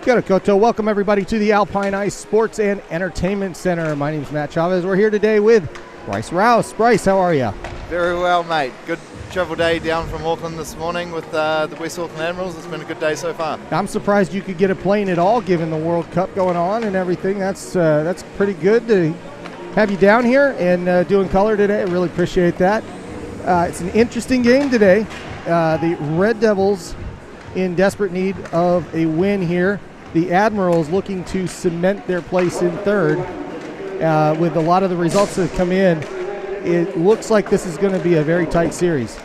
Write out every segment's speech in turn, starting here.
Kia ora koutou. Welcome everybody to the Alpine Ice Sports and Entertainment Center. My name is Matt Chavez. We're here today with Bryce Rouse. Bryce, how are you? Very well, mate. Good travel day down from Auckland this morning with the West Auckland Admirals. It's been a good day so far. I'm surprised you could get a plane at all given the World Cup going on and everything. That's pretty good to have you down here and doing color today. I really appreciate that. It's an interesting game today. The Red Devils in desperate need of a win here. The Admirals looking to cement their place in third. With a lot of the results that have come in, it looks like this is going to be a very tight series.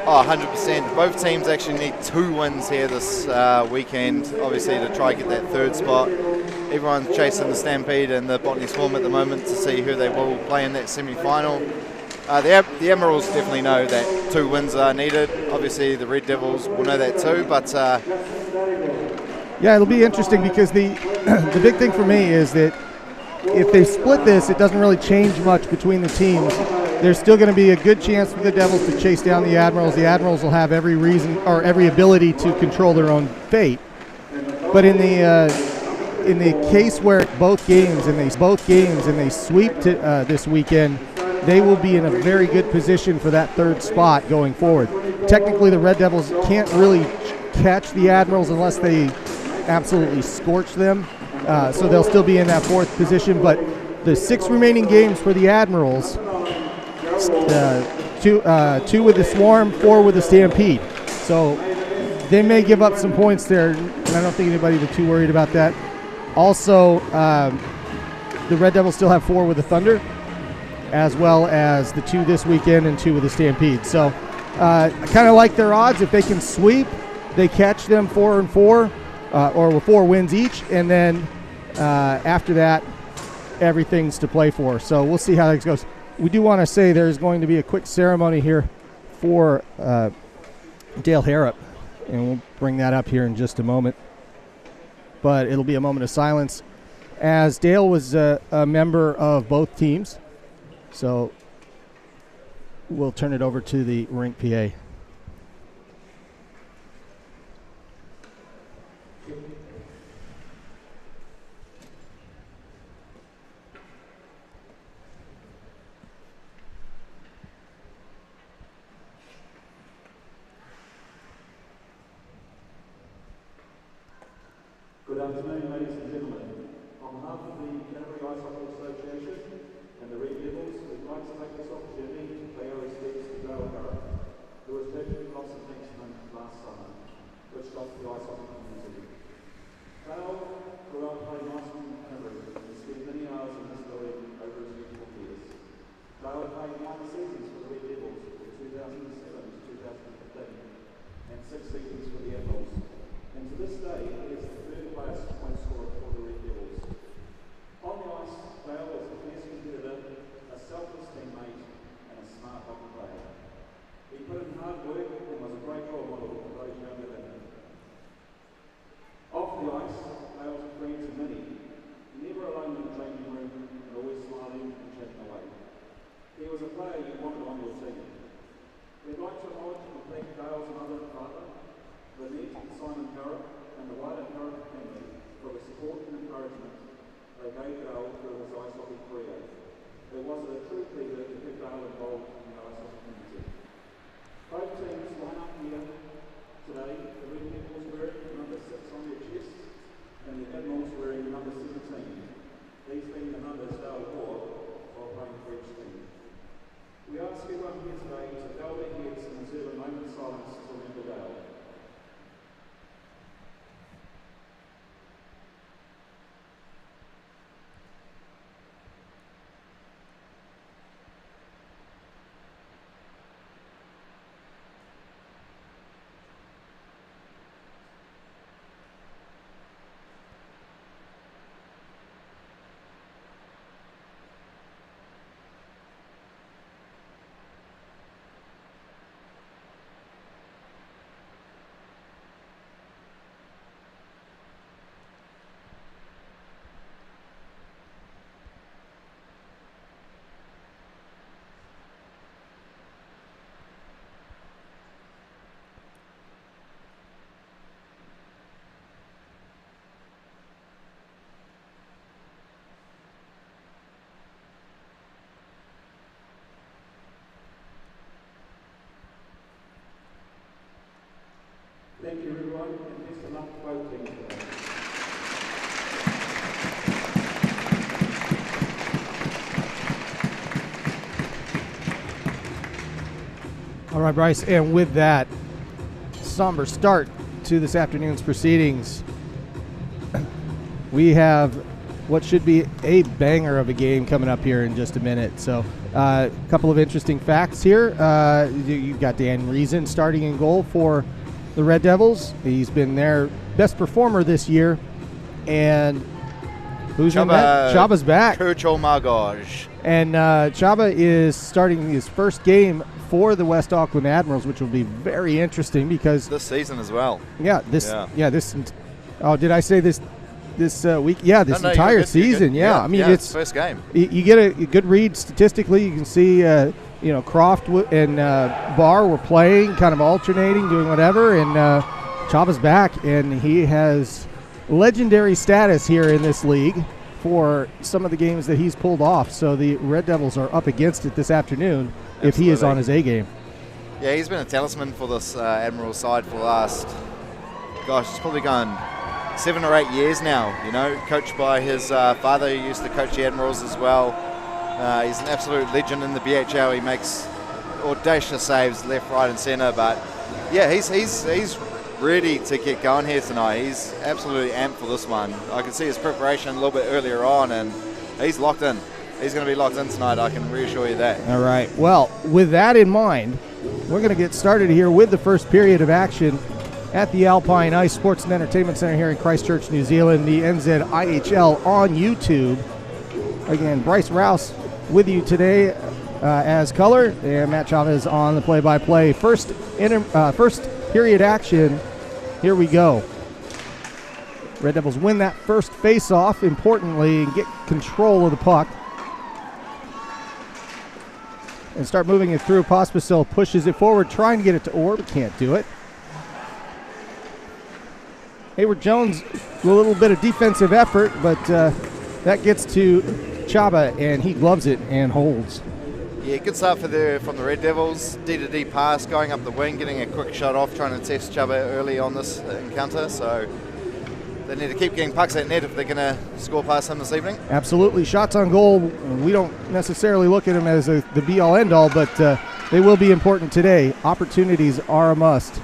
Oh, 100%. Both teams actually need 2 wins here this weekend, obviously, to try and get that third spot. Everyone's chasing the Stampede and the Botany Swarm at the moment to see who they will play in that semi-final. The Admirals definitely know that 2 wins are needed. Obviously, the Red Devils will know that too, but... yeah, it'll be interesting because the big thing for me is that if they split this, it doesn't really change much between the teams. There's still going to be a good chance for the Devils to chase down the Admirals. The Admirals will have every reason or every ability to control their own fate. But in the case where both games and they sweep this weekend, they will be in a very good position for that third spot going forward. Technically, the Red Devils can't really catch the Admirals unless they absolutely scorch them. So they'll still be in that 4th position. But the 6 remaining games for the Admirals, 2 with the Swarm, 4 with the Stampede. So they may give up some points there, and I don't think anybody is too worried about that. Also, the Red Devils still have 4 with the Thunder, as well as the 2 this weekend and 2 with the Stampede. So I kind of like their odds. If they can sweep, they catch them 4 and 4, or with 4 wins each, and then after that, everything's to play for. So we'll see how this goes. We do want to say there's going to be a quick ceremony here for Dale Harrop, and we'll bring that up here in just a moment. But it'll be a moment of silence, as Dale was a member of both teams. So we'll turn it over to the rink PA. Good afternoon, ladies and gentlemen. On behalf of the Canterbury Ice Hockey Association and the Red Devils, we'd like to take this opportunity to pay our respects to Dale Harrop, who was tragically lost in accident last summer, which shocked the ice hockey community. Dale grew up playing ice hockey in Canterbury and spent many hours in this building over his youthful years. Dale played 9 seasons for the Red Devils from 2007 to 2015 and 6 seasons for the Admirals. And to this day, he is the 3rd-class point scorer for the Red Devils. On the ice, Dale is a fierce competitor, a selfless teammate, and a smart hockey player. He put in hard work and was a great role model for those younger than him. Off the ice, Dale was a friend to many, never alone in the training room, and always smiling and chatting away. He was a player you wanted on your team. We'd like to acknowledge and thank Dale's mother and father, Lynette and Simon Harrop, and the wider Harrop family for the support and encouragement they gave Dale through his ice hockey career. It was a true pleasure to get Dale involved in the ice hockey community. Both teams line up here today, the Red Devils wearing number 6 on their chest, and the Admirals wearing number 17. These being the numbers Dale wore while playing for each team. We ask everyone here today to bow their heads and observe a moment of silence to remember Dale. both teams today. All right, Bryce, and with that somber start to this afternoon's proceedings, we have what should be a banger of a game coming up here in just a minute. So a couple of interesting facts here. You've got Dan Reason starting in goal for the Red Devils. He's been their best performer this year. And who's in that? Chaba's back. Kurchol Margoj. And Chaba is starting his first game for the West Auckland Admirals, which will be very interesting because this season as well. Oh, did I say this week? Yeah, this entire season. Yeah, I mean, it's first game. You get a good read statistically. You can see, Croft and Barr were playing, kind of alternating, doing whatever, and Chaba's back, and he has legendary status here in this league for some of the games that he's pulled off. So the Red Devils are up against it this afternoon. Absolutely. If he is on his A game. Yeah, he's been a talisman for this Admiral side for the last, it's probably gone 7 or 8 years now, coached by his father who used to coach the Admirals as well. He's an absolute legend in the BHL. He makes audacious saves left, right and centre, but yeah, he's ready to get going here tonight. He's absolutely amped for this one. I can see his preparation a little bit earlier on, and he's locked in. He's going to be locked in tonight, I can reassure you that. All right. Well, with that in mind, we're going to get started here with the first period of action at the Alpine Ice Sports and Entertainment Center here in Christchurch, New Zealand, the NZIHL on YouTube. Again, Bryce Rouse with you today as color, and Matt Chavez on the play-by-play. First period action, here we go. Red Devils win that first face-off, importantly, and get control of the puck. And start moving it through. Pospisil pushes it forward, trying to get it to Orr, but can't do it. Hayward Jones, a little bit of defensive effort, but that gets to Chaba, and he gloves it and holds. Yeah, good start from the Red Devils. D-to-D pass, going up the wing, getting a quick shot off, trying to test Chaba early on this encounter. So they need to keep getting pucks at net if they're going to score past him this evening. Absolutely. Shots on goal, we don't necessarily look at them as the be-all, end-all, but they will be important today. Opportunities are a must.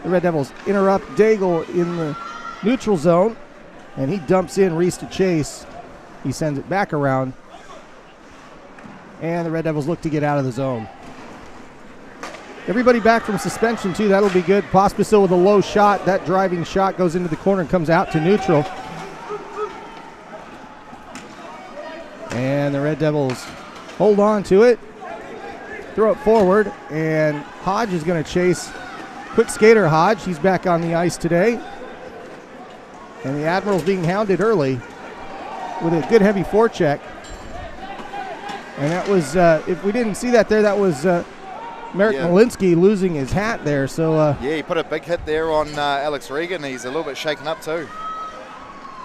The Red Devils interrupt Daigle in the neutral zone, and he dumps in Reese to chase. He sends it back around, and the Red Devils look to get out of the zone. Everybody back from suspension, too. That'll be good. Pospisil with a low shot. That driving shot goes into the corner and comes out to neutral. And the Red Devils hold on to it, throw it forward, and Hodge is going to chase. Quick skater Hodge. He's back on the ice today. And the Admirals being hounded early with a good heavy forecheck. And that was, if we didn't see that there, that was Merrick Malinsky losing his hat there. So he put a big hit there on Alex Regan. He's a little bit shaken up too.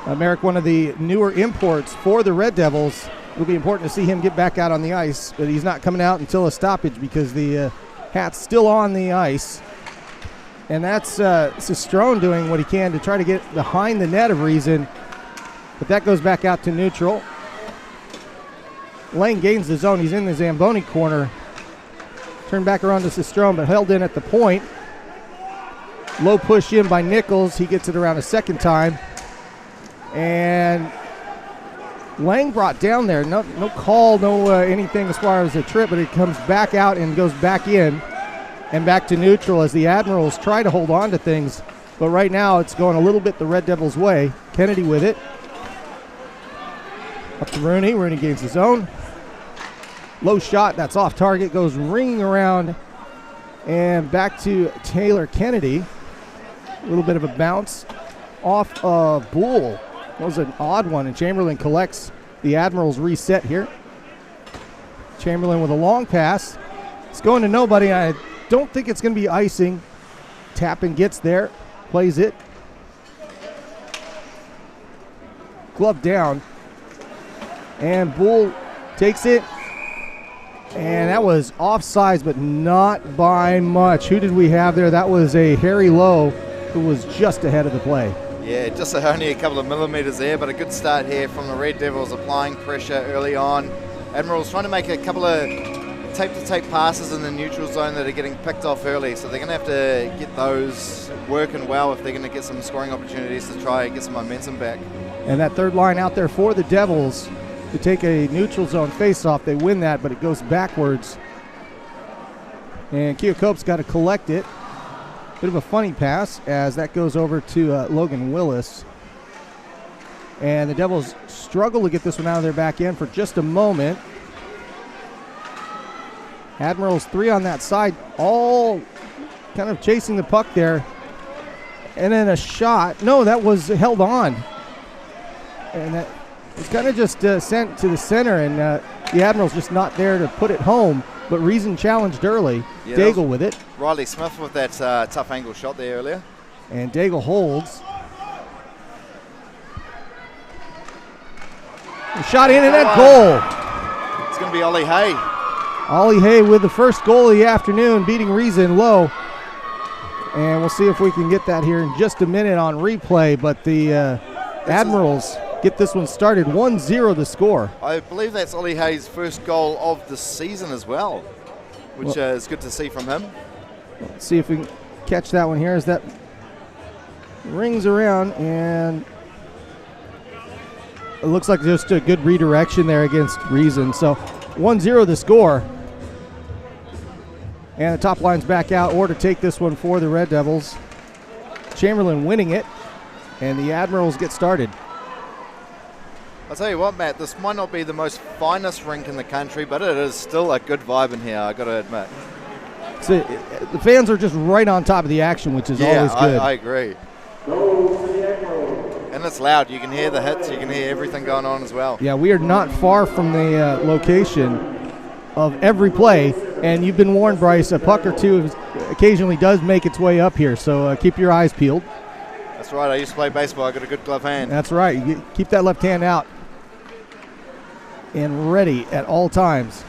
Merrick, one of the newer imports for the Red Devils. It'll be important to see him get back out on the ice, but he's not coming out until a stoppage because the hat's still on the ice. And that's Sistrone doing what he can to try to get behind the net of Reason. But that goes back out to neutral. Lane gains the zone. He's in the Zamboni corner. Turned back around to Sistrone, but held in at the point. Low push in by Nichols. He gets it around a second time. And Lang brought down there. No call, no anything as far as a trip, but it comes back out and goes back in and back to neutral as the Admirals try to hold on to things. But right now it's going a little bit the Red Devils' way. Kennedy with it. Up to Rooney. Rooney gains the zone. Low shot. That's off target. Goes ringing around and back to Taylor Kennedy. A little bit of a bounce off of Bull. That was an odd one, and Chamberlain collects the Admirals reset here. Chamberlain with a long pass. It's going to nobody. I don't think it's going to be icing. Tappan gets there, plays it. Glove down. And Bull takes it. And that was offsides, but not by much. Who did we have there? That was a Harry Lowe was just ahead of the play. Yeah, just only a couple of millimeters there, but a good start here from the Red Devils, applying pressure early on. Admirals trying to make a couple of tape-to-tape passes in the neutral zone that are getting picked off early, so they're going to have to get those working well if they're going to get some scoring opportunities to try and get some momentum back. And that third line out there for the Devils to take a neutral zone face-off. They win that, but it goes backwards. And Keocope's got to collect it. Bit of a funny pass as that goes over to Logan Willis. And the Devils struggle to get this one out of their back end for just a moment. Admirals 3 on that side, all kind of chasing the puck there. And then a shot. No, that was held on. And that was kind of just sent to the center, and the Admirals just not there to put it home. But Reason challenged early. Yeah, Daigle with it. Riley Smith with that tough angle shot there earlier. And Daigle holds. A shot in and that goal. It's going to be Ollie Hay. Ollie Hay with the first goal of the afternoon, beating Reason low. And we'll see if we can get that here in just a minute on replay. But the Admirals get this one started. 1-0 the score. I believe that's Ollie Hay's first goal of the season as well, which is good to see from him. Let's see if we can catch that one here as that rings around, and it looks like just a good redirection there against Reason. So 1-0 the score. And the top line's back out, or to take this one for the Red Devils. Chamberlain winning it, and the Admirals get started. I'll tell you what, Matt, this might not be the most finest rink in the country, but it is still a good vibe in here, I got to admit. So the fans are just right on top of the action, which is always good. I agree. And it's loud. You can hear the hits. You can hear everything going on as well. Yeah, we are not far from the location of every play, and you've been warned, Bryce, a puck or two occasionally does make its way up here, so keep your eyes peeled. That's right. I used to play baseball. I got a good glove hand. That's right. You keep that left hand out and ready at all times.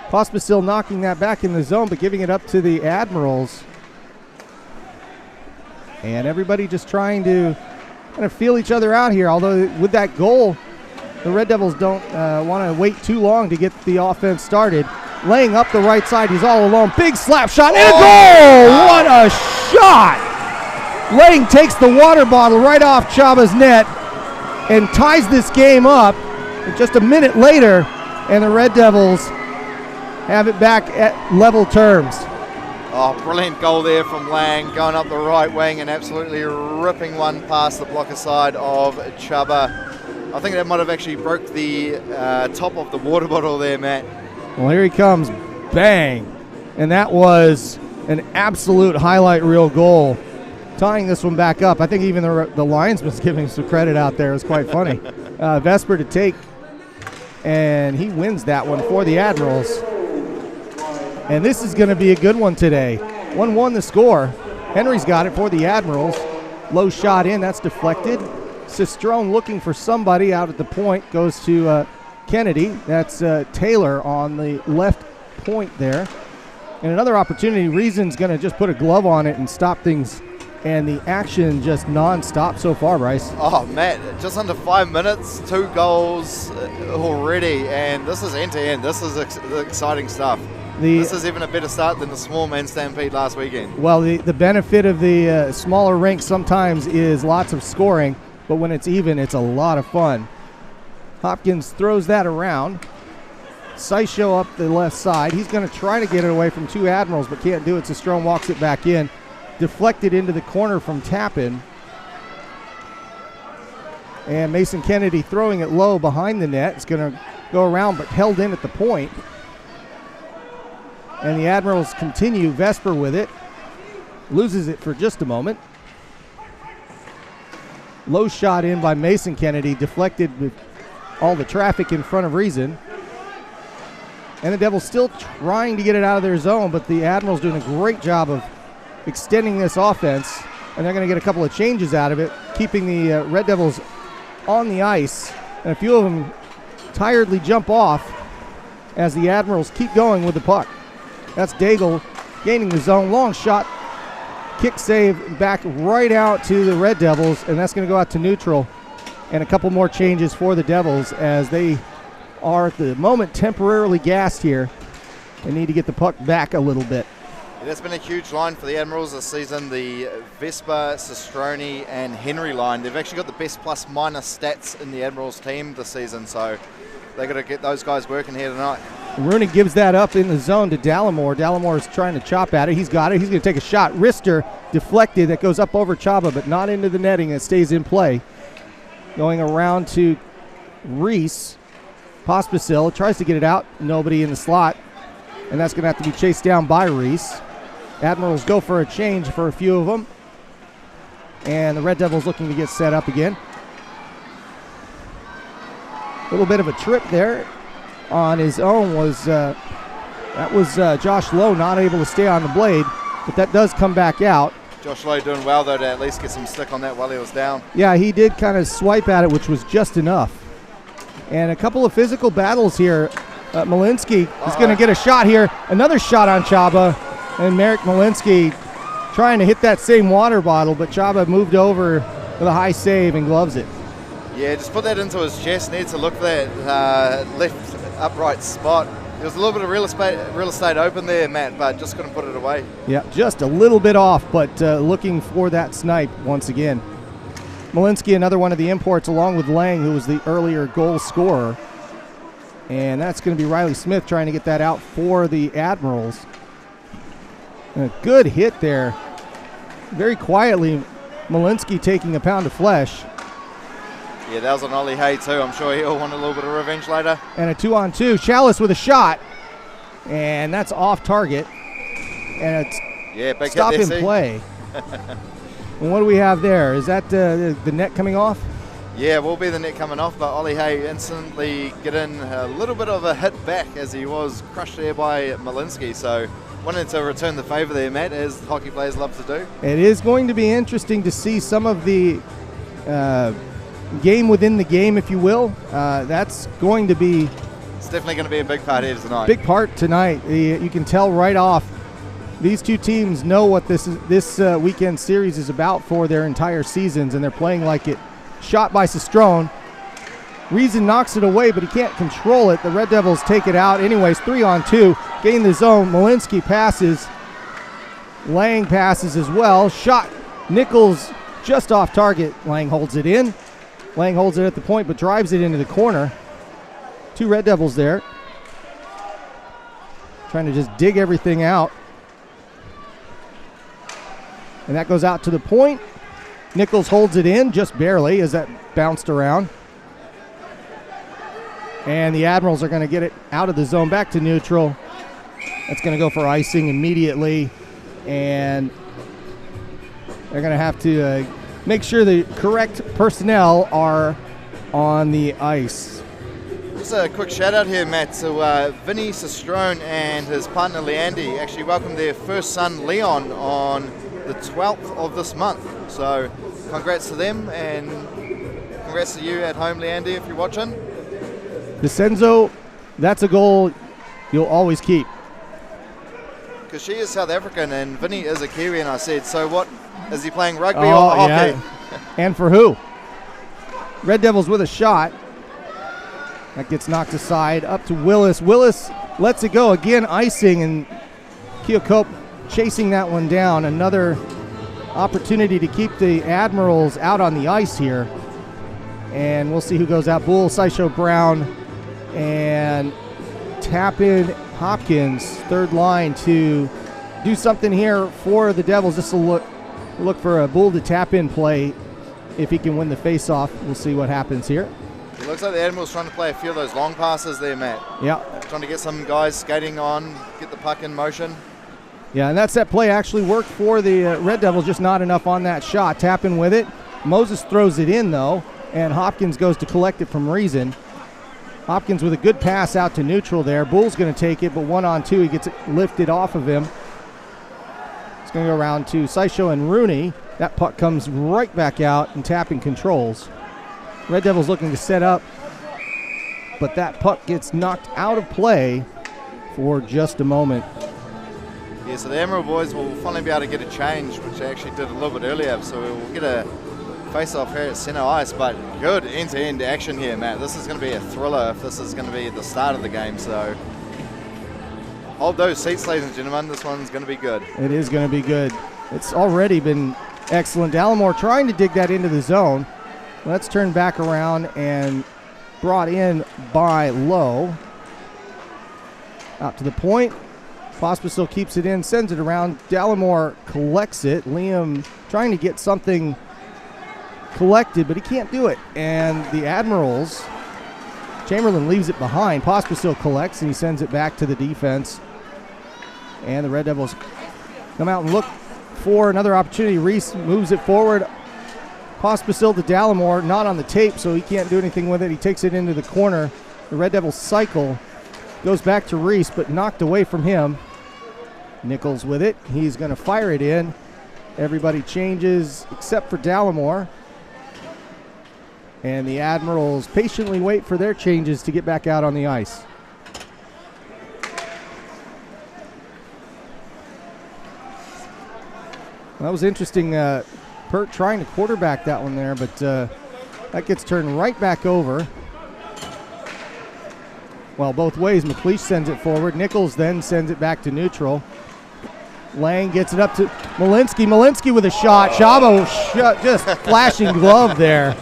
Pospisil knocking that back in the zone, but giving it up to the Admirals. And everybody just trying to kind of feel each other out here. Although with that goal, the Red Devils don't want to wait too long to get the offense started. Laying up the right side, he's all alone. Big slap shot and a goal! What a shot! Lang takes the water bottle right off Chaba's net and ties this game up. Just a minute later, and the Red Devils have it back at level terms. Oh, brilliant goal there from Lang, going up the right wing and absolutely ripping one past the blocker side of Chaba. I think that might have actually broke the top of the water bottle there, Matt. Well, here he comes. Bang. And that was an absolute highlight reel goal, tying this one back up. I think even the linesman's giving some credit out there. It was quite funny. Vesper to take, and he wins that one for the Admirals. And this is going to be a good one today. 1-1 the score. Henry's got it for the Admirals. Low shot in, that's deflected. Sistrone looking for somebody out at the point, goes to Kennedy. That's Taylor on the left point there. And another opportunity, Reason's going to just put a glove on it and stop things. And the action just non-stop so far, Bryce. Oh, Matt, just under 5 minutes, 2 goals already. And this is end-to-end. This is exciting stuff. This is even a better start than the small man stampede last weekend. Well, the benefit of the smaller rink sometimes is lots of scoring, but when it's even, it's a lot of fun. Hopkins throws that around. Sysho up the left side. He's going to try to get it away from 2 Admirals, but can't do it. Sistrone walks it back in. Deflected into the corner from Tappan. And Mason Kennedy throwing it low behind the net. It's going to go around, but held in at the point. And the Admirals continue. Vesper with it. Loses it for just a moment. Low shot in by Mason Kennedy. Deflected with all the traffic in front of Reason. And the Devils still trying to get it out of their zone, but the Admirals doing a great job of extending this offense. And they're going to get a couple of changes out of it, keeping the Red Devils on the ice. And a few of them tiredly jump off as the Admirals keep going with the puck. That's Daigle gaining the zone. Long shot kick save back right out to the Red Devils, and that's going to go out to neutral. And a couple more changes for the Devils as they are at the moment temporarily gassed here and need to get the puck back a little bit. That's been a huge line for the Admirals this season, the Vespa, Sistroni and Henry line. They've actually got the best plus-minus stats in the Admirals team this season, so they've got to get those guys working here tonight. Rooney gives that up in the zone to Dallimore. Dallimore is trying to chop at it. He's got it. He's going to take a shot. Wrister deflected. That goes up over Chaba, but not into the netting. It stays in play. Going around to Reese. Pospisil tries to get it out. Nobody in the slot. And that's going to have to be chased down by Reese. Admirals go for a change for a few of them. And the Red Devils looking to get set up again. A little bit of a trip there on his own was Josh Lowe not able to stay on the blade, but that does come back out. Josh Lowe doing well, though, to at least get some stick on that while he was down. Yeah, he did kind of swipe at it, which was just enough. And a couple of physical battles here. Malinsky is going to get a shot here. Another shot on Chaba. And Merrick Malinsky trying to hit that same water bottle, but Chaba moved over with a high save and gloves it. Yeah, just put that into his chest. Needs to look for that left upright spot. There was a little bit of real estate open there, Matt, but just couldn't put it away. Yeah, just a little bit off, but looking for that snipe once again. Malinsky, another one of the imports, along with Lang, who was the earlier goal scorer. And that's going to be Riley Smith trying to get that out for the Admirals. And a good hit there. Very quietly, Malinsky taking a pound of flesh. Yeah, that was on Ollie Hay too. I'm sure he'll want a little bit of revenge later. And a 2-on-2. Chalice with a shot. And that's off target. And it's big stop hit in there, play. And what do we have there? Is that the net coming off? Yeah, will be the net coming off, but Ollie Hay instantly get in a little bit of a hit back as he was crushed there by Malinsky. So wanted to return the favour there, Matt, as hockey players love to do. It is going to be interesting to see some of the game within the game, if you will. That's going to be... It's definitely going to be a big part here tonight. Big part tonight. You can tell right off these two teams know what this weekend series is about for their entire seasons, and they're playing like it. Shot by Sestrone. Reason knocks it away, but he can't control it. The Red Devils take it out. Anyways, 3-on-2. Gain the zone. Malinsky passes. Lang passes as well. Shot. Nichols just off target. Lang holds it in. Lang holds it at the point, but drives it into the corner. Two Red Devils there. Trying to just dig everything out. And that goes out to the point. Nichols holds it in just barely as that bounced around. And the Admirals are going to get it out of the zone back to neutral. That's going to go for icing immediately. And they're going to have to make sure the correct personnel are on the ice. Just a quick shout out here, Matt, to Vinny Sestrone and his partner Leandy. Actually welcomed their first son Leon on the 12th of this month. So congrats to them, and congrats to you at home, Leandy, if you're watching. DeCenzo, that's a goal you'll always keep. Because she is South African and Vinny is a Kiwi, and I said, so what, is he playing rugby or hockey? Yeah. And for who? Red Devils with a shot. That gets knocked aside, up to Willis. Willis lets it go, again icing, and Keokuk chasing that one down. Another opportunity to keep the Admirals out on the ice here. And we'll see who goes out. Bull, Sideshow Brown, and Tappan Hopkins, third line, to do something here for the Devils. Just to look for a Bull to tap in play if he can win the face-off. We'll see what happens here. It looks like the Admirals trying to play a few of those long passes there, Matt. Yeah. Trying to get some guys skating on, get the puck in motion. Yeah, and that play actually worked for the Red Devils, just not enough on that shot. Tapping with it. Moses throws it in, though, and Hopkins goes to collect it from Reason. Hopkins with a good pass out to neutral there. Bull's going to take it, but 1-on-2, he gets it lifted off of him. It's going to go around to Sideshow and Rooney. That puck comes right back out, and Tapping controls. Red Devils looking to set up, but that puck gets knocked out of play for just a moment. Yeah, so the Admiral boys will finally be able to get a change, which they actually did a little bit earlier. So we'll get a face-off here at centre ice, but good end-to-end action here, Matt. This is going to be a thriller if this is going to be at the start of the game. So hold those seats, ladies and gentlemen. This one's going to be good. It is going to be good. It's already been excellent. Dallimore trying to dig that into the zone. Let's turn back around and brought in by Lowe. Out to the point. Pospisil keeps it in, sends it around. Dallimore collects it. Liam trying to get something collected, but he can't do it. And the Admirals, Chamberlain leaves it behind. Pospisil collects, and he sends it back to the defense. And the Red Devils come out and look for another opportunity. Reese moves it forward. Pospisil to Dallimore, not on the tape, so he can't do anything with it. He takes it into the corner. The Red Devils cycle. Goes back to Reese, but knocked away from him. Nichols with it. He's going to fire it in. Everybody changes except for Dallimore. And the Admirals patiently wait for their changes to get back out on the ice. That was interesting. Pert trying to quarterback that one there, but that gets turned right back over. Well, both ways. McLeish sends it forward. Nichols then sends it back to neutral. Lang gets it up to Malinsky. Malinsky with a shot. Chaba just flashing glove there.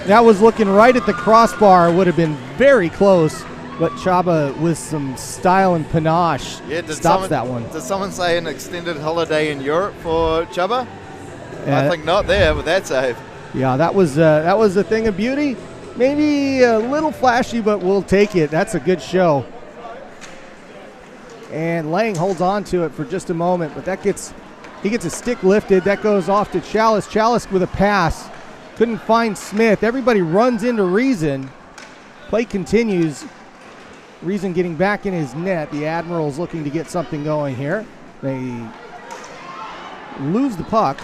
That was looking right at the crossbar. Would have been very close, but Chaba with some style and panache stops that one. Did someone say an extended holiday in Europe for Chaba? I think not there with that save. Yeah, that was a thing of beauty. Maybe a little flashy, but we'll take it. That's a good show. And Lang holds on to it for just a moment, but he gets a stick lifted. That goes off to Chalice. Chalice with a pass. Couldn't find Smith. Everybody runs into Reason. Play continues. Reason getting back in his net. The Admirals looking to get something going here. They lose the puck.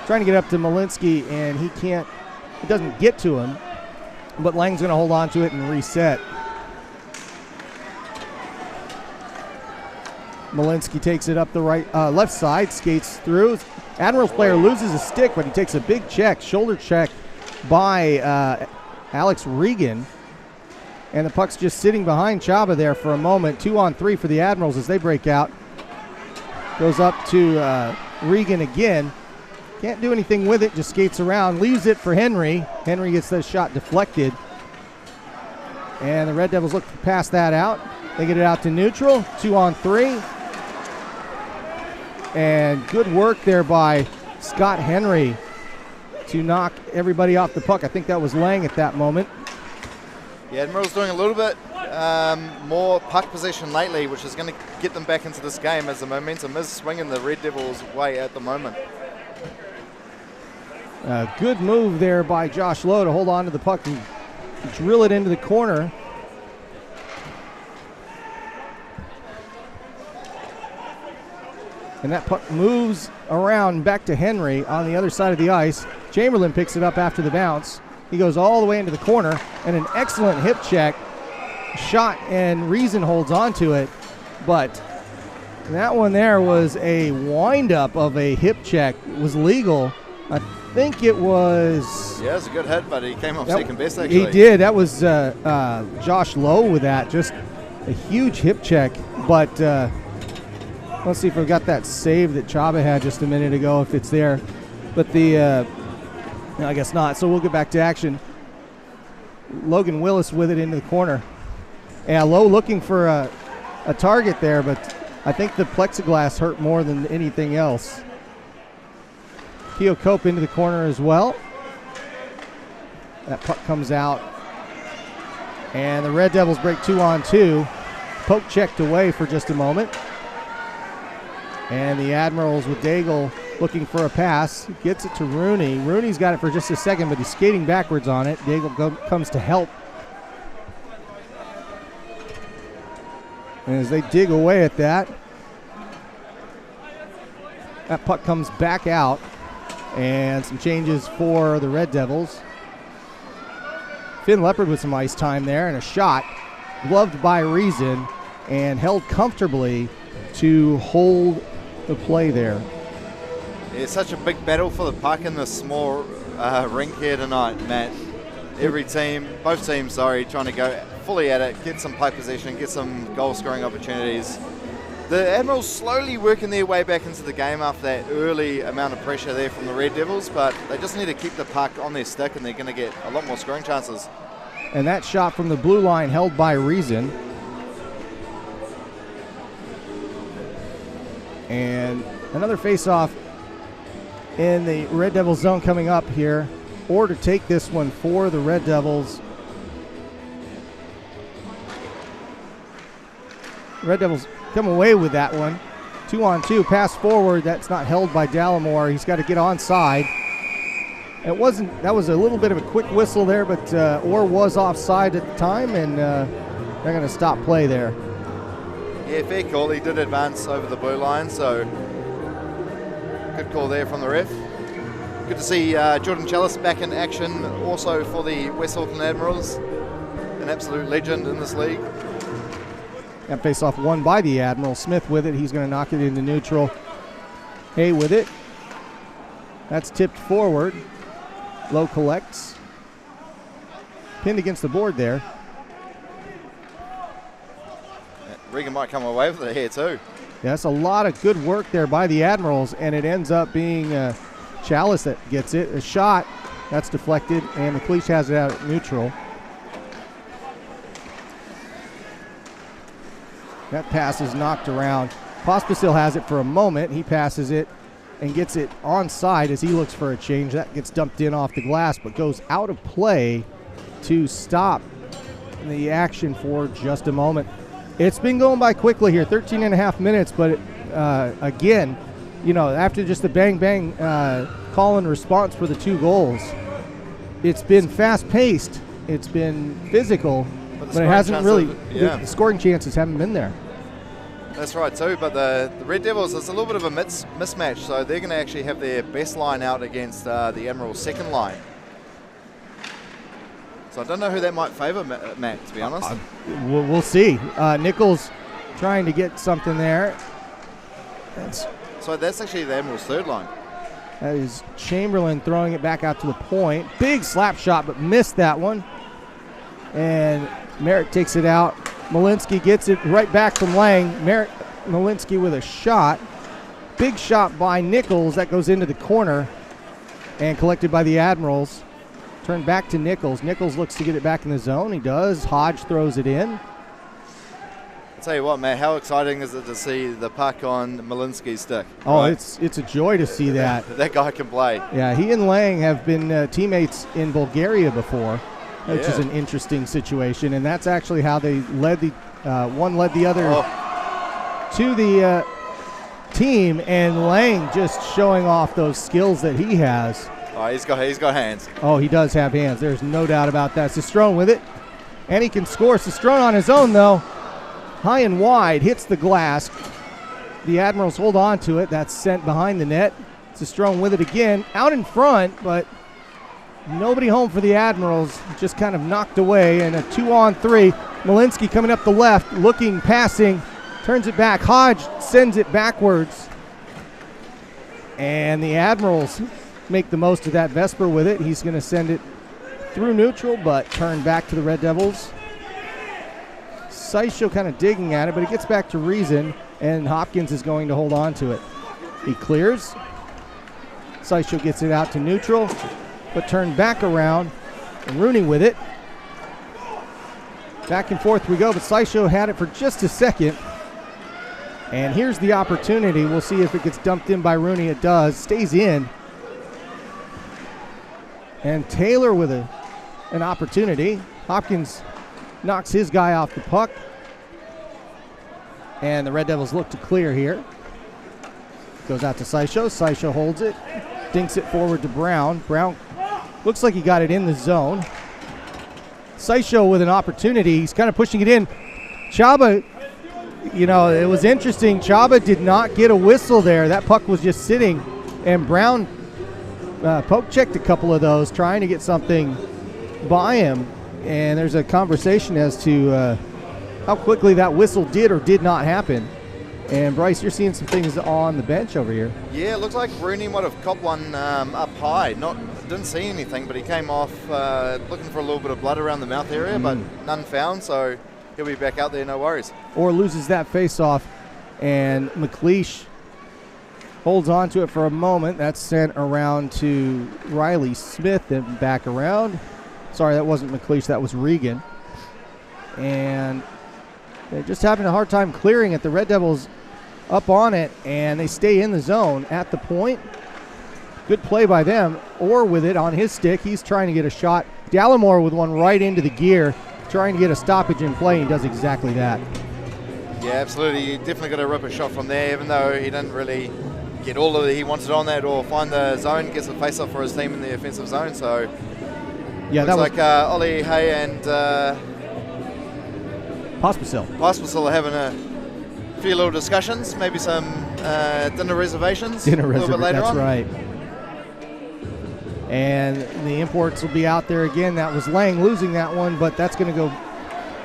Trying to get up to Malinsky, and it doesn't get to him. But Lang's going to hold on to it and reset. Malinsky takes it up the left side, skates through. Admirals player loses a stick, but he takes a big shoulder check by Alex Regan. And the puck's just sitting behind Chaba there for a moment. 2-on-3 for the Admirals as they break out. Goes up to Regan again. Can't do anything with it, just skates around, leaves it for Henry. Henry gets that shot deflected. And the Red Devils look to pass that out. They get it out to neutral, 2-on-3. And good work there by Scott Henry to knock everybody off the puck. I think that was Lang at that moment. The Admirals doing a little bit more puck possession lately, which is going to get them back into this game as the momentum is swinging the Red Devils' way at the moment. Good move there by Josh Lowe to hold on to the puck and drill it into the corner. And that puck moves around back to Henry on the other side of the ice. Chamberlain picks it up after the bounce. He goes all the way into the corner, and an excellent hip check. Shot, and Reason holds on to it. But that one there was a wind-up of a hip check. It was legal. I think it was... Yeah, it was a good hit, but he came off second best, actually. He did. That was Josh Lowe with that. Just a huge hip check. But let's see if we've got that save that Chaba had just a minute ago, if it's there. But no, I guess not. So we'll get back to action. Logan Willis with it into the corner. Yeah, Lowe looking for a target there, but I think the plexiglass hurt more than anything else. Keo Cope into the corner as well. That puck comes out. And the Red Devils break 2-on-2. Poke checked away for just a moment. And the Admirals with Daigle looking for a pass. Gets it to Rooney. Rooney's got it for just a second, but he's skating backwards on it. Daigle comes to help. And as they dig away at that, that puck comes back out. And some changes for the Red Devils. Finn Leopard with some ice time there, and a shot gloved by Reason and held comfortably to hold the play there. It's such a big battle for the puck in this small rink here tonight, Matt. Both teams, trying to go fully at it, get some puck possession, get some goal-scoring opportunities. The Admirals slowly working their way back into the game after that early amount of pressure there from the Red Devils, but they just need to keep the puck on their stick and they're going to get a lot more scoring chances. And that shot from the blue line held by Reason. And another face-off in the Red Devils zone coming up here, or to take this one for the Red Devils. Red Devils come away with that one. 2-on-2, pass forward. That's not held by Dallimore. He's got to get onside. That was a little bit of a quick whistle there, but Orr was offside at the time, and they're going to stop play there. Yeah, fair call. He did advance over the blue line, so good call there from the ref. Good to see Jordan Chalice back in action also for the West Auckland Admirals. An absolute legend in this league. That face-off won by the Admiral. Smith with it. He's going to knock it into neutral. Hay with it. That's tipped forward. Low collects. Pinned against the board there. Regan might come away with it here too. Yeah, that's a lot of good work there by the Admirals, and it ends up being Chalice that gets it. A shot, that's deflected, and McLeish has it out at neutral. That pass is knocked around. Pospisil has it for a moment. He passes it and gets it onside as he looks for a change. That gets dumped in off the glass, but goes out of play to stop the action for just a moment. It's been going by quickly here, 13 and a half minutes, but again, after just the bang-bang call and response for the 2 goals, it's been fast-paced, it's been physical, but it hasn't really, the scoring chances haven't been there. That's right too, but the Red Devils, it's a little bit of a mismatch, so they're going to actually have their best line out against the Admirals' second line. So I don't know who that might favour, Matt, to be honest. We'll see. Nichols trying to get something there. So that's actually the Admirals' third line. That is Chamberlain throwing it back out to the point. Big slap shot, but missed that one. And Merritt takes it out. Malinsky gets it right back from Lang. Malinsky with a shot. Big shot by Nichols. That goes into the corner and collected by the Admirals. Turned back to Nichols. Nichols looks to get it back in the zone. He does. Hodge throws it in. I'll tell you what, Matt, how exciting is it to see the puck on Malinsky's stick? Oh, right? It's a joy to see that. That guy can play. Yeah, he and Lang have been teammates in Bulgaria before, which is an interesting situation. And that's actually how they led one led the other to the team. And Lang just showing off those skills that he has. Oh, he's got hands. Oh, he does have hands. There's no doubt about that. Cistrone with it, and he can score. Cistrone on his own, though. High and wide, hits the glass. The Admirals hold on to it. That's sent behind the net. Cistrone with it again. Out in front, but nobody home for the Admirals. Just kind of knocked away, and a 2-on-3. Malinsky coming up the left, looking, passing, turns it back. Hodge sends it backwards. And the Admirals make the most of that. Vesper with it. He's going to send it through neutral, but turn back to the Red Devils. Seisho kind of digging at it, but it gets back to Reason, and Hopkins is going to hold on to it. He clears. Seisho gets it out to neutral, but turned back around, and Rooney with it. Back and forth we go, but Seisho had it for just a second. And here's the opportunity. We'll see if it gets dumped in by Rooney. It does. Stays in. And Taylor with an opportunity. Hopkins knocks his guy off the puck. And the Red Devils look to clear here. Goes out to Seisho. Seisho holds it. Dinks it forward to Brown. Brown looks like he got it in the zone. Seisho with an opportunity. He's kind of pushing it in. Chaba, it was interesting. Chaba did not get a whistle there. That puck was just sitting. And Brown poke checked a couple of those, trying to get something by him. And there's a conversation as to how quickly that whistle did or did not happen. And Bryce, you're seeing some things on the bench over here. Yeah, it looks like Rooney might have caught one up high. Didn't see anything, but he came off looking for a little bit of blood around the mouth area, but none found, so he'll be back out there, no worries. Or loses that face-off, and McLeish holds on to it for a moment. That's sent around to Riley Smith and back around. Sorry, that wasn't McLeish, that was Regan. And they're just having a hard time clearing it. The Red Devils up on it, and they stay in the zone at the point. Good play by them. Or with it on his stick, he's trying to get a shot. Dallimore with one right into the gear, trying to get a stoppage in play. He does exactly that. Yeah, absolutely. You definitely got to rip a shot from there, even though he didn't really get all of it he wanted on that or find the zone, gets the face-off for his team in the offensive zone. So yeah, looks like Ollie Hay and Pospisil are having a few little discussions, maybe some dinner reservations a little bit later on. That's right. And the imports will be out there again. That was Lang losing that one, but that's going to go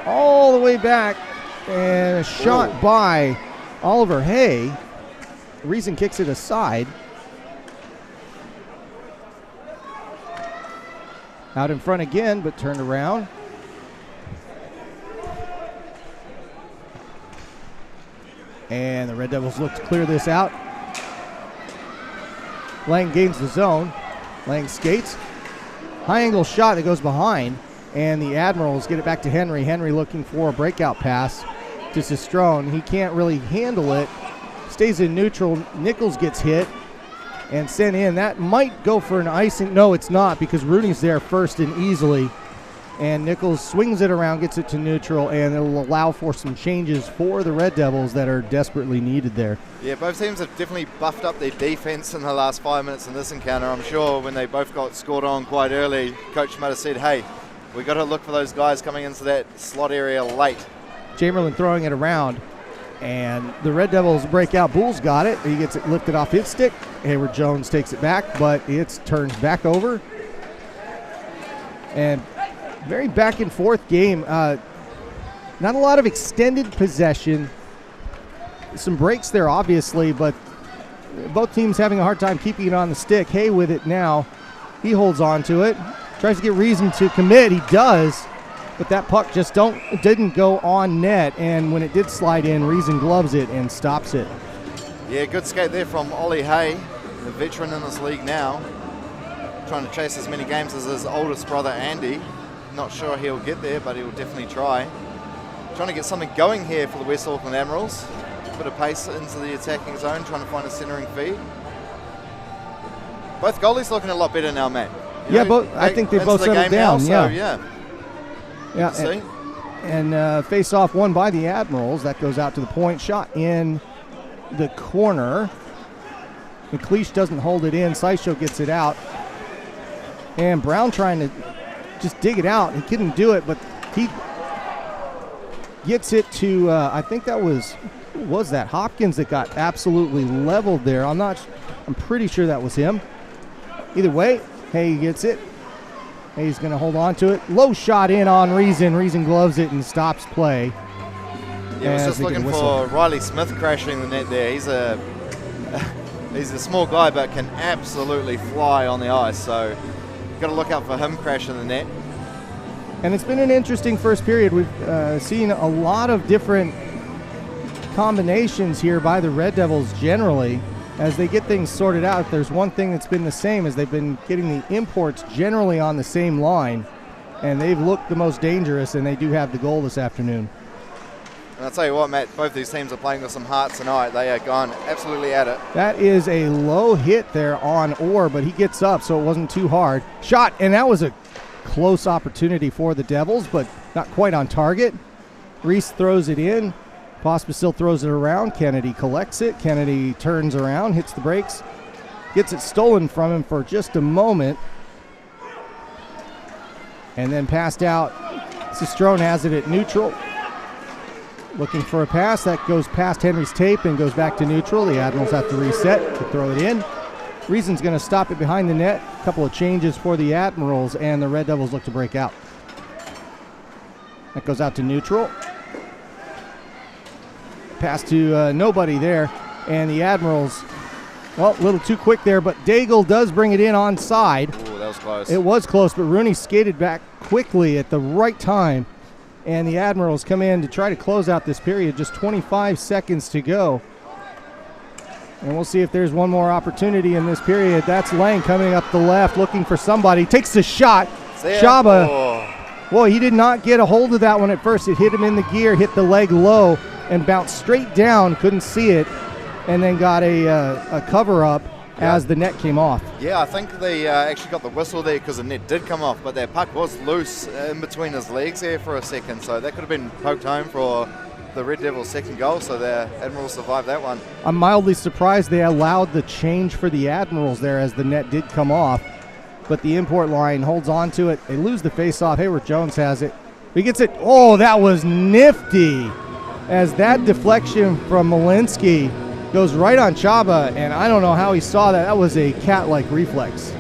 all the way back. And a shot by Oliver Hay. Reason kicks it aside. Out in front again, but turned around. And the Red Devils look to clear this out. Lang gains the zone. Lang skates. High angle shot that goes behind. And the Admirals get it back to Henry. Henry looking for a breakout pass to Sistrone. He can't really handle it. Stays in neutral. Nichols gets hit and sent in. That might go for an icing. No, it's not, because Rooney's there first and easily. And Nichols swings it around, gets it to neutral, and it'll allow for some changes for the Red Devils that are desperately needed there. Yeah, both teams have definitely buffed up their defense in the last 5 minutes in this encounter. I'm sure when they both got scored on quite early, Coach might have said, hey, we got to look for those guys coming into that slot area late. Chamberlain throwing it around, and the Red Devils break out. Boole's got it. He gets it lifted off his stick. Hayward Jones takes it back, but it turns back over. And very back and forth game. Not a lot of extended possession. Some breaks there, obviously, but both teams having a hard time keeping it on the stick. Hay with it now. He holds on to it. Tries to get Reason to commit. He does, but that puck just didn't go on net. And when it did slide in, Reason gloves it and stops it. Yeah, good skate there from Ollie Hay, the veteran in this league now. Trying to chase as many games as his oldest brother, Andy. Not sure he'll get there, but he'll definitely try. Trying to get something going here for the West Auckland Admirals. Bit of pace into the attacking zone, trying to find a centering feed. Both goalies looking a lot better now, Matt. I think they both settled down. Now, yeah. And face off won by the Admirals. That goes out to the point. Shot in the corner. McLeish doesn't hold it in. Sisho gets it out. And Brown trying to just dig it out. He couldn't do it, but he gets it to, I think that was, who was that? Hopkins that got absolutely leveled there. I'm pretty sure that was him. Either way, Hay gets it. Hay's going to hold on to it. Low shot in on Reason. Reason gloves it and stops play. Yeah, I was just looking for Riley Smith crashing the net there. He's a small guy, but can absolutely fly on the ice. So got to look out for him crashing the net. And it's been an interesting first period. We've seen a lot of different combinations here by the Red Devils generally as they get things sorted out. If there's one thing that's been the same is they've been getting the imports generally on the same line, and they've looked the most dangerous, and they do have the goal this afternoon. And I'll tell you what, Matt, both these teams are playing with some heart tonight. They are gone absolutely at it. That is a low hit there on Orr, but he gets up, so it wasn't too hard. Shot, and that was a close opportunity for the Devils, but not quite on target. Reese throws it in. Pospisil throws it around. Kennedy collects it. Kennedy turns around, hits the brakes, gets it stolen from him for just a moment, and then passed out. Sistrone has it at neutral. Looking for a pass. That goes past Henry's tape and goes back to neutral. The Admirals have to reset to throw it in. Reason's going to stop it behind the net. A couple of changes for the Admirals, and the Red Devils look to break out. That goes out to neutral. pass to nobody there. And the Admirals, well, a little too quick there, but Daigle does bring it in onside. Ooh, that was close. It was close, but Rooney skated back quickly at the right time. And the Admirals come in to try to close out this period. Just 25 seconds to go. And we'll see if there's one more opportunity in this period. That's Lang coming up the left, looking for somebody. Takes the shot. Shaba. Boy, he did not get a hold of that one at first. It hit him in the gear, hit the leg low, and bounced straight down. Couldn't see it. And then got a cover-up as the net came off. Yeah, I think they actually got the whistle there because the net did come off, but that puck was loose in between his legs there for a second, so that could have been poked home for the Red Devils' second goal, so the Admirals survived that one. I'm mildly surprised they allowed the change for the Admirals there as the net did come off, but the import line holds on to it. They lose the face-off. Hayward Jones has it. He gets it. Oh, that was nifty as that deflection from Malinsky goes right on Chaba, and I don't know how he saw that. That was a cat-like reflex.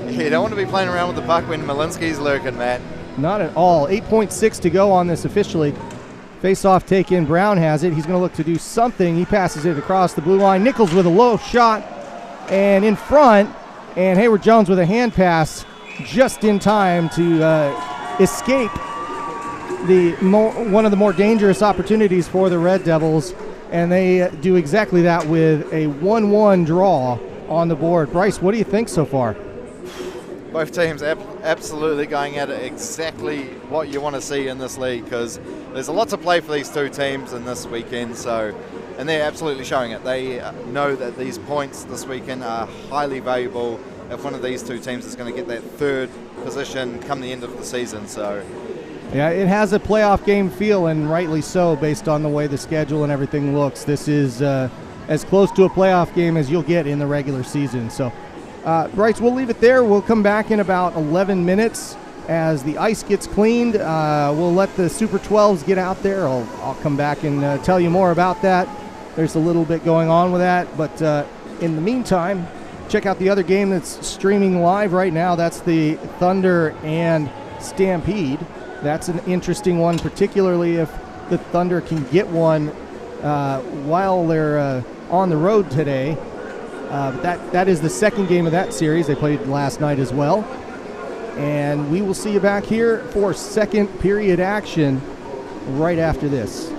Yeah, you don't want to be playing around with the puck when Malinsky's lurking, man. Not at all. 8.6 to go on this officially. Face-off taken. Brown has it. He's going to look to do something. He passes it across the blue line. Nichols with a low shot and in front, and Hayward Jones with a hand pass just in time to escape one of the more dangerous opportunities for the Red Devils. And they do exactly that with a 1-1 draw on the board. Bryce, what do you think so far? Both teams absolutely going at it exactly what you want to see in this league, because there's a lot to play for these two teams in this weekend. And they're absolutely showing it. They know that these points this weekend are highly valuable if one of these two teams is going to get that third position come the end of the season. So. Yeah, it has a playoff game feel, and rightly so, based on the way the schedule and everything looks. This is as close to a playoff game as you'll get in the regular season. So, Bryce, we'll leave it there. We'll come back in about 11 minutes as the ice gets cleaned. We'll let the Super 12s get out there. I'll come back and tell you more about that. There's a little bit going on with that, but in the meantime, check out the other game that's streaming live right now. That's the Thunder and Stampede. That's an interesting one, particularly if the Thunder can get one while they're on the road today. But that is the second game of that series. They played last night as well. And we will see you back here for second period action right after this.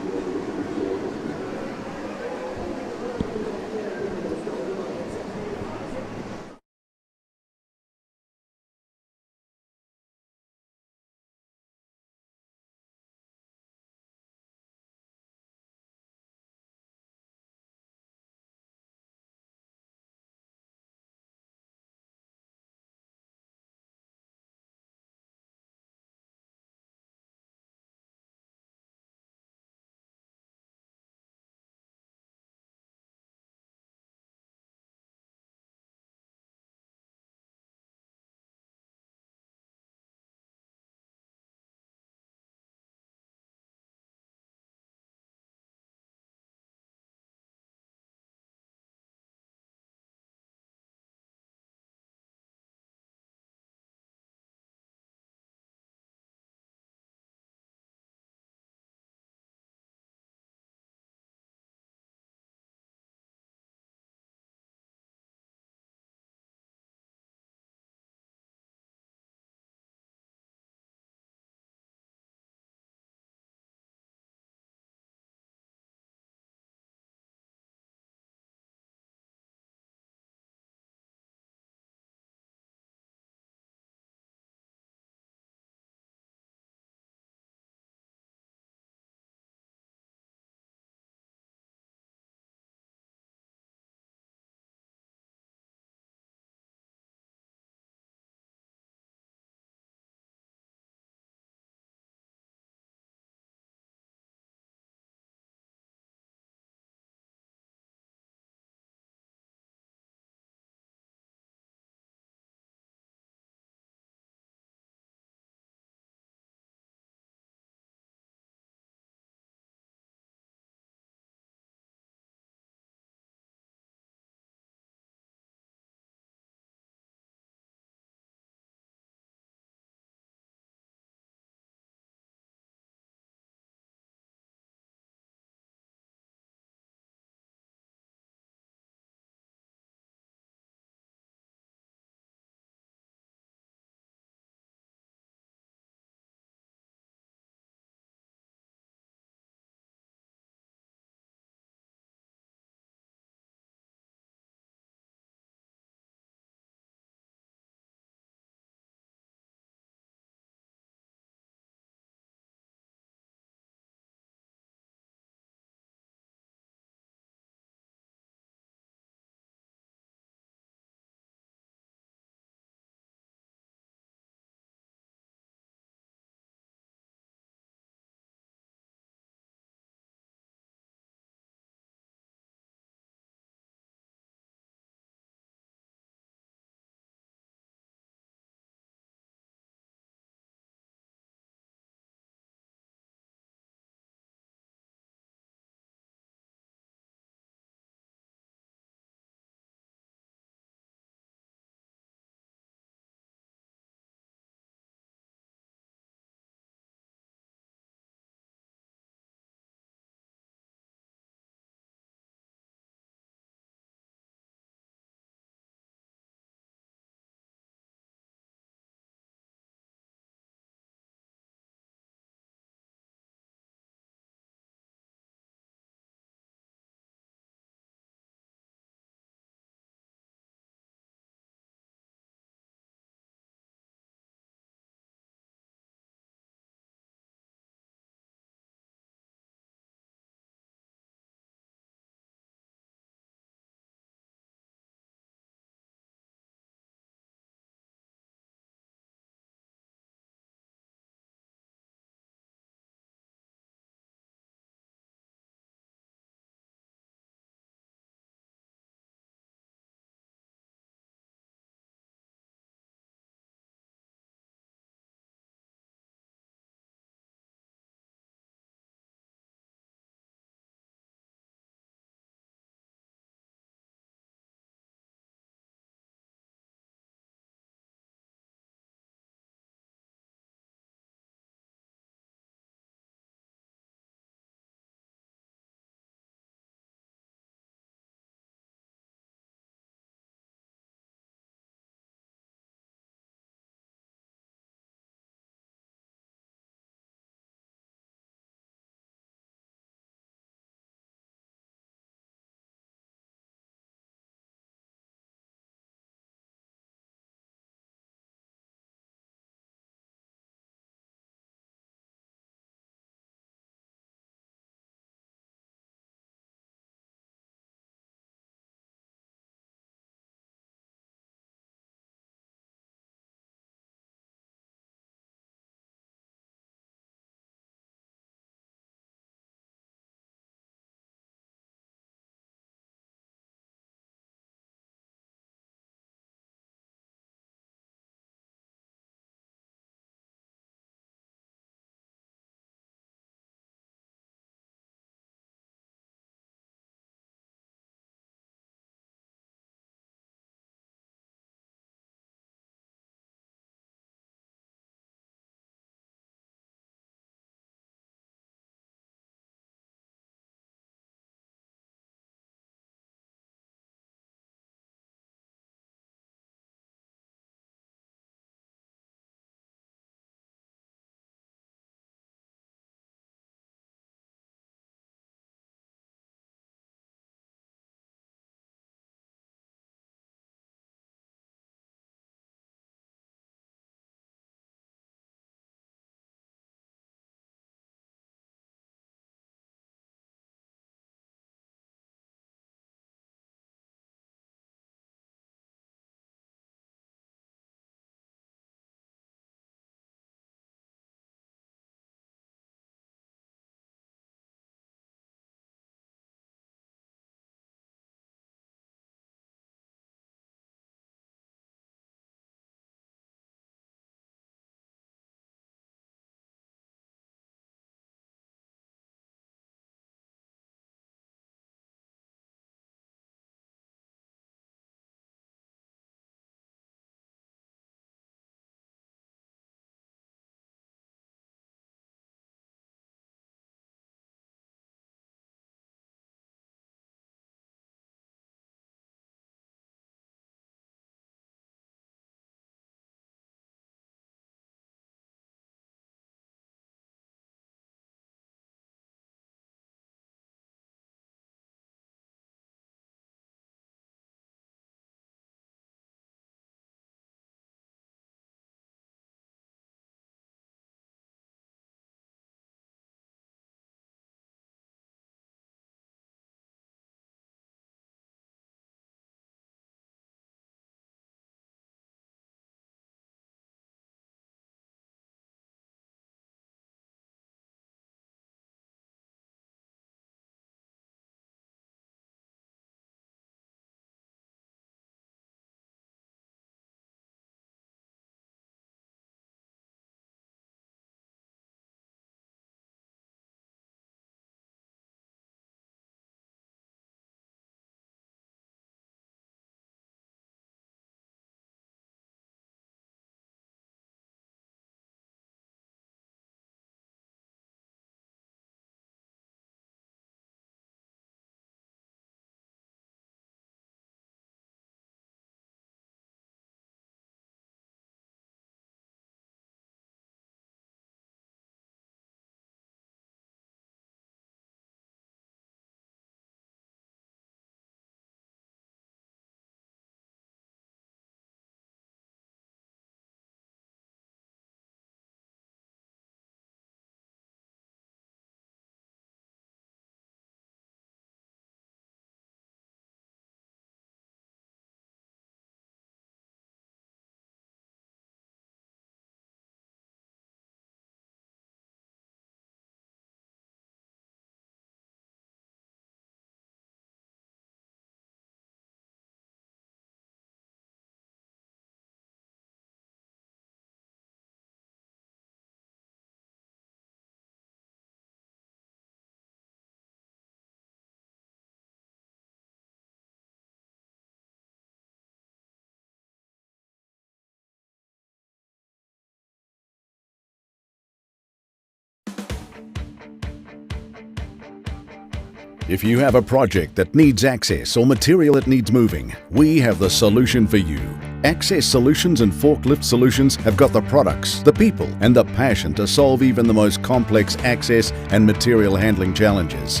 If you have a project that needs access or material that needs moving, we have the solution for you. Access Solutions and Forklift Solutions have got the products, the people, and the passion to solve even the most complex access and material handling challenges.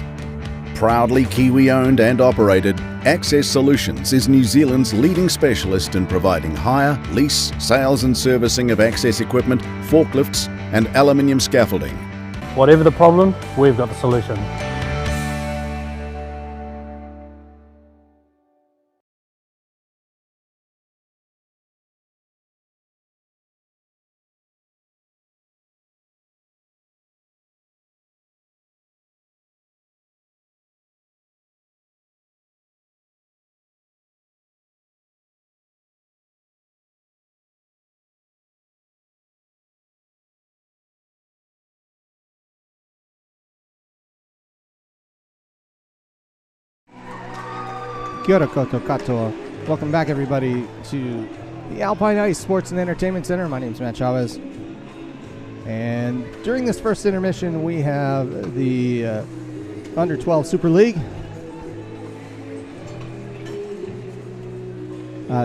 Proudly Kiwi-owned and operated, Access Solutions is New Zealand's leading specialist in providing hire, lease, sales and servicing of access equipment, forklifts and aluminium scaffolding. Whatever the problem, we've got the solution. Kia ora koutou katoa. Welcome back, everybody, to the Alpine Ice Sports and Entertainment Center. My name is Matt Chavez. And during this first intermission, we have the Under 12 Super League.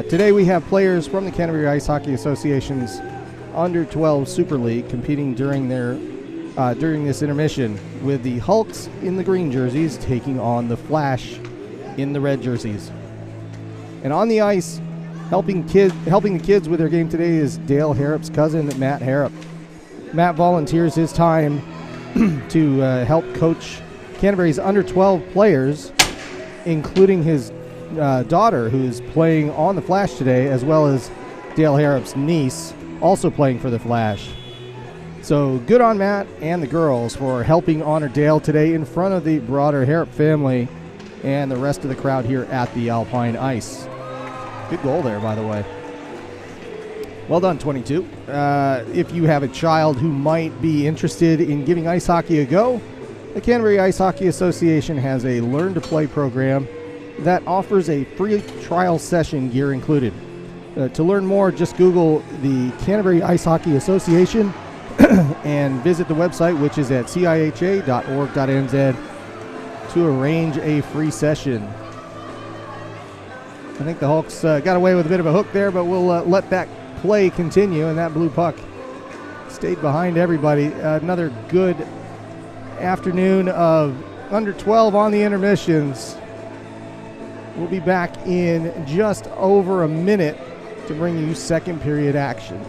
Today we have players from the Canterbury Ice Hockey Association's Under 12 Super League competing during this intermission, with the Hulks in the green jerseys taking on the Flash in the red jerseys. And on the ice, helping the kids with their game today is Dale Harrop's cousin, Matt Harrop. Matt volunteers his time to help coach Canterbury's under 12 players, including his daughter, who's playing on the Flash today, as well as Dale Harrop's niece, also playing for the Flash. So good on Matt and the girls for helping honor Dale today in front of the broader Harrop family and the rest of the crowd here at the Alpine Ice. Good goal there, by the way. Well done, 22. If you have a child who might be interested in giving ice hockey a go, the Canterbury Ice Hockey Association has a Learn to Play program that offers a free trial session, gear included. To learn more, just Google the Canterbury Ice Hockey Association and visit the website, which is at ciha.org.nz, to arrange a free session. I think the Hulks got away with a bit of a hook there, but we'll let that play continue, and that blue puck stayed behind everybody. Another good afternoon of under 12 on the intermissions. We'll be back in just over a minute to bring you second period action.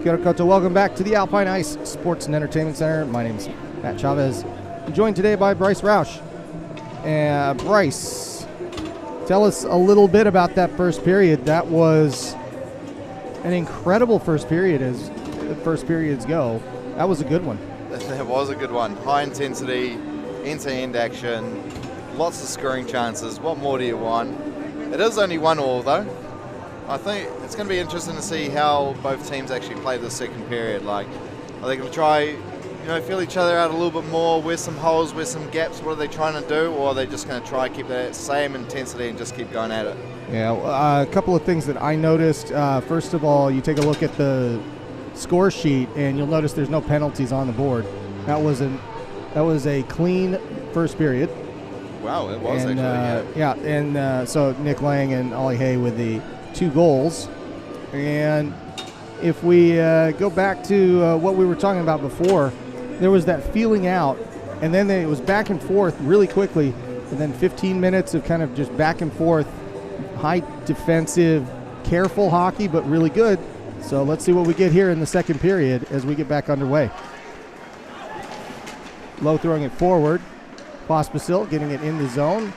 Kia ora koutou. Welcome back to the Alpine Ice Sports and Entertainment Center. My name is Matt Chavez. I'm joined today by Bryce Roush. Bryce, tell us a little bit about that first period. That was an incredible first period, as first periods go. That was a good one. That was a good one. High intensity, end-to-end action, lots of scoring chances. What more do you want? It is only 1-1 though. I think it's going to be interesting to see how both teams actually play the second period. Like, are they going to try, feel each other out a little bit more? Where's some holes? Where's some gaps? What are they trying to do? Or are they just going to try keep that same intensity and just keep going at it? Yeah, a couple of things that I noticed. First of all, you take a look at the score sheet, and you'll notice there's no penalties on the board. That was a clean first period. Wow, it was and, actually. So Nick Lang and Ollie Hay with the 2 goals. And if we go back to what we were talking about before, there was that feeling out, and then it was back and forth really quickly, and then 15 minutes of kind of just back and forth, high defensive, careful hockey, but really good. So let's see what we get here in the second period as we get back underway. Low throwing it forward. Pospisil getting it in the zone.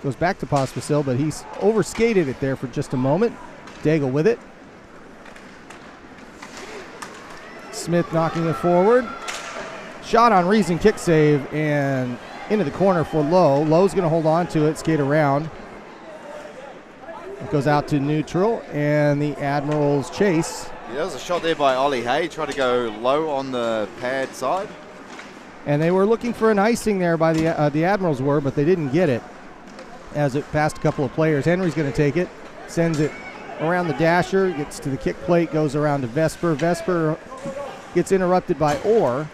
Goes back to Pospisil, but he's overskated it there for just a moment. Daigle with it. Smith knocking it forward. Shot on Reason, kick save, and into the corner for Lowe. Lowe's going to hold on to it, skate around. It goes out to neutral, and the Admirals chase. Yeah, there was a shot there by Ollie Hay, tried to go low on the pad side. And they were looking for an icing there by the Admirals were, but they didn't get it as it passed a couple of players. Henry's going to take it, sends it around the dasher, gets to the kick plate, goes around to Vesper. Vesper gets interrupted by Orr,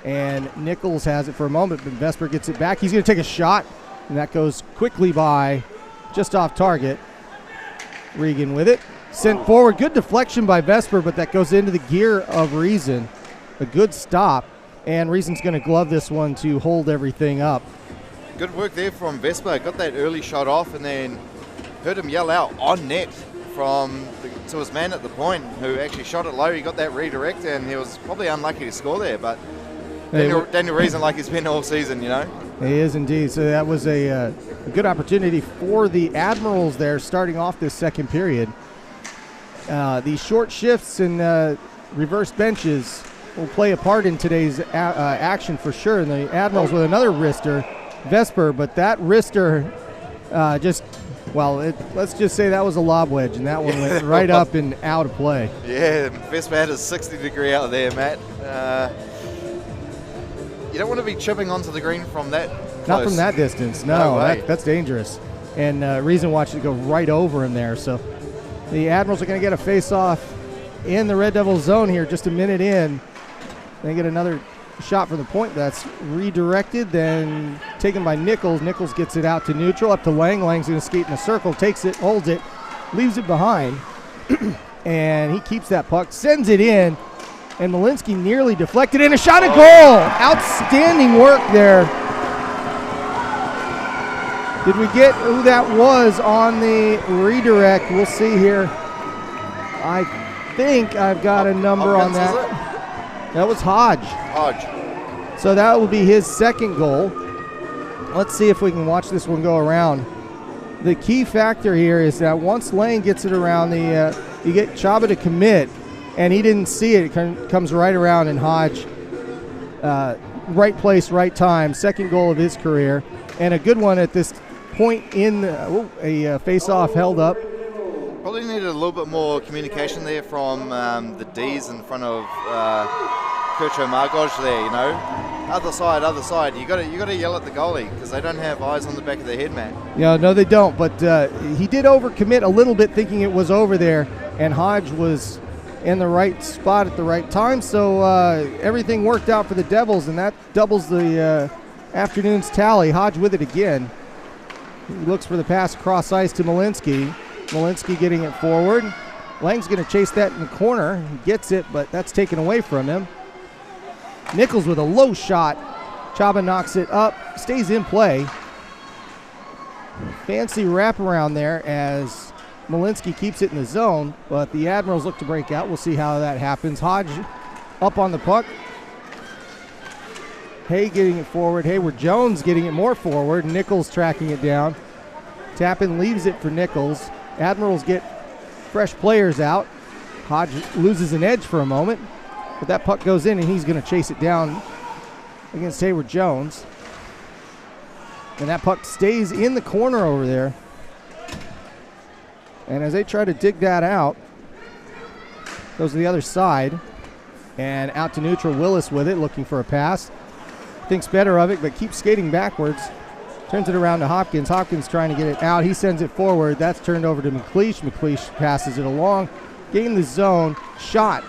and Nichols has it for a moment, but Vesper gets it back. He's going to take a shot, and that goes quickly by, just off target. Regan with it, sent forward. Good deflection by Vesper, but that goes into the gear of Reason. A good stop, and Reason's going to glove this one to hold everything up. Good work there from Vesper. Got that early shot off, and then heard him yell out on net to his man at the point, who actually shot it low. He got that redirect, and he was probably unlucky to score there, but Daniel Reason like he's been all season, He is indeed. So that was a good opportunity for the Admirals there starting off this second period. These short shifts and reverse benches will play a part in today's action for sure. And the Admirals with another wrister, Vesper, but that wrister let's just say that was a lob wedge, and that one went right up and out of play. Yeah, Vesper had a 60-degree out there, Matt. You don't want to be chipping onto the green from that close. Not from that distance, no. That's dangerous. And Reason watched it go right over him there. So the Admirals are going to get a face-off in the Red Devil zone here just a minute in. They get another shot from the point that's redirected, then taken by Nichols. Nichols gets it out to neutral, up to Lang. Lang's going to skate in a circle, takes it, holds it, leaves it behind, and he keeps that puck, sends it in, and Malinsky nearly deflected in a shot at goal. Outstanding work there. Did we get who that was on the redirect? We'll see here. I think I've got a number on that. That was Hodge. So that will be his second goal. Let's see if we can watch this one go around. The key factor here is that once Lang gets it around, you get Chaba to commit, and he didn't see it. It comes right around, and Hodge, right place, right time. Second goal of his career, and a good one at this point in a face-off held up. Probably needed a little bit more communication there from the D's in front of Kurcho Margoj there, Other side. You got to yell at the goalie because they don't have eyes on the back of their head, man. Yeah, no, they don't. But he did overcommit a little bit, thinking it was over there, and Hodge was in the right spot at the right time. So everything worked out for the Devils, and that doubles the afternoon's tally. Hodge with it again. He looks for the pass across ice to Malinsky. Malinsky getting it forward. Lang's going to chase that in the corner. He gets it, but that's taken away from him. Nichols with a low shot. Chaba knocks it up, stays in play. Fancy wraparound there as Malinsky keeps it in the zone, but the Admirals look to break out. We'll see how that happens. Hodge up on the puck. Hay getting it forward. Hayward Jones getting it more forward. Nichols tracking it down. Tappan leaves it for Nichols. Admirals get fresh players out. Hodge loses an edge for a moment, but that puck goes in, and he's going to chase it down against Hayward Jones. And that puck stays in the corner over there. And as they try to dig that out, goes to the other side. And out to neutral. Willis with it, looking for a pass. Thinks better of it, but keeps skating backwards. Turns it around to Hopkins. Hopkins trying to get it out. He sends it forward. That's turned over to McLeish. McLeish passes it along. Getting the zone. Shot.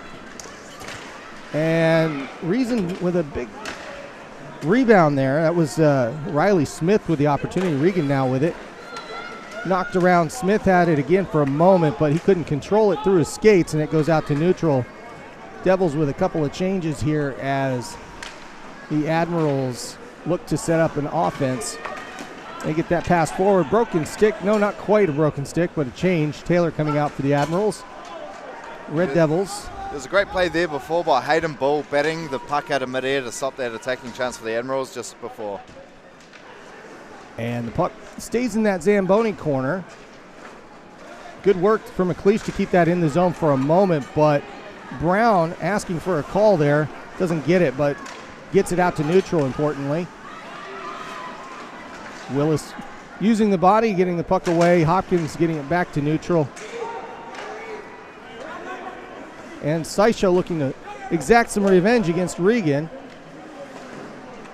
And Reason with a big rebound there. That was Riley Smith with the opportunity. Regan now with it. Knocked around. Smith had it again for a moment, but he couldn't control it through his skates, and it goes out to neutral. Devils with a couple of changes here as the Admirals look to set up an offense. They get that pass forward. Broken stick. No, not quite a broken stick, but a change. Taylor coming out for the Admirals. Red Devils. There's a great play there before by Hayden Bull batting the puck out of midair to stop that attacking chance for the Admirals just before. And the puck stays in that Zamboni corner. Good work from McLeish to keep that in the zone for a moment, but Brown asking for a call there. Doesn't get it, but gets it out to neutral, importantly. Willis using the body, getting the puck away. Hopkins getting it back to neutral. And NZIHL looking to exact some revenge against Regan.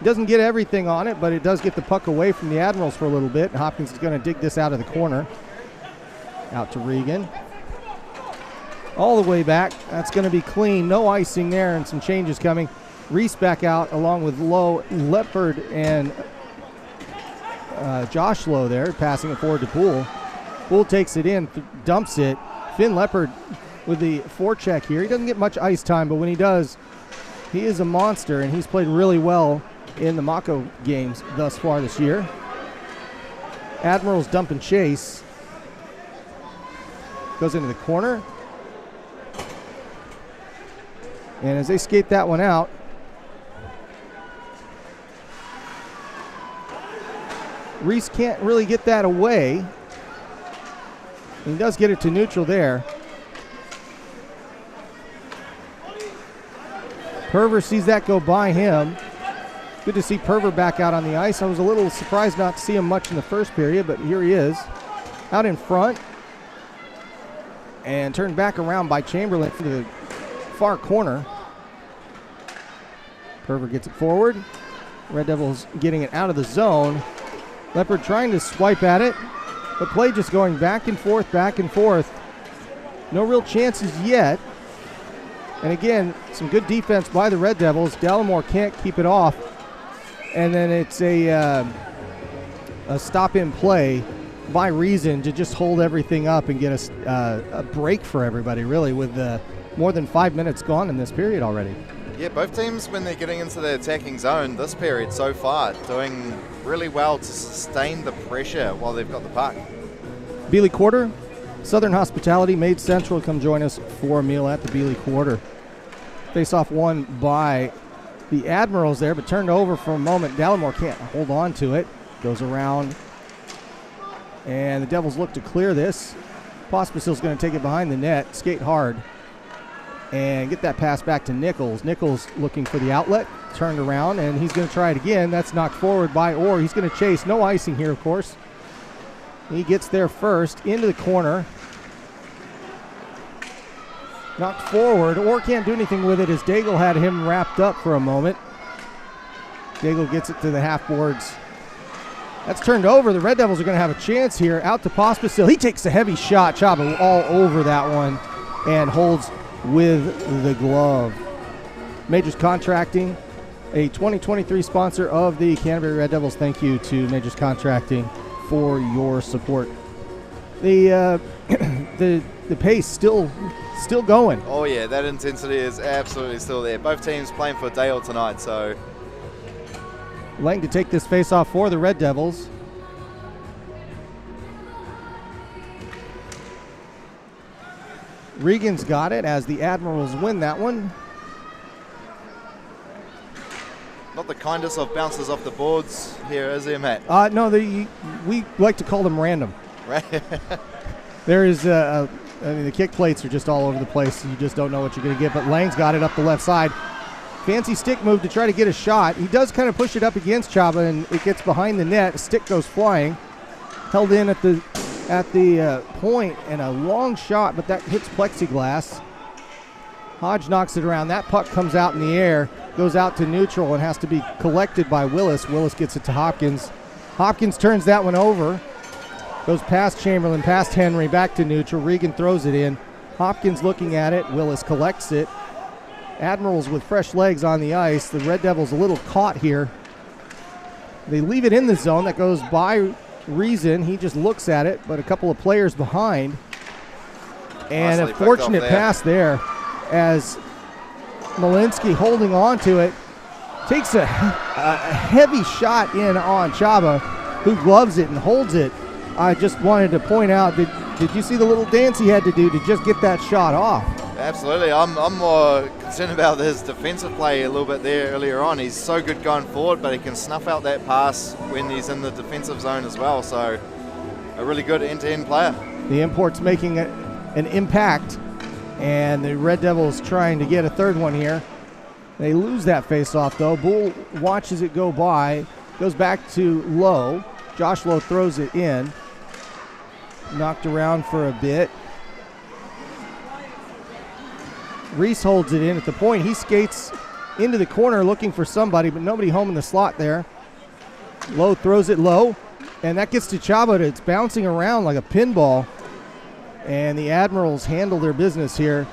Doesn't get everything on it, but it does get the puck away from the Admirals for a little bit. Hopkins is going to dig this out of the corner. Out to Regan. All the way back. That's going to be clean. No icing there and some changes coming. Reese back out along with Lowe, Leopard, and Josh Lowe there, passing it forward to Poole. Poole takes it in, dumps it. Finn Leopard with the forecheck here. He doesn't get much ice time, but when he does, he is a monster, and he's played really well in the Mako games thus far this year. Admirals dump and chase. Goes into the corner. And as they skate that one out, Reese can't really get that away. He does get it to neutral there. Perver sees that go by him. Good to see Perver back out on the ice. I was a little surprised not to see him much in the first period, but here he is. Out in front. And turned back around by Chamberlain to the far corner. Perver gets it forward. Red Devils getting it out of the zone. Leopard trying to swipe at it, but play just going back and forth, back and forth. No real chances yet. And again, some good defense by the Red Devils. Dallimore can't keep it off. And then it's a stop-in play by Reason to just hold everything up and get a break for everybody, really, with more than 5 minutes gone in this period already. Yeah, both teams, when they're getting into the attacking zone this period so far, doing really well to sustain the pressure while they've got the puck. Beeley Quarter, Southern Hospitality, Maid Central, come join us for a meal at the Beeley Quarter. Face-off won by the Admirals there, but turned over for a moment. Dallimore can't hold on to it. Goes around, and the Devils look to clear this. Pospisil's going to take it behind the net, skate hard, and get that pass back to Nichols. Nichols looking for the outlet, turned around, and he's going to try it again. That's knocked forward by Orr. He's going to chase. No icing here, of course. He gets there first, into the corner. Knocked forward. Orr can't do anything with it as Daigle had him wrapped up for a moment. Daigle gets it to the half boards. That's turned over. The Red Devils are going to have a chance here. Out to Pospisil. He takes a heavy shot, chopping all over that one, and holds with the glove. Majors Contracting, a 2023 sponsor of the Canterbury Red Devils. Thank you to Majors Contracting for your support. The the pace still going. Oh yeah, that intensity is absolutely still there. Both teams playing for Dale tonight, so. Lang to take this face-off for the Red Devils. Regan's got it as the Admirals win that one. Not the kindest of bounces off the boards here, is there, Matt? No, we like to call them random. Right. There is, I mean, the kick plates are just all over the place. You just don't know what you're going to get. But Lang's got it up the left side. fancy stick move to try to get a shot. He does kind of push it up against Chaba, and it gets behind the net. A stick goes flying. Held in at the point, and a long shot, but that hits plexiglass. Hodge knocks it around. That puck comes out in the air, goes out to neutral, and has to be collected by Willis. Willis gets it to Hopkins. Hopkins turns that one over. Goes past Chamberlain, past Henry, back to neutral. Regan throws it in. Hopkins looking at it. Willis collects it. Admirals with fresh legs on the ice. The Red Devils a little caught here. They leave it in the zone. That goes by Reason. He just looks at it, but a couple of players behind. And a fortunate pass there as Malinsky holding on to it. Takes a heavy shot in on Chaba, who gloves it and holds it. I just wanted to point out, did you see the little dance he had to do to just get that shot off? Absolutely. I'm more concerned about his defensive play a little bit there earlier on. He's so good going forward, but he can snuff out that pass when he's in the defensive zone as well. So a really good end-to-end player. The import's making an impact, and the Red Devils trying to get a third one here. They lose that face-off, though. Bull watches it go by, goes back to Lowe. Josh Lowe throws it in. Knocked around for a bit. Reese holds it in at the point. He skates into the corner looking for somebody, but nobody home in the slot there. Lowe throws it low, and that gets to Chaba. It's bouncing around like a pinball, and the Admirals handle their business here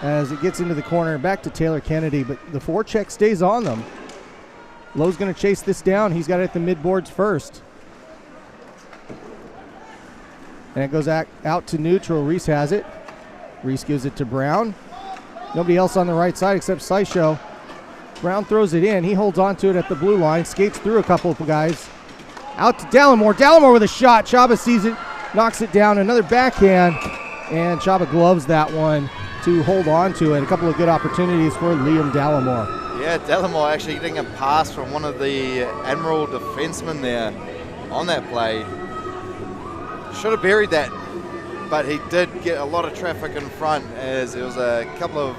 as it gets into the corner. Back to Taylor Kennedy, but the forecheck stays on them. Lowe's going to chase this down. He's got it at the midboards first. And it goes out to neutral. Reese has it. Reese gives it to Brown. Nobody else on the right side except Sysho. Brown throws it in. He holds on to it at the blue line. Skates through a couple of guys. Out to Dallimore. Dallimore with a shot. Chaba sees it. Knocks it down. Another backhand. And Chaba gloves that one to hold on to it. A couple of good opportunities for Liam Dallimore. Yeah, Dallimore actually getting a pass from one of the Admiral defensemen there on that play. Should have buried that, but he did get a lot of traffic in front as there was a couple of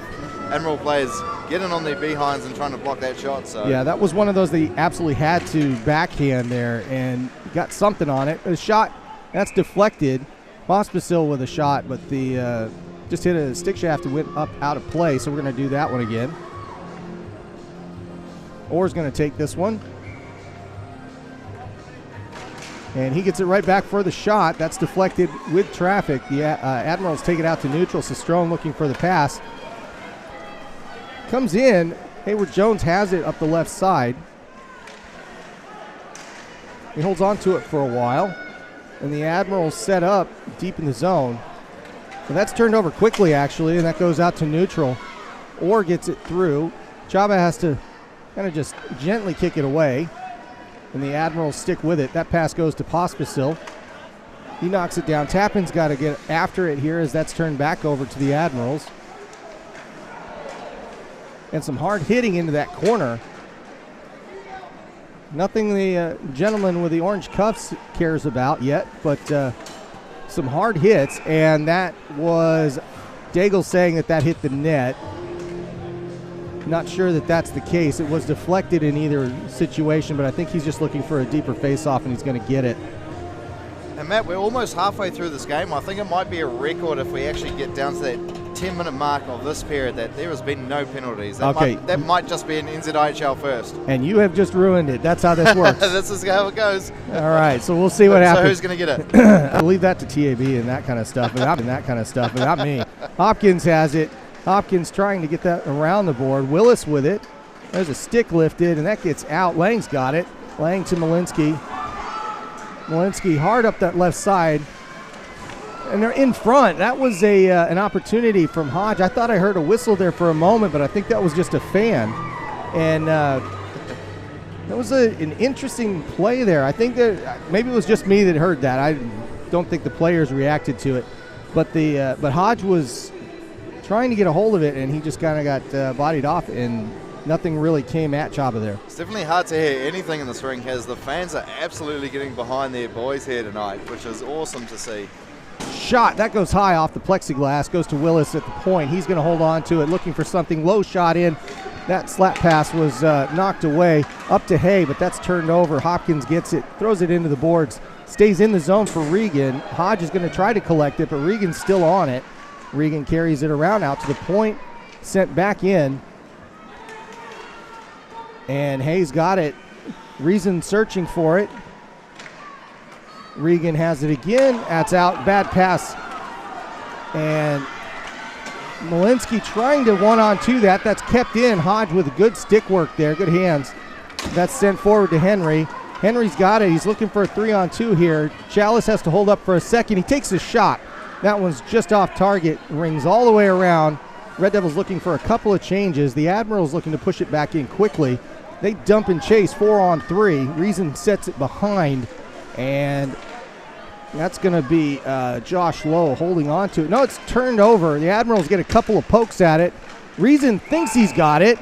Admiral players getting on their behinds and trying to block that shot. So yeah, that was one of those that he absolutely had to backhand there and got something on it. A shot that's deflected. Pospisil with a shot, but the just hit a stick shaft and went up out of play. So we're going to do that one again. Orr's going to take this one. And he gets it right back for the shot. That's deflected with traffic. The Admirals take it out to neutral. Sestrone looking for the pass. Comes in. Hayward Jones has it up the left side. He holds on to it for a while. And the Admirals set up deep in the zone. So that's turned over quickly, actually, and that goes out to neutral. Orr gets it through. Chaba has to kind of just gently kick it away. And the Admirals stick with it. That pass goes to Pospisil. He knocks it down. Tappan's got to get after it here as that's turned back over to the Admirals. And some hard hitting into that corner. Nothing the gentleman with the orange cuffs cares about yet, but some hard hits. And that was Daigle saying that hit the net. Not sure that that's the case. It was deflected in either situation, but I think he's just looking for a deeper face-off, and he's going to get it. And Matt, we're almost halfway through this game. I think it might be a record if we actually get down to that 10-minute mark of this period that there has been no penalties. That might just be an NZIHL first. And you have just ruined it. That's how this works. This is how it goes. All right, so we'll see what happens. So who's going to get it? I'll leave that to TAB and that kind of stuff, but not me. Hopkins has it. Hopkins trying to get that around the board. Willis with it. There's a stick lifted, and that gets out. Lang's got it. Lang to Malinsky. Malinsky hard up that left side. And they're in front. That was an opportunity from Hodge. I thought I heard a whistle there for a moment, but I think that was just a fan. And that was an interesting play there. I think that maybe it was just me that heard that. I don't think the players reacted to it. But but Hodge was trying to get a hold of it, and he just kind of got bodied off, and nothing really came at Chaba there. It's definitely hard to hear anything in this ring as the fans are absolutely getting behind their boys here tonight, which is awesome to see. Shot, that goes high off the plexiglass, goes to Willis at the point. He's going to hold on to it, looking for something. Low shot in. That slap pass was knocked away up to Hay, but that's turned over. Hopkins gets it, throws it into the boards, stays in the zone for Regan. Hodge is going to try to collect it, but Regan's still on it. Regan carries it around out to the point, sent back in. And Hayes got it. Reason searching for it. Regan has it again. That's out. Bad pass. And Malinsky trying to 1-on-2 that. That's kept in. Hodge with good stick work there. Good hands. That's sent forward to Henry. Henry's got it. He's looking for a 3-on-2 here. Chalice has to hold up for a second. He takes a shot. That one's just off target. Rings all the way around. Red Devils looking for a couple of changes. The Admirals looking to push it back in quickly. They dump and chase 4-on-3. Reason sets it behind, and that's going to be Josh Lowe holding on to it. No, it's turned over. The Admirals get a couple of pokes at it. Reason thinks he's got it.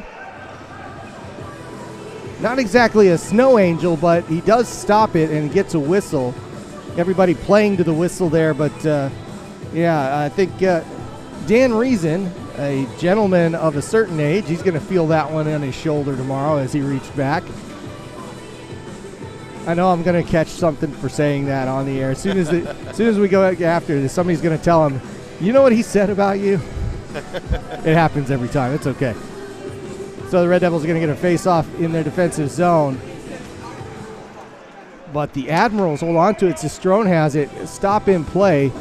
Not exactly a snow angel, but he does stop it and gets a whistle. Everybody playing to the whistle there, but yeah, I think Dan Reason, a gentleman of a certain age, he's going to feel that one on his shoulder tomorrow as he reached back. I know I'm going to catch something for saying that on the air. As soon as we go after this, somebody's going to tell him, you know what he said about you? It happens every time. It's okay. So the Red Devils are going to get a face-off in their defensive zone. But the Admirals hold on to it. Cistrone has it. Stop in play.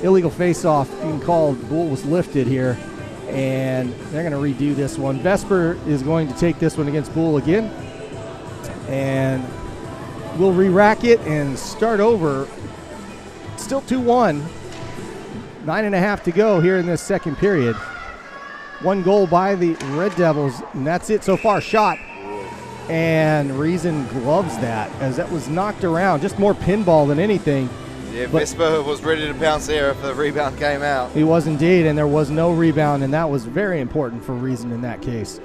Illegal face-off being called. Bull was lifted here. And they're going to redo this one. Vesper is going to take this one against Bull again. And we'll re-rack it and start over. Still 2-1. 9.5 to go here in this second period. 1 goal by the Red Devils, and that's it so far. Shot. And Reason gloves that as that was knocked around. Just more pinball than anything. Yeah, Vesper was ready to bounce there if the rebound came out. He was indeed, and there was no rebound, and that was very important for Reason in that case.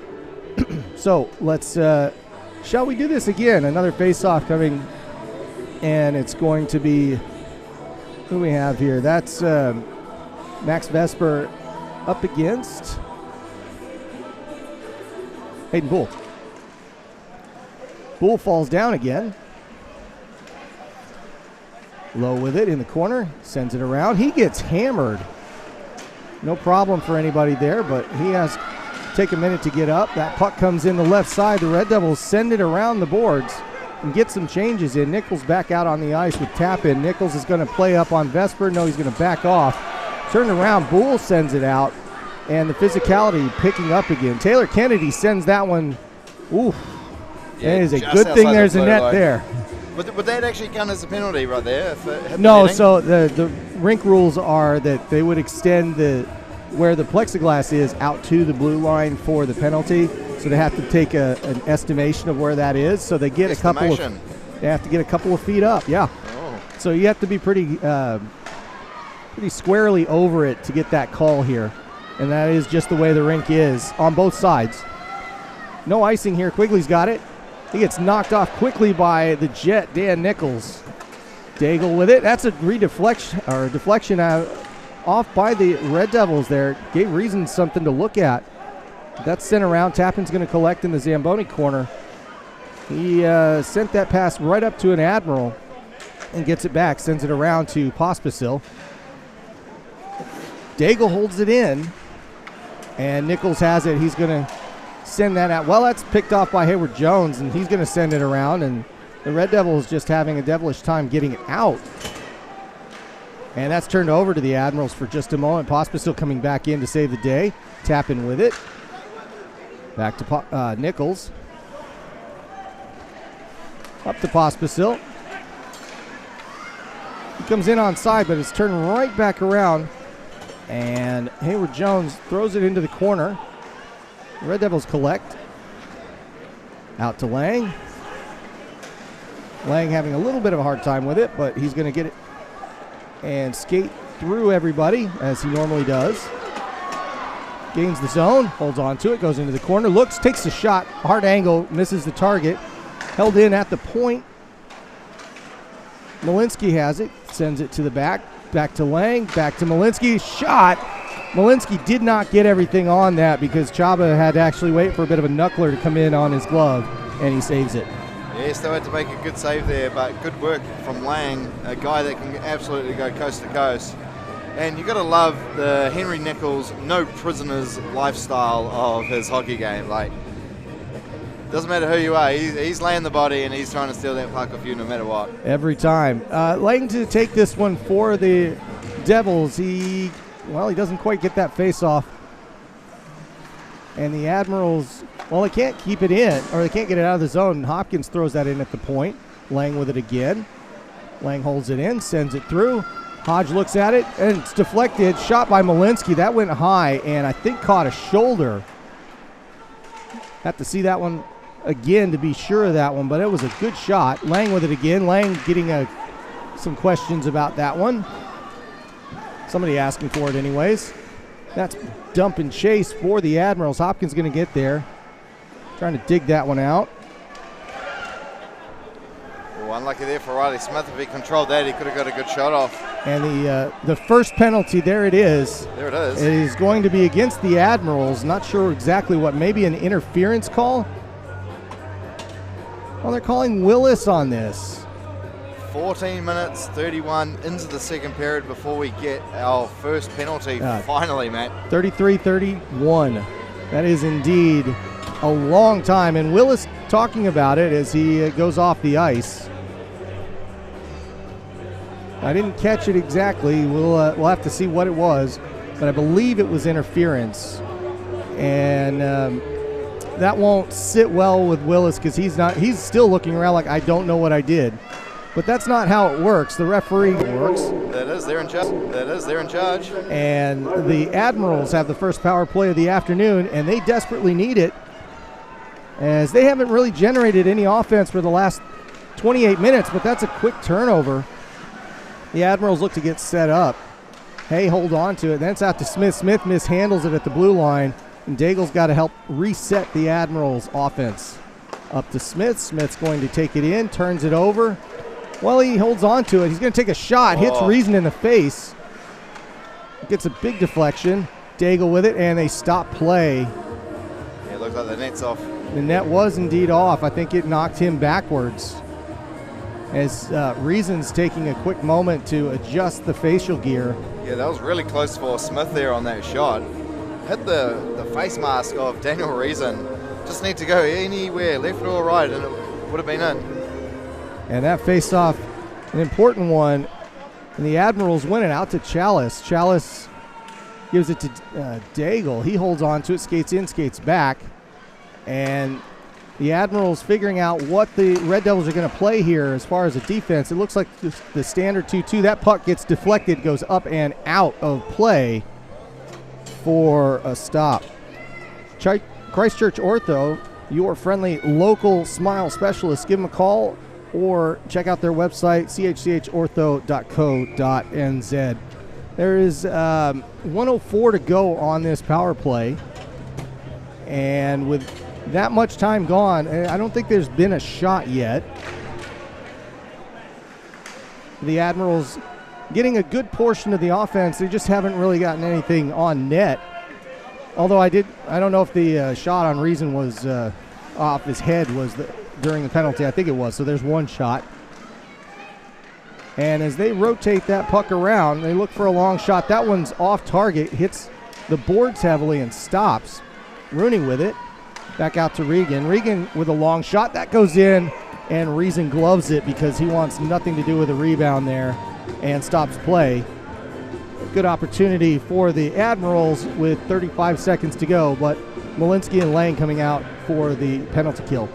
So let's, shall we do this again? Another face-off coming, and it's going to be, who we have here? That's Max Vesper up against Hayden Bull. Bull falls down again. Low with it in the corner, sends it around. He gets hammered. No problem for anybody there, but he has to take a minute to get up. That puck comes in the left side. The Red Devils send it around the boards and get some changes in. Nichols back out on the ice with tap in. Nichols is going to play up on Vesper. No, he's going to back off. Turn around. Bull sends it out, and the physicality picking up again. Taylor Kennedy sends that one. Oof. Yeah, it is a good thing there's a net there. Would that actually count as a penalty right there? If no, so the rink rules are that they would extend where the plexiglass is out to the blue line for the penalty. So they have to take an estimation of where that is. So they get they have to get a couple of feet up. Yeah. Oh. So you have to be pretty squarely over it to get that call here, and that is just the way the rink is on both sides. No icing here. Quigley's got it. He gets knocked off quickly by the Jet, Dan Nichols. Daigle with it. That's a deflection off by the Red Devils there. Gave Reason something to look at. That's sent around. Tappan's going to collect in the Zamboni corner. He sent that pass right up to an Admiral and gets it back. Sends it around to Pospisil. Daigle holds it in, and Nichols has it. He's going to send that out. Well, that's picked off by Hayward Jones, and he's going to send it around, and the Red Devils just having a devilish time getting it out. And that's turned over to the Admirals for just a moment. Pospisil coming back in to save the day. Tapping with it. Back to Nichols. Up to Pospisil. He comes in onside, but it's turned right back around. And Hayward Jones throws it into the corner. The Red Devils collect. Out to Lang. Lang having a little bit of a hard time with it, but he's going to get it and skate through everybody as he normally does. Gains the zone, holds on to it, goes into the corner, looks, takes the shot, hard angle, misses the target. Held in at the point. Malinsky has it, sends it to the back to Lang, back to Malinsky, shot. Malinsky did not get everything on that because Chaba had to actually wait for a bit of a knuckler to come in on his glove, and he saves it. Yeah, still had to make a good save there, but good work from Lang, a guy that can absolutely go coast to coast. And you've got to love the Henry Nichols no prisoners lifestyle of his hockey game. Like, doesn't matter who you are, he's laying the body and he's trying to steal that puck off you no matter what. Every time. Lang to take this one for the Devils. He doesn't quite get that face off. And the Admirals, well, they can't keep it in, or they can't get it out of the zone. Hopkins throws that in at the point. Lang with it again. Lang holds it in, sends it through. Hodge looks at it, and it's deflected. Shot by Malinsky. That went high, and I think caught a shoulder. Have to see that one again to be sure of that one, but it was a good shot. Lang with it again. Lang getting some questions about that one. Somebody asking for it anyways. That's dump and chase for the Admirals. Hopkins going to get there. Trying to dig that one out. Oh, unlucky there for Riley Smith. If he controlled that, he could have got a good shot off. And the first penalty, there it is. There it is. It is going to be against the Admirals. Not sure exactly what. Maybe an interference call? Well, they're calling Willis on this. 14 minutes, 31 into the second period before we get our first penalty. Finally, Matt. 33-31. That is indeed a long time. And Willis talking about it as he goes off the ice. I didn't catch it exactly. We'll have to see what it was, but I believe it was interference. And that won't sit well with Willis because he's still looking around like, I don't know what I did. But that's not how it works. The referee works. That is, they're in charge. And the Admirals have the first power play of the afternoon, and they desperately need it, as they haven't really generated any offense for the last 28 minutes, but that's a quick turnover. The Admirals look to get set up. Hay hold on to it. Then it's out to Smith. Smith mishandles it at the blue line, and Daigle's got to help reset the Admirals' offense. Up to Smith. Smith's going to take it in, turns it over. Well, he holds on to it. He's going to take a shot, hits Reason in the face. Gets a big deflection. Daigle with it, and they stop play. Yeah, it looks like the net's off. The net was indeed off. I think it knocked him backwards. As Reason's taking a quick moment to adjust the facial gear. Yeah, that was really close for Smith there on that shot. Hit the face mask of Daniel Reason. Just need to go anywhere, left or right, and it would have been in. And that face-off, an important one, and the Admirals win it out to Chalice. Chalice gives it to Daigle. He holds on to it, skates in, skates back. And the Admirals figuring out what the Red Devils are going to play here as far as a defense. It looks like the standard 2-2. That puck gets deflected, goes up and out of play for a stop. Christchurch Ortho, your friendly local smile specialist. Give them a call or check out their website, chchortho.co.nz. There is 1:04 to go on this power play. And with that much time gone, I don't think there's been a shot yet. The Admirals getting a good portion of the offense. They just haven't really gotten anything on net. Although I don't know if the shot on Reason was off his head during the penalty. I think it was. So there's one shot. And as they rotate that puck around, they look for a long shot. That one's off target, hits the boards heavily and stops. Rooney with it. Back out to Regan. Regan with a long shot. That goes in, and Reason gloves it because he wants nothing to do with the rebound there and stops play. Good opportunity for the Admirals with 35 seconds to go, but Malinsky and Lang coming out for the penalty kill.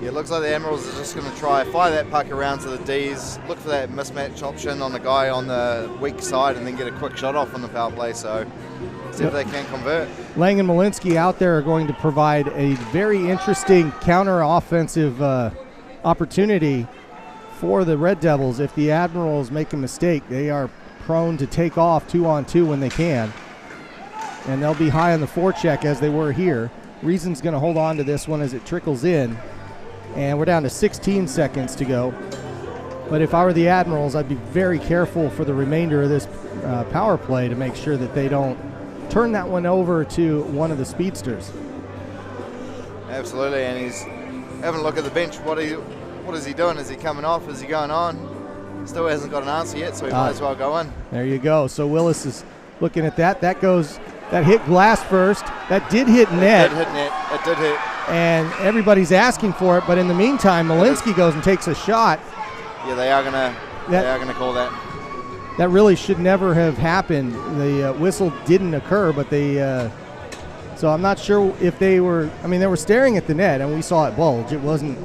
Yeah, it looks like the Admirals are just going to try fire that puck around to the Ds, look for that mismatch option on the guy on the weak side, and then get a quick shot off on the power play. So see if they can convert. Lang and Malinsky out there are going to provide a very interesting counter-offensive opportunity for the Red Devils. If the Admirals make a mistake, they are prone to take off 2-on-2 when they can. And they'll be high on the forecheck as they were here. Reason's going to hold on to this one as it trickles in. And we're down to 16 seconds to go. But if I were the Admirals, I'd be very careful for the remainder of this power play to make sure that they don't turn that one over to one of the speedsters. Absolutely, and he's having a look at the bench. What is he doing? Is he coming off? Is he going on? Still hasn't got an answer yet, so he might as well go in. There you go. So Willis is looking at that. That hit glass first. That did hit net. It did hit net. It did hit. And everybody's asking for it, but in the meantime, Malinsky goes and takes a shot. Yeah, they are gonna call that. That really should never have happened. The whistle didn't occur, but so I'm not sure if they were. I mean, they were staring at the net, and we saw it bulge. It wasn't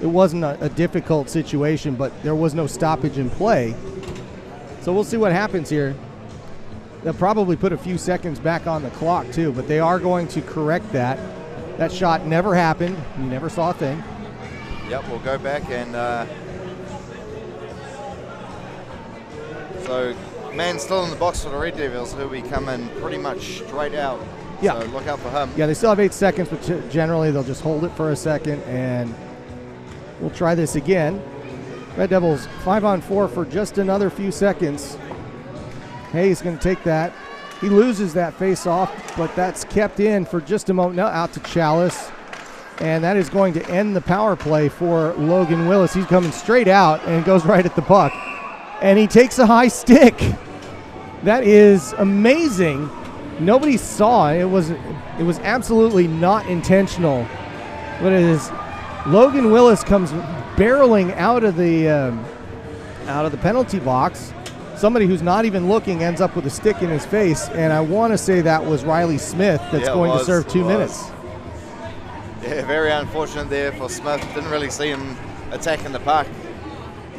a difficult situation, but there was no stoppage in play. So we'll see what happens here. They'll probably put a few seconds back on the clock too, but they are going to correct that. That shot never happened. You never saw a thing. Yep, we'll go back and so man still in the box for the Red Devils, who'll be coming pretty much straight out. Yeah. So look out for him. Yeah, they still have 8 seconds, but generally they'll just hold it for a second, and we'll try this again. Red Devils 5-on-4 for just another few seconds. Hayes going to take that. He loses that face-off, but that's kept in for just a moment. Now out to Chalice, and that is going to end the power play for Logan Willis. He's coming straight out and goes right at the puck, and he takes a high stick. That is amazing. Nobody saw it. It was absolutely not intentional. But it is Logan Willis comes barreling out of the penalty box. Somebody who's not even looking ends up with a stick in his face, and I want to say that was Riley Smith that's going to serve 2 minutes. Yeah, very unfortunate there for Smith. Didn't really see him attacking the puck.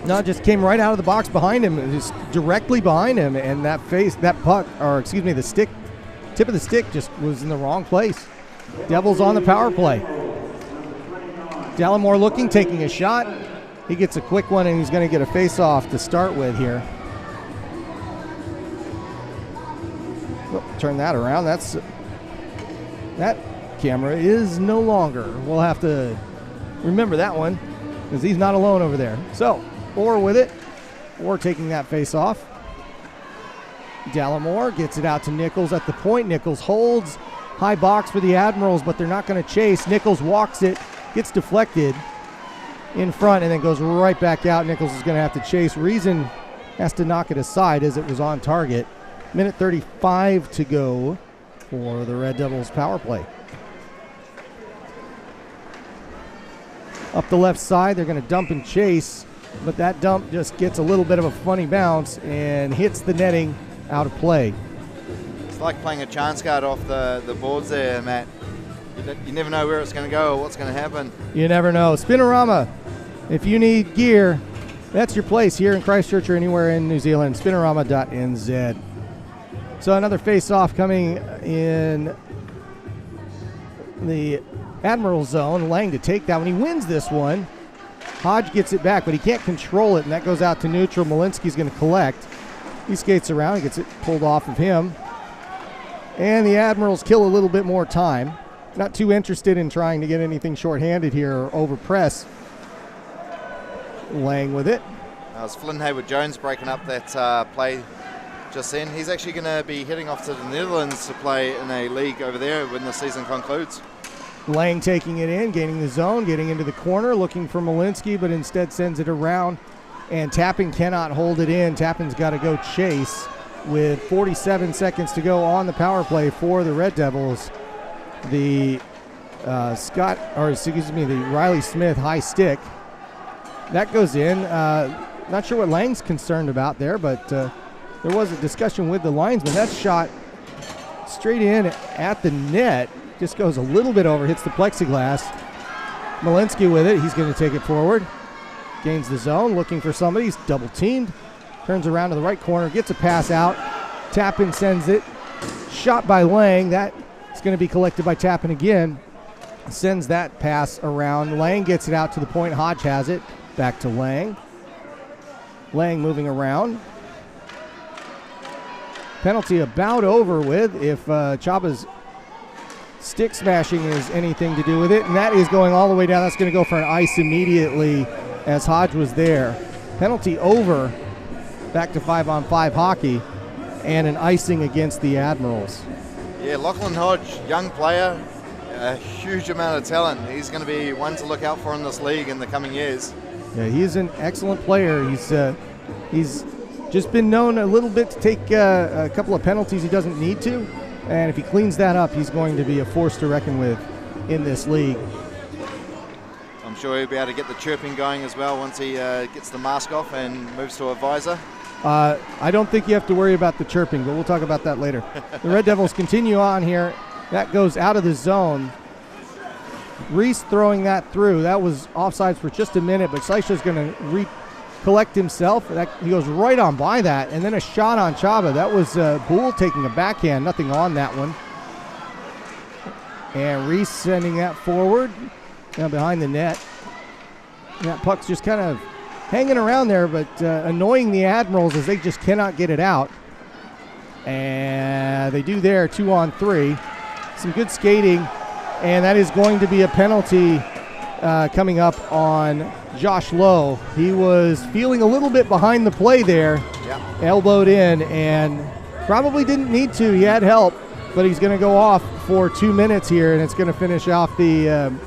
No, it just came right out of the box behind him, just directly behind him, and the stick, tip of the stick just was in the wrong place. Devils on the power play. Dallimore looking, taking a shot. He gets a quick one, and he's going to get a face-off to start with here. Turn that around. That camera is no longer. We'll have to remember that one because he's not alone over there. So, Orr with it. Orr taking that face off. Dallimore gets it out to Nichols at the point. Nichols holds. High box for the Admirals, but they're not going to chase. Nichols walks it, gets deflected in front, and then goes right back out. Nichols is going to have to chase. Reason has to knock it aside as it was on target. Minute 35 to go for the Red Devils power play. Up the left side, they're going to dump and chase, but that dump just gets a little bit of a funny bounce and hits the netting out of play. It's like playing a chance card off the boards there, Matt. You never know where it's going to go or what's going to happen. You never know. Spinorama, if you need gear, that's your place here in Christchurch or anywhere in New Zealand. Spinorama.nz. So another face-off coming in the Admiral zone. Lang to take that one. He wins this one. Hodge gets it back, but he can't control it, and that goes out to neutral. Malinsky's going to collect. He skates around. He gets it pulled off of him. And the Admirals kill a little bit more time. Not too interested in trying to get anything shorthanded here or overpress. Lang with it. That was Flynn Hayward-Jones breaking up that play just then. He's actually going to be heading off to the Netherlands to play in a league over there when the season concludes. Lang taking it in, gaining the zone, getting into the corner, looking for Malinsky, but instead sends it around, and Tappan cannot hold it in. Tappan's got to go chase with 47 seconds to go on the power play for the Red Devils. The Riley Smith high stick. That goes in. Not sure what Lang's concerned about there, but there was a discussion with the linesman. That shot straight in at the net. Just goes a little bit over, hits the plexiglass. Malinsky with it. He's going to take it forward. Gains the zone, looking for somebody. He's double teamed. Turns around to the right corner, gets a pass out. Tappan sends it. Shot by Lang. That is going to be collected by Tappan again. Sends that pass around. Lang gets it out to the point. Hodge has it. Back to Lang. Lang moving around. Penalty about over with if Chaba's stick smashing is anything to do with it. And that is going all the way down. That's going to go for an ice immediately as Hodge was there. Penalty over. Back to 5-on-5 hockey. And an icing against the Admirals. Yeah, Lachlan Hodge, young player, a huge amount of talent. He's going to be one to look out for in this league in the coming years. Yeah, he's an excellent player. He's just been known a little bit to take a couple of penalties he doesn't need to, and if he cleans that up, he's going to be a force to reckon with in this league. I'm sure he'll be able to get the chirping going as well once he gets the mask off and moves to a visor. I don't think you have to worry about the chirping, but we'll talk about that later. The Red Devils continue on here. That goes out of the zone. Reese throwing that through. That was offsides for just a minute, but Seisha's going to recollect himself. He goes right on by that, and then a shot on Chaba. That was Boole taking a backhand. Nothing on that one. And Reese sending that forward, down behind the net. And that puck's just kind of hanging around there, but annoying the Admirals as they just cannot get it out. And they do there, 2-on-3. Some good skating, and that is going to be a penalty coming up on Josh Lowe. He was feeling a little bit behind the play there, elbowed in, and probably didn't need to. He had help, but he's going to go off for 2 minutes here, and it's going to finish off the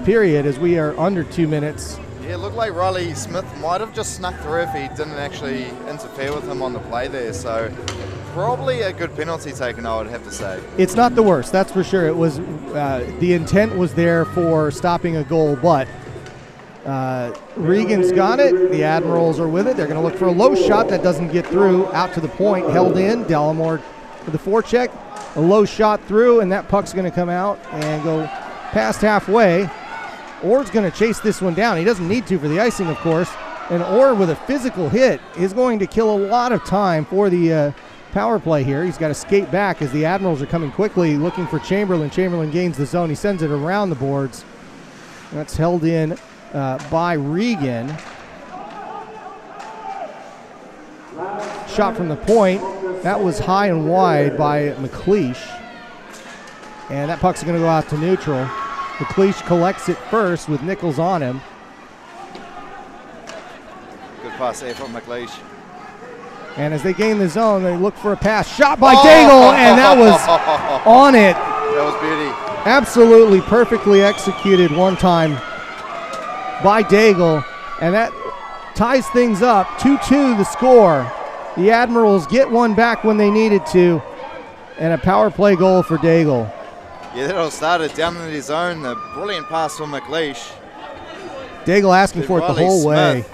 period as we are under 2 minutes. Yeah, it looked like Riley Smith might have just snuck through if he didn't actually interfere with him on the play there, so probably a good penalty taken, I would have to say. It's not the worst, that's for sure. It was the intent was there for stopping a goal, but Regan's got it. The Admirals are with it. They're going to look for a low shot that doesn't get through. Out to the point, held in. Delamore with the forecheck. A low shot through, and that puck's going to come out and go past halfway. Orr's going to chase this one down. He doesn't need to for the icing, of course. And Orr with a physical hit is going to kill a lot of time for the power play here. He's got to skate back as the Admirals are coming quickly looking for Chamberlain. Chamberlain gains the zone. He sends it around the boards. That's held in by Regan. Shot from the point. That was high and wide by McLeish. And that puck's going to go out to neutral. McLeish collects it first with Nichols on him. Good pass there from McLeish. And as they gain the zone, they look for a pass. Shot by Daigle, and that was on it. That was beauty. Absolutely perfectly executed one time by Daigle. And that ties things up. 2-2 the score. The Admirals get one back when they needed to. And a power play goal for Daigle. Yeah, that all started down in the zone. The brilliant pass from McLeish. Daigle asking for it the whole way.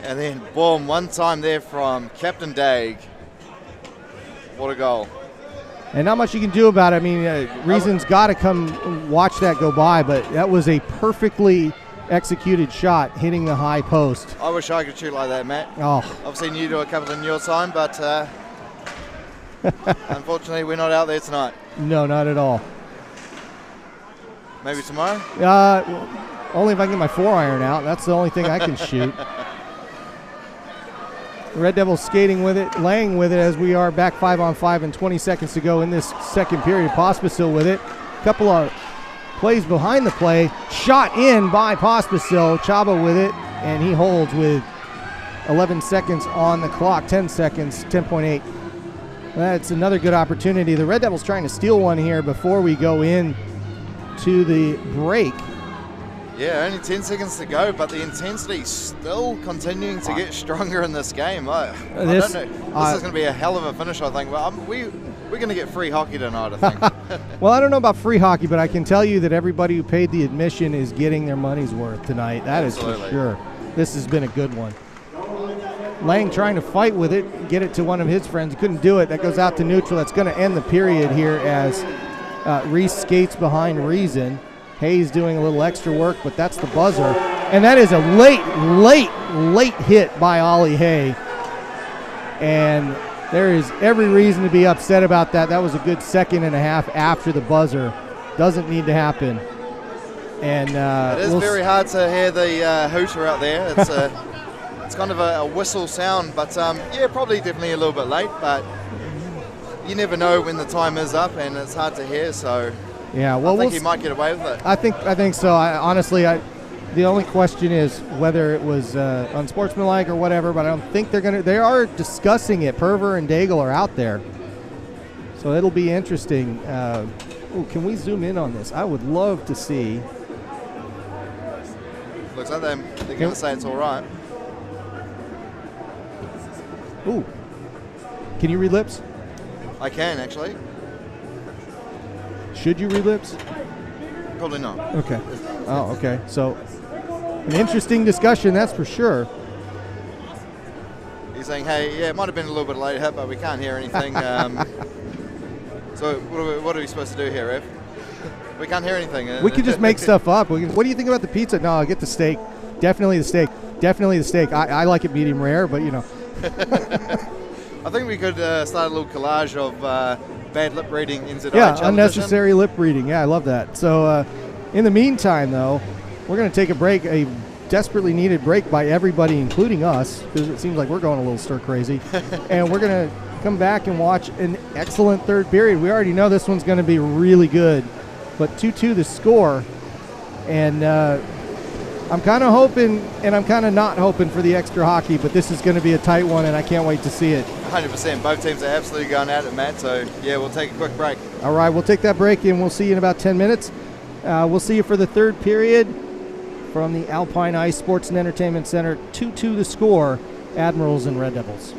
And then, boom, one time there from Captain Daig. What a goal. And not much you can do about it. I mean, Reason's got to come watch that go by, but that was a perfectly executed shot hitting the high post. I wish I could shoot like that, Matt. Oh. I've seen you do a couple in your time, but unfortunately we're not out there tonight. No, not at all. Maybe tomorrow? Only if I can get my 4-iron out. That's the only thing I can shoot. The Red Devils skating with it, laying with it as we are back 5-on-5 and 20 seconds to go in this second period. Pospisil with it. A couple of plays behind the play. Shot in by Pospisil. Chaba with it, and he holds with 11 seconds on the clock. 10 seconds, 10.8. That's another good opportunity. The Red Devils trying to steal one here before we go in to the break. Yeah, only 10 seconds to go, but the intensity's still continuing to get stronger in this game. I don't know. This is going to be a hell of a finish, I think. Well, we're going to get free hockey tonight, I think. Well, I don't know about free hockey, but I can tell you that everybody who paid the admission is getting their money's worth tonight. That Absolutely. is for sure. This has been a good one. Lang trying to fight with it, get it to one of his friends. He couldn't do it. That goes out to neutral. That's going to end the period here as Reese skates behind Reason. Hayes doing a little extra work, but that's the buzzer. And that is a late hit by Ollie Hay. And there is every reason to be upset about that. That was a good second and a half after the buzzer. Doesn't need to happen. And it is very hard to hear the hooter out there. It's kind of a whistle sound, but yeah, probably definitely a little bit late, but you never know when the time is up, and it's hard to hear, so yeah, well, I think he might get away with it. I think so. Honestly, the only question is whether it was unsportsmanlike or whatever, but I don't think they're going to. They are discussing it. Perver and Daigle are out there. So it'll be interesting. Can we zoom in on this? I would love to see. Looks like they're going to say it's all right. Ooh. Can you read lips? I can, actually. Should you read lips? Probably not. Okay. Oh, okay. So an interesting discussion, that's for sure. He's saying, hey, yeah, it might have been a little bit late hit, but we can't hear anything. So what are we supposed to do here, Rev? We can't hear anything. We could just make stuff up. What do you think about the pizza? No, I'll get the steak. Definitely the steak. Definitely the steak. I like it medium rare, but you know. I think we could start a little collage of bad lip reading NZIHL Yeah, television. unnecessary lip reading. Yeah, I love that. So in the meantime, though, we're going to take a break, a desperately needed break by everybody, including us, because it seems like we're going a little stir crazy. And we're going to come back and watch an excellent third period. We already know this one's going to be really good, but 2-2 the score. And I'm kind of hoping, and I'm kind of not hoping for the extra hockey, but this is going to be a tight one, and I can't wait to see it. 100%. Both teams are absolutely going at it, Matt. So, yeah, we'll take a quick break. All right, we'll take that break, and we'll see you in about 10 minutes. We'll see you for the third period from the Alpine Ice Sports and Entertainment Center. 2-2 the score, Admirals and Red Devils.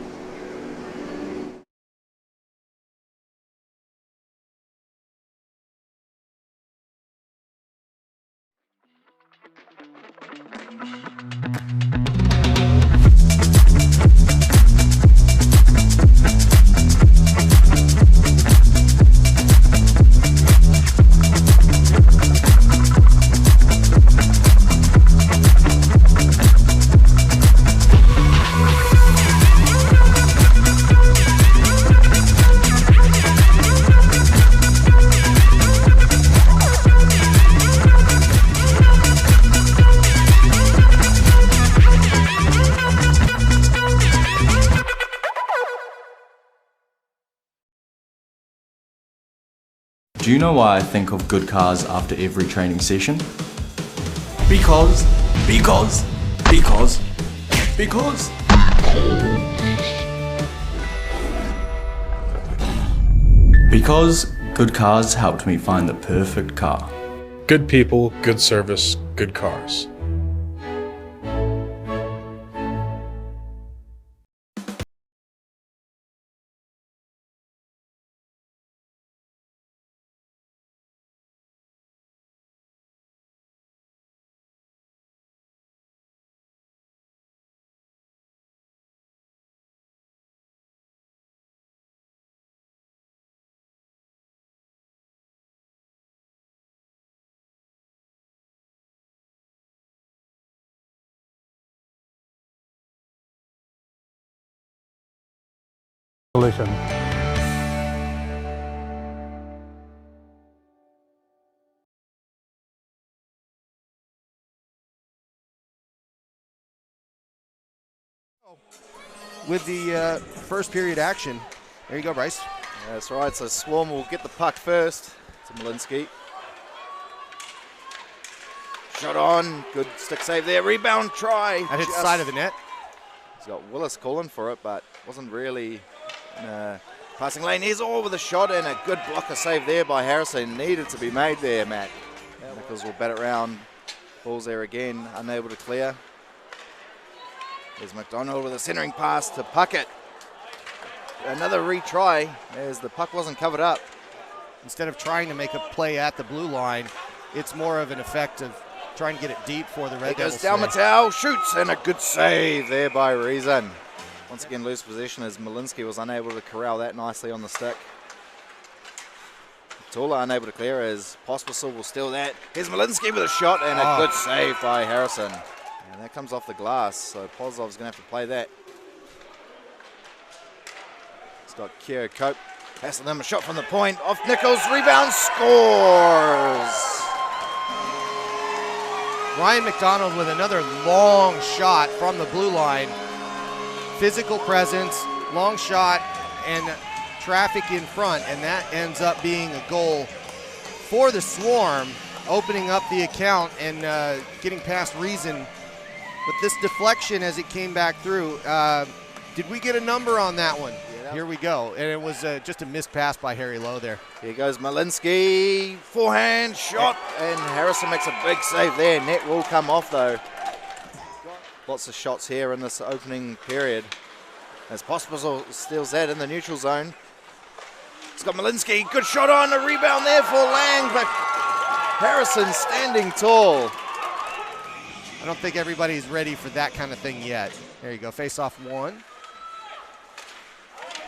Do you know why I think of good cars after every training session? Because. Because good cars helped me find the perfect car. Good people, good service, good cars. Solution. With the first period action. There you go, Bryce. Yeah, that's right. So Swarm will get the puck first to Malinsky. Shot on. Good stick save there. Rebound try. That hits the side of the net. He's got Willis calling for it, but wasn't really in a passing lane. Here's all with a shot and a good blocker save there by Harrison. Needed to be made there, Matt. Nichols will bat it round. Ball's there again. Unable to clear. There's McDonald with a centering pass to Puckett. Another retry as the puck wasn't covered up. Instead of trying to make a play at the blue line, it's more of an effect of trying to get it deep for the Red Devils. Goes down Mattel, shoots, and a good save there by Reason. Once again, loose possession as Malinsky was unable to corral that nicely on the stick. Tula unable to clear as Pospisil will steal that. Here's Malinsky with a shot and a good save by Harrison. And that comes off the glass, so Pozov's going to have to play that. He's got Kier Cope. Passing them a shot from the point. Off Nichols, rebound, scores! Ryan McDonald with another long shot from the blue line. Physical presence, long shot, and traffic in front, and that ends up being a goal for the Swarm, opening up the account and getting past Reason. But this deflection as it came back through, did we get a number on that one? Yeah, here we go. And it was just a missed pass by Harry Lowe there. Here goes Malinsky, forehand shot, and Harrison makes a big save there. Net will come off though. Lots of shots here in this opening period. As Pospisil steals that in the neutral zone. It's got Malinsky, good shot on, a rebound there for Lang, but Harrison standing tall. I don't think everybody's ready for that kind of thing yet. There you go, face off one.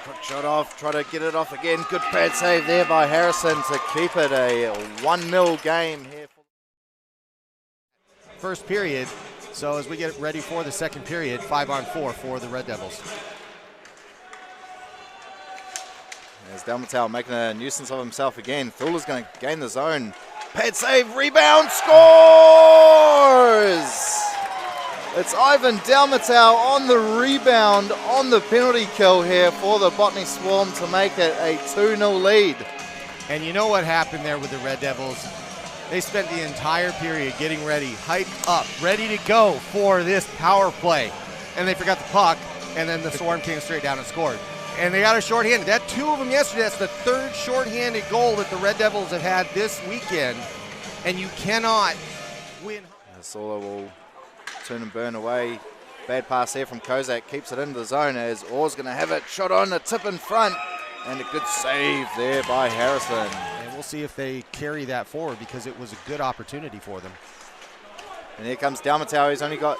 Quick shot off, try to get it off again. Good pad save there by Harrison to keep it a 1-0 game here. First period, so as we get ready for the second period, 5-on-4 for the Red Devils. There's Dalmatau making a nuisance of himself again. Thula's going to gain the zone. Pad save, rebound, scores! It's Ivan Dalmatau on the rebound, on the penalty kill here for the Botany Swarm to make it a 2-0 lead. And you know what happened there with the Red Devils? They spent the entire period getting ready, hyped up, ready to go for this power play. And they forgot the puck, and then the Swarm came straight down and scored. And they got a shorthanded. That two of them yesterday. That's the third shorthanded goal that the Red Devils have had this weekend. And you cannot win. Sola will turn and burn away. Bad pass there from Kozak. Keeps it into the zone as Orr's going to have it. Shot on the tip in front. And a good save there by Harrison. And we'll see if they carry that forward because it was a good opportunity for them. And here comes Dalmatau. He's only got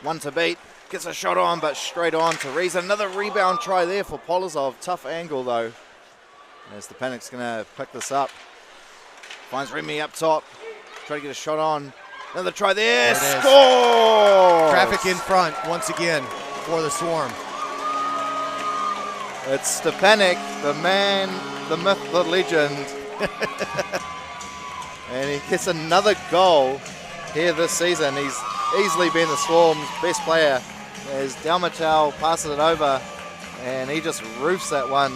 one to beat. Gets a shot on, but straight on to Rees. Another rebound try there for Polozov. Tough angle, though. As the Panic's going to pick this up. Finds Remy up top. Try to get a shot on. Another try there. Score! Traffic in front once again for the Swarm. It's Stepanek, the man, the myth, the legend. And he gets another goal here this season. He's easily been the Swarm's best player. As Dalmatau passes it over, and he just roofs that one,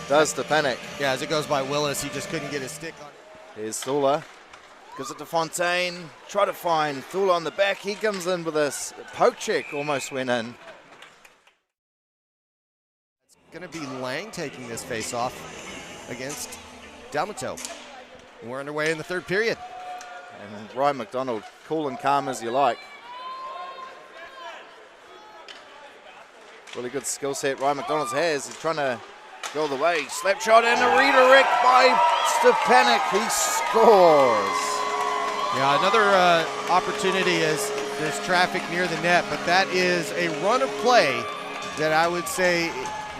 does Stepanek. Yeah, as it goes by Willis, he just couldn't get his stick on it. Here's Thula, gives it to Fontaine, try to find Thula on the back. He comes in with a poke check, almost went in. It's going to be Lang taking this face-off against Dalmatau. We're underway in the third period. And Ryan McDonald, cool and calm as you like. Really good skill set Ryan McDonald has. He's trying to go the way. Slap shot and a redirect by Stepanek. He scores. Yeah, another opportunity as there's traffic near the net, but that is a run of play that I would say,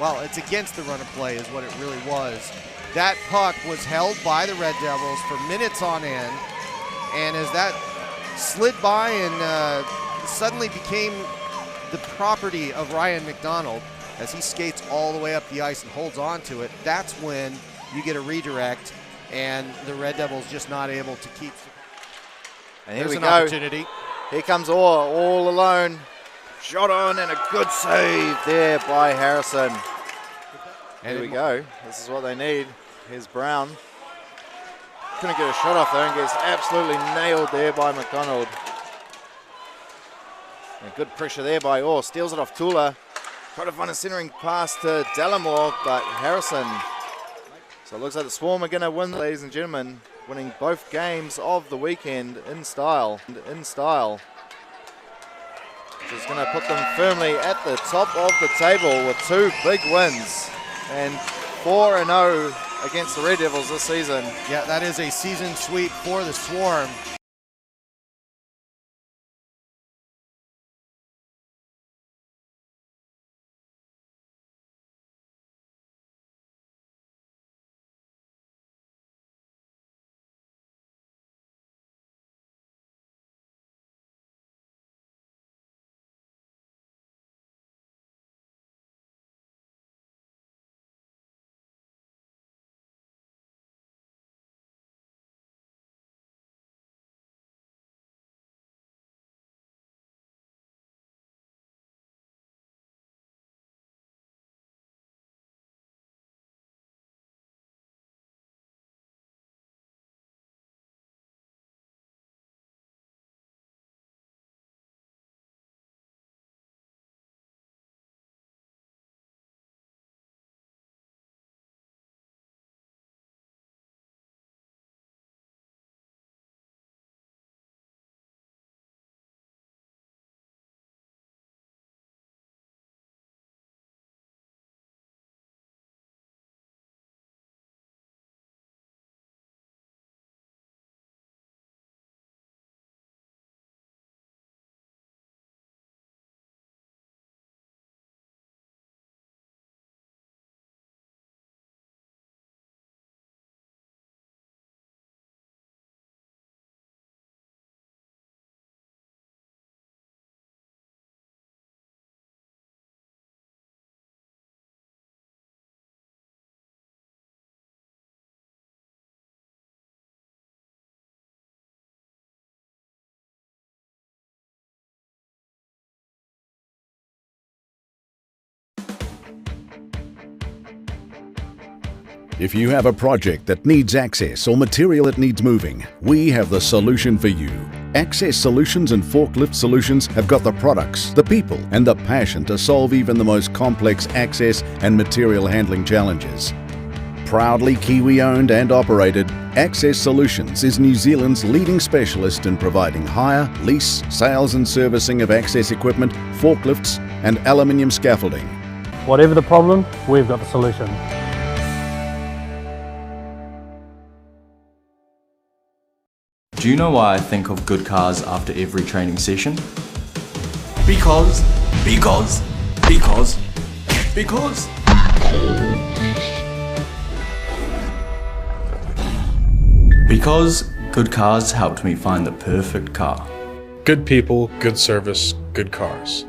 well, it's against the run of play is what it really was. That puck was held by the Red Devils for minutes on end, and as that slid by and suddenly became the property of Ryan McDonald, as he skates all the way up the ice and holds on to it, that's when you get a redirect, and the Red Devils just not able to keep. And here There's we an go. opportunity. Here comes Orr, all alone. Shot on and a good save there by Harrison. And here we go. This is what they need. Here's Brown. Couldn't get a shot off though and gets absolutely nailed there by McDonald. And good pressure there by Orr. Steals it off Tula. Try to find a centering pass to Delamore, but Harrison. So it looks like the Swarm are going to win, ladies and gentlemen, winning both games of the weekend in style. Which is going to put them firmly at the top of the table with two big wins and 4-0 against the Red Devils this season. Yeah, that is a season sweep for the Swarm. If you have a project that needs access or material that needs moving, we have the solution for you. Access Solutions and Forklift Solutions have got the products, the people, and the passion to solve even the most complex access and material handling challenges. Proudly Kiwi-owned and operated, Access Solutions is New Zealand's leading specialist in providing hire, lease, sales and servicing of access equipment, forklifts and aluminium scaffolding. Whatever the problem, we've got the solution. Do you know why I think of good cars after every training session? Because. Because good cars helped me find the perfect car. Good people, good service, good cars.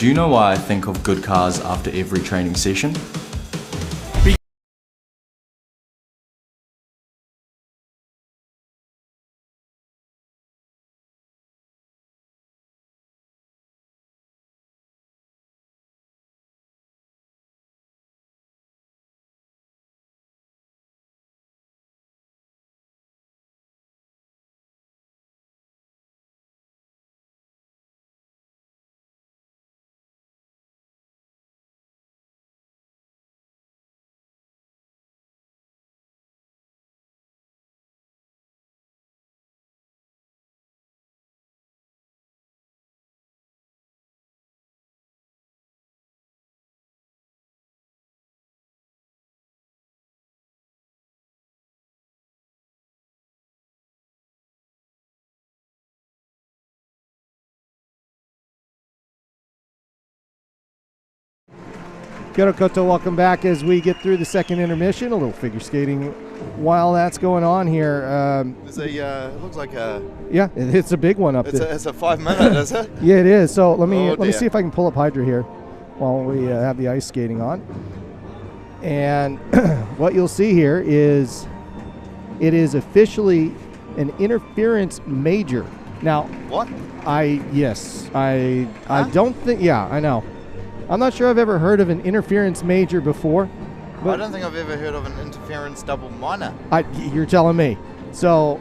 Do you know why I think of good cars after every training session? Kia ora koutou, welcome back as we get through the second intermission. A little figure skating while that's going on here, There's a, it looks like a, yeah, it's a big one up there. it's a 5 minute, is it? Yeah, it is. So let me dear. see if I can pull up Hydra here while we have the ice skating on. And what you'll see here is it is officially an interference major. Now, What? I don't think. Yeah, I know. I'm not sure I've ever heard of an interference major before. I don't think I've ever heard of an interference double minor. You're telling me. So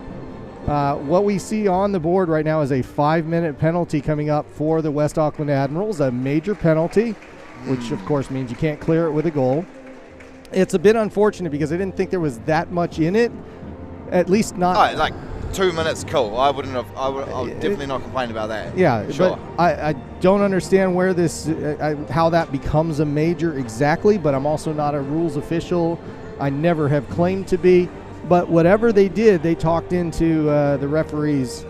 what we see on the board right now is a 5-minute penalty coming up for the West Auckland Admirals, a major penalty, which of course means you can't clear it with a goal. It's a bit unfortunate because I didn't think there was that much in it, at least not. Oh, like 2 minutes, cool. I would definitely not complain about that. Yeah, sure. But I don't understand where this, how that becomes a major exactly, but I'm also not a rules official. I never have claimed to be. But whatever they did, they talked into the referees.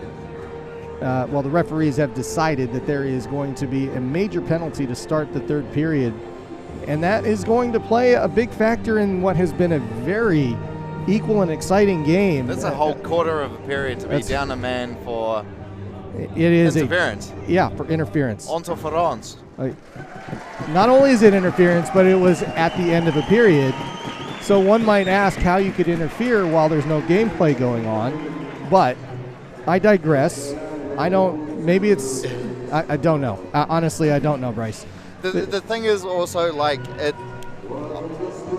The referees have decided that there is going to be a major penalty to start the third period. And that is going to play a big factor in what has been a very equal and exciting game. That's a whole quarter of a period to be down a man for it is interference. For interference. Interference. Not only is it interference, but it was at the end of a period. So one might ask how you could interfere while there's no gameplay going on. But I digress. I don't know. Honestly, I don't know, Bryce. The thing is also, like,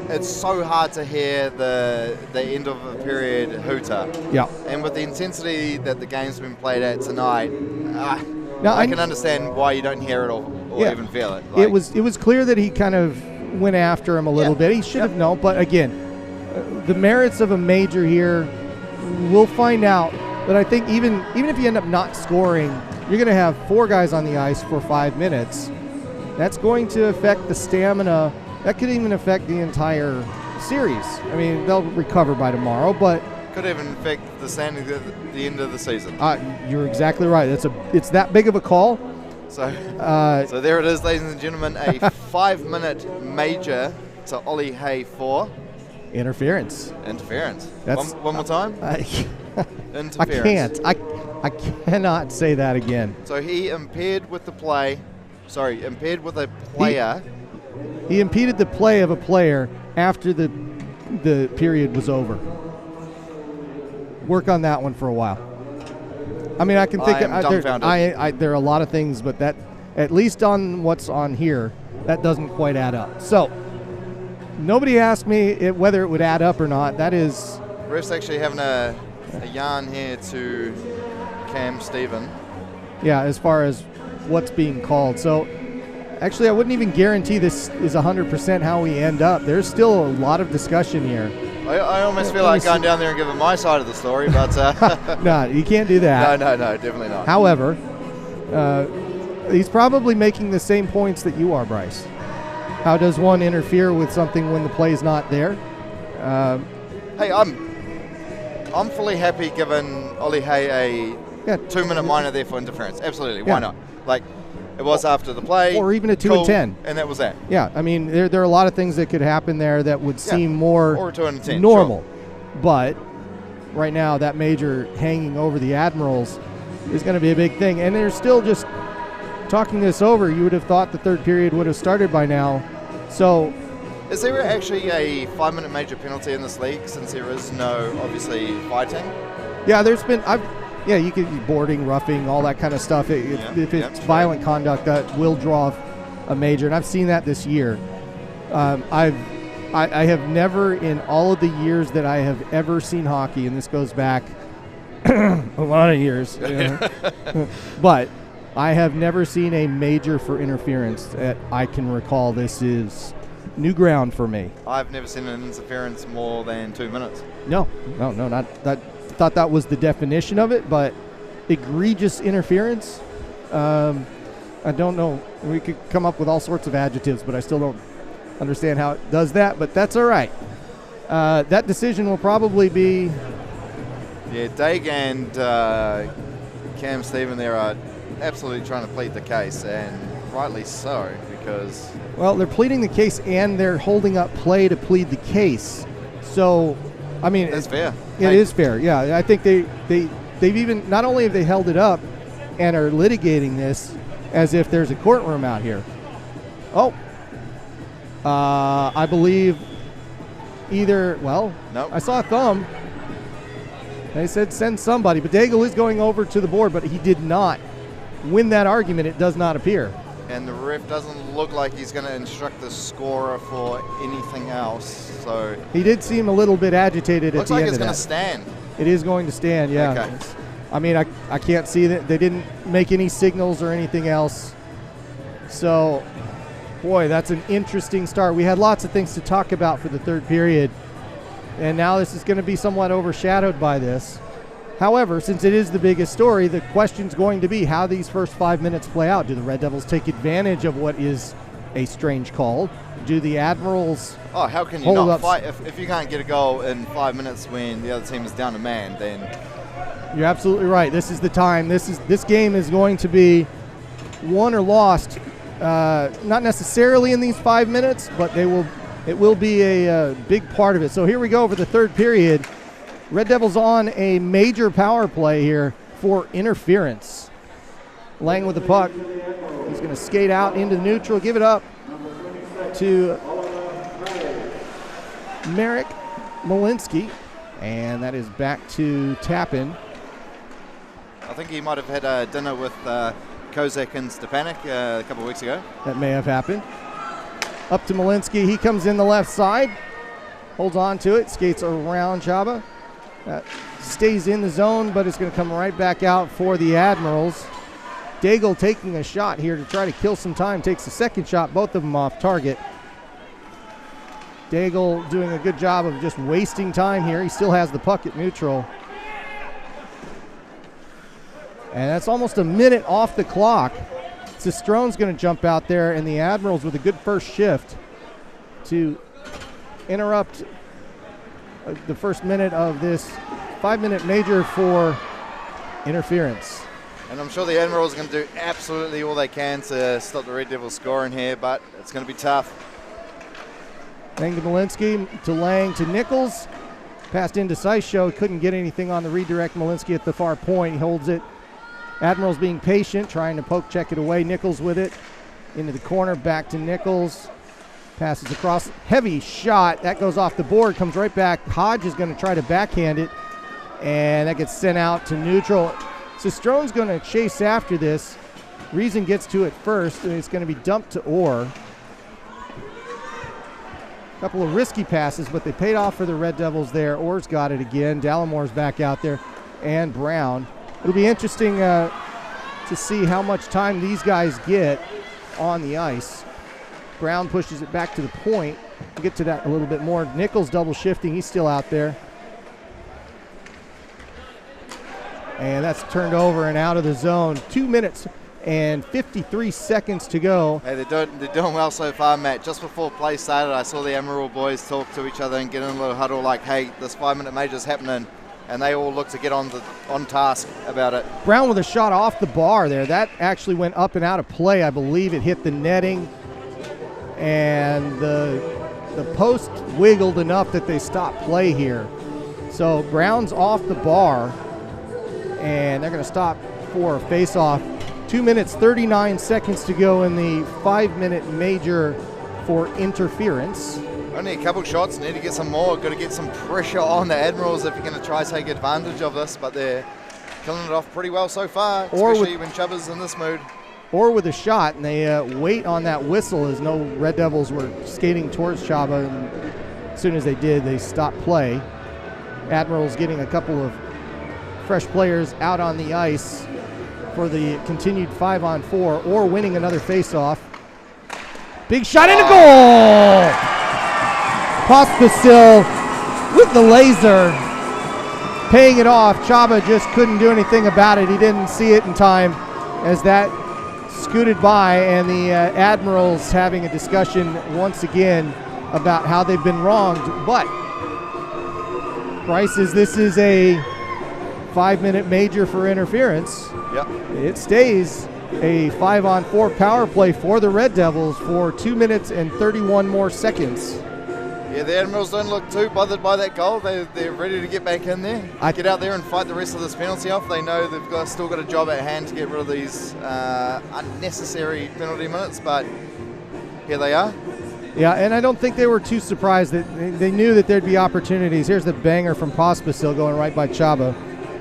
it's so hard to hear the end of a period hooter. Yeah. And with the intensity that the game's been played at tonight, now, I can understand why you don't hear it or even feel it. It was clear that he kind of went after him a little bit. He should have known. But again, the merits of a major here, we'll find out. But I think even if you end up not scoring, you're going to have 4 guys on the ice for 5 minutes. That's going to affect the stamina. That could even affect the entire series. I mean, they'll recover by tomorrow, but could even affect the standings at the end of the season. You're exactly right. It's that big of a call. So there it is, ladies and gentlemen, a 5-minute major to Ollie Hay for interference. That's one more time. Interference. I cannot say that again. So he impaired with a player. He impeded the play of a player after the period was over. Work on that one for a while. I mean, I can think there are a lot of things, but that, at least on what's on here, that doesn't quite add up. So nobody asked me whether it would add up or not. That is, ref's actually having a yarn here to Cam Stephen. Yeah, as far as what's being called. So actually, I wouldn't even guarantee this is 100% how we end up. There's still a lot of discussion here. I almost feel like going down there and giving my side of the story, but no, you can't do that. No, definitely not. However, he's probably making the same points that you are, Bryce. How does one interfere with something when the play's not there? Hey, I'm fully happy giving Ollie Hay a 2-minute minor there for interference. Absolutely, why not? Like, it was after the play. Or even a 2 and 10. And that was that. Yeah, I mean, there are a lot of things that could happen there that would seem more or 2 and 10, normal. Sure. But right now, that major hanging over the Admirals is going to be a big thing. And they're still just talking this over. You would have thought the third period would have started by now. So, is there actually a 5-minute major penalty in this league since there is no, obviously, fighting? Yeah, there's been... you could be boarding, roughing, all that kind of stuff. If it's violent conduct, that will draw a major, and I've seen that this year. I have never, in all of the years that I have ever seen hockey, and this goes back a lot of years, but I have never seen a major for interference that I can recall. This is new ground for me. I've never seen an interference more than 2 minutes. No, not that. Thought that was the definition of it, but egregious interference, I don't know. We could come up with all sorts of adjectives, but I still don't understand how it does that, but that's all right. That decision will probably be... Yeah, Daig and Cam Stephen there are absolutely trying to plead the case, and rightly so, because... Well, they're pleading the case and they're holding up play to plead the case. So I mean, That's fair. It is fair. Yeah, I think they've even, not only have they held it up and are litigating this as if there's a courtroom out here. Oh, I believe either, well, Nope. I saw a thumb. They said send somebody, but Daigle is going over to the board, but he did not win that argument, it does not appear. And the ref doesn't look like he's going to instruct the scorer for anything else. So He did seem a little bit agitated looks at the like end it's of going that. to stand. It is going to stand, yeah. Okay. I mean, I can't see that. They didn't make any signals or anything else. So, boy, that's an interesting start. We had lots of things to talk about for the third period, and now this is going to be somewhat overshadowed by this. However, since it is the biggest story, the question's going to be how these first 5 minutes play out. Do the Red Devils take advantage of what is a strange call? Do the Admirals Oh, how can you hold not up? fight? If you can't get a goal in 5 minutes when the other team is down a man, then You're absolutely right. This is the time. This game is going to be won or lost, not necessarily in these 5 minutes, but it will be a big part of it. So here we go for the third period. Red Devils on a major power play here for interference. Lang with the puck. He's going to skate out into neutral, give it up to Marek Malinsky, and that is back to Tappan. I think he might have had dinner with Kozak and Stepanek a couple of weeks ago. That may have happened. Up to Malinsky. He comes in the left side, holds on to it, skates around Chaba. Stays in the zone, but it's going to come right back out for the Admirals. Daigle taking a shot here to try to kill some time. Takes the second shot, both of them off target. Daigle doing a good job of just wasting time here. He still has the puck at neutral. And that's almost a minute off the clock. Sistrone's going to jump out there, and the Admirals with a good first shift to interrupt the first minute of this 5-minute major for interference. And I'm sure the Admirals are going to do absolutely all they can to stop the Red Devils scoring here, but it's going to be tough. Lang to Malinsky, to Lang to Nichols. Passed into Syshow, couldn't get anything on the redirect. Malinsky at the far point, he holds it. Admirals being patient, trying to poke check it away. Nichols with it into the corner, back to Nichols. Passes across, heavy shot. That goes off the board, comes right back. Hodge is going to try to backhand it, and that gets sent out to neutral. Sistrone's going to chase after this. Reason gets to it first, and it's going to be dumped to Orr. Couple of risky passes, but they paid off for the Red Devils there. Orr's got it again. Dallamore's back out there, and Brown. It'll be interesting to see how much time these guys get on the ice. Brown pushes it back to the point. We'll get to that a little bit more. Nichols double shifting. He's still out there. And that's turned over and out of the zone. 2 minutes and 53 seconds to go. Hey, they're doing well so far, Matt. Just before play started, I saw the Admiral boys talk to each other and get in a little huddle like, hey, this 5-minute major is happening. And they all look to get on task about it. Brown with a shot off the bar there. That actually went up and out of play. I believe it hit the netting. And the post wiggled enough that they stopped play here. So Brown's off the bar, and they're going to stop for a face-off. 2 minutes, 39 seconds to go in the 5-minute major for interference. Only a couple shots, need to get some more. Got to get some pressure on the Admirals if you're going to try to take advantage of this, but they're killing it off pretty well so far, especially when Chubba's in this mood. Or with a shot, and they wait on that whistle as no Red Devils were skating towards Chaba, and as soon as they did, they stopped play. Admirals getting a couple of fresh players out on the ice for the continued 5-on-4, or winning another face-off. Big shot and a goal! Pospisil with the laser, paying it off. Chaba just couldn't do anything about it. He didn't see it in time as that scooted by, and the Admirals having a discussion once again about how they've been wronged. But Bryce says this is a 5-minute major for interference. Yep. It stays a 5-on-4 power play for the Red Devils for 2 minutes and 31 more seconds. Yeah, the Admirals don't look too bothered by that goal. They're ready to get back in there, get out there and fight the rest of this penalty off. They know they've still got a job at hand to get rid of these unnecessary penalty minutes, but here they are. Yeah, and I don't think they were too surprised. That they knew that there'd be opportunities. Here's the banger from Pospisil going right by Chaba.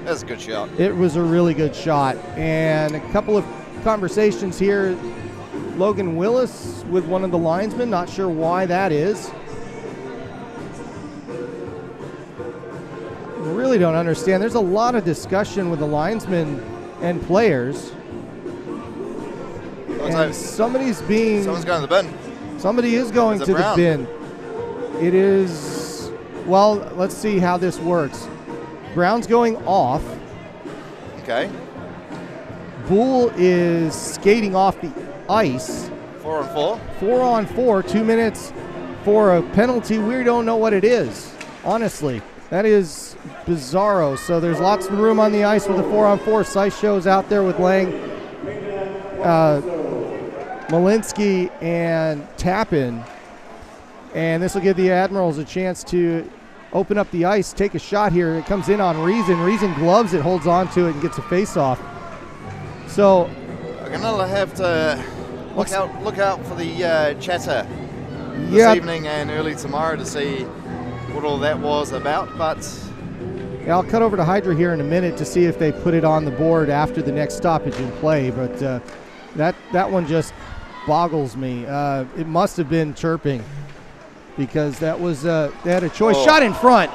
That's a good shot. It was a really good shot. And a couple of conversations here. Logan Willis with one of the linesmen. Not sure why that is. Really don't understand. There's a lot of discussion with the linesmen and players. And someone's going to the bin. Somebody is going to the bin. It is, well, let's see how this works. Brown's going off. Okay. Bull is skating off the ice. 4 on 4. 4 on 4, 2 minutes for a penalty. We don't know what it is, honestly. That is bizarro. So there's lots of room on the ice with the 4 on 4. Seiss shows out there with Lang, Malinsky, and Tappan. And this will give the Admirals a chance to open up the ice, take a shot here. It comes in on Reason. Reason gloves it, holds on to it, and gets a face-off. So we're gonna have to look out for the chatter this evening and early tomorrow to see what all that was about. But yeah, I'll cut over to Hydra here in a minute to see if they put it on the board after the next stoppage in play. But that one just boggles me. It must have been chirping, because that was they had a choice. Shot in front.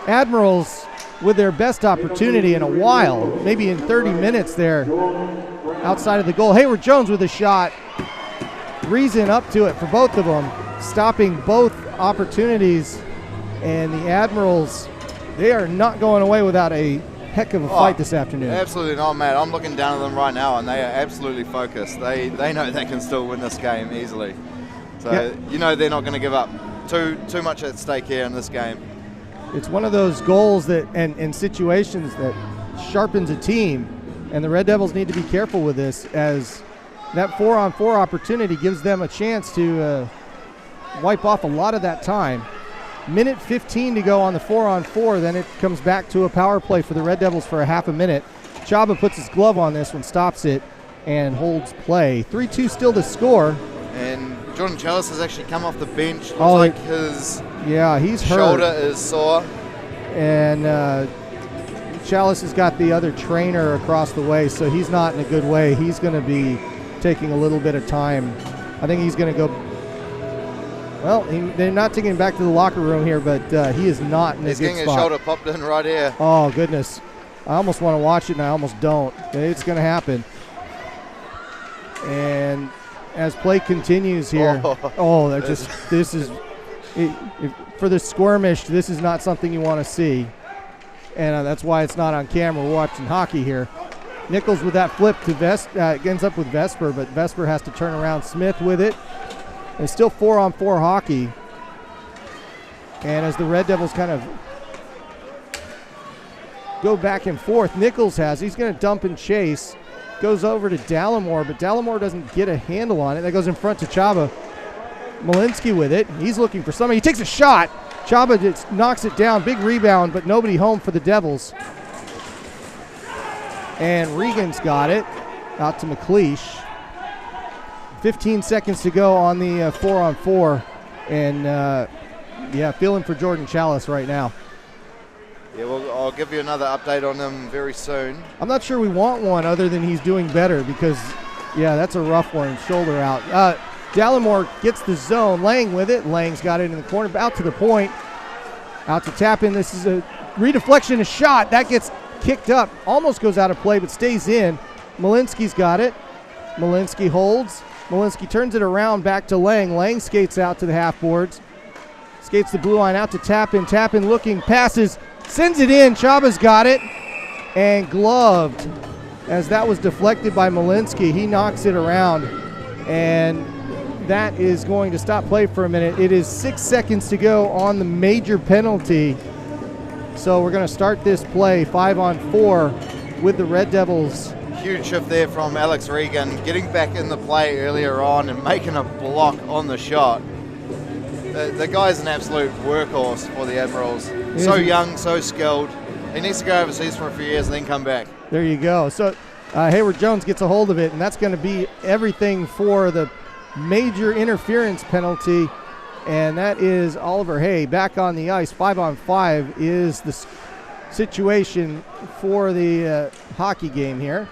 Admirals with their best opportunity in a while, maybe in 30 minutes there, outside of the goal. Hayward Jones with a shot. Reason up to it for both of them, stopping both opportunities. And the Admirals, they are not going away without a heck of a fight this afternoon. Absolutely not, Matt. I'm looking down at them right now, and they are absolutely focused. They know they can still win this game easily. So you know they're not going to give up. Too much at stake here in this game. It's one of those goals that and situations that sharpens a team, and the Red Devils need to be careful with this, as that 4-on-4 opportunity gives them a chance to wipe off a lot of that time. Minute 15 to go on the 4-on-4, then it comes back to a power play for the Red Devils for a half a minute. Chaba puts his glove on this one, stops it, and holds play. 3-2 still to score. And Jordan Chalice has actually come off the bench. Looks like his he's shoulder hurt. is sore. And Chalice has got the other trainer across the way, so he's not in a good way. He's going to be taking a little bit of time. I think he's going to go. Well, they're not taking him back to the locker room here, but he is not in a good spot. He's getting his shoulder popped in right here. Oh, goodness. I almost want to watch it, and I almost don't. It's going to happen. And as play continues here, this is for the Squirmish, this is not something you want to see. And that's why it's not on camera. We're watching hockey here. Nichols with that flip to ends up with Vesper, but Vesper has to turn around. Smith with it. It's still 4-on-4 hockey. And as the Red Devils kind of go back and forth, Nichols he's going to dump and chase. Goes over to Dallimore, but Dallimore doesn't get a handle on it. That goes in front to Chaba. Malinsky with it. He's looking for somebody. He takes a shot. Chaba just knocks it down. Big rebound, but nobody home for the Devils. And Regan's got it out to McLeish. 15 seconds to go on the 4-on-4. And, feeling for Jordan Chalice right now. Yeah, well, I'll give you another update on him very soon. I'm not sure we want one other than he's doing better, because, that's a rough one. Shoulder out. Dallimore gets the zone. Lang with it. Lang's got it in the corner. Out to the point. Out to Tappan. This is a redeflection, a shot. That gets kicked up. Almost goes out of play, but stays in. Malinsky's got it. Malinsky holds. Malinsky turns it around back to Lang. Lang skates out to the half boards. Skates the blue line out to Tappan. Tappan looking, passes, sends it in. Chaba's got it. And gloved as that was deflected by Malinsky. He knocks it around. And that is going to stop play for a minute. It is 6 seconds to go on the major penalty. So we're going to start this play 5-on-4 with the Red Devils. Huge shift there from Alex Regan, getting back in the play earlier on and making a block on the shot. The guy's an absolute workhorse for the Admirals. So young, so skilled. He needs to go overseas for a few years and then come back. There you go. So Hayward Jones gets a hold of it, and that's going to be everything for the major interference penalty, and that is Oliver Hay back on the ice. 5-on-5 is the situation for the hockey game here.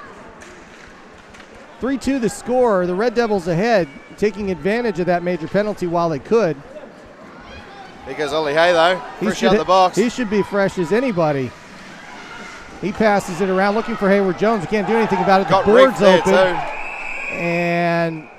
3-2 the score. The Red Devils ahead, taking advantage of that major penalty while they could. Here goes Ollie Hay, though. Fresh out the box. He should be fresh as anybody. He passes it around looking for Hayward Jones. He can't do anything about it. The board's open. And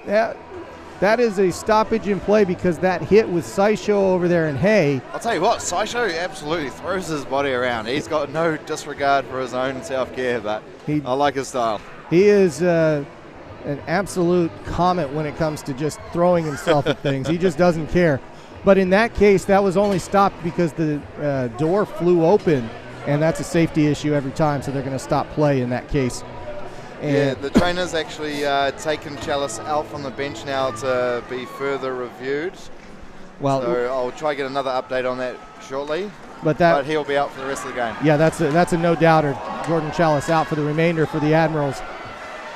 that is a stoppage in play because that hit with Saisho over there and Hay. I'll tell you what, Saisho absolutely throws his body around. He's got no disregard for his own self-care, but I like his style. He is an absolute comet when it comes to just throwing himself at things. He just doesn't care. But in that case, that was only stopped because the door flew open, and that's a safety issue every time, so they're going to stop play in that case. And the trainer's actually taken Chalice out from the bench now to be further reviewed. Well, so I'll try to get another update on that shortly. But he'll be out for the rest of the game. Yeah, that's a no-doubter. Jordan Chalice out for the remainder for the Admirals.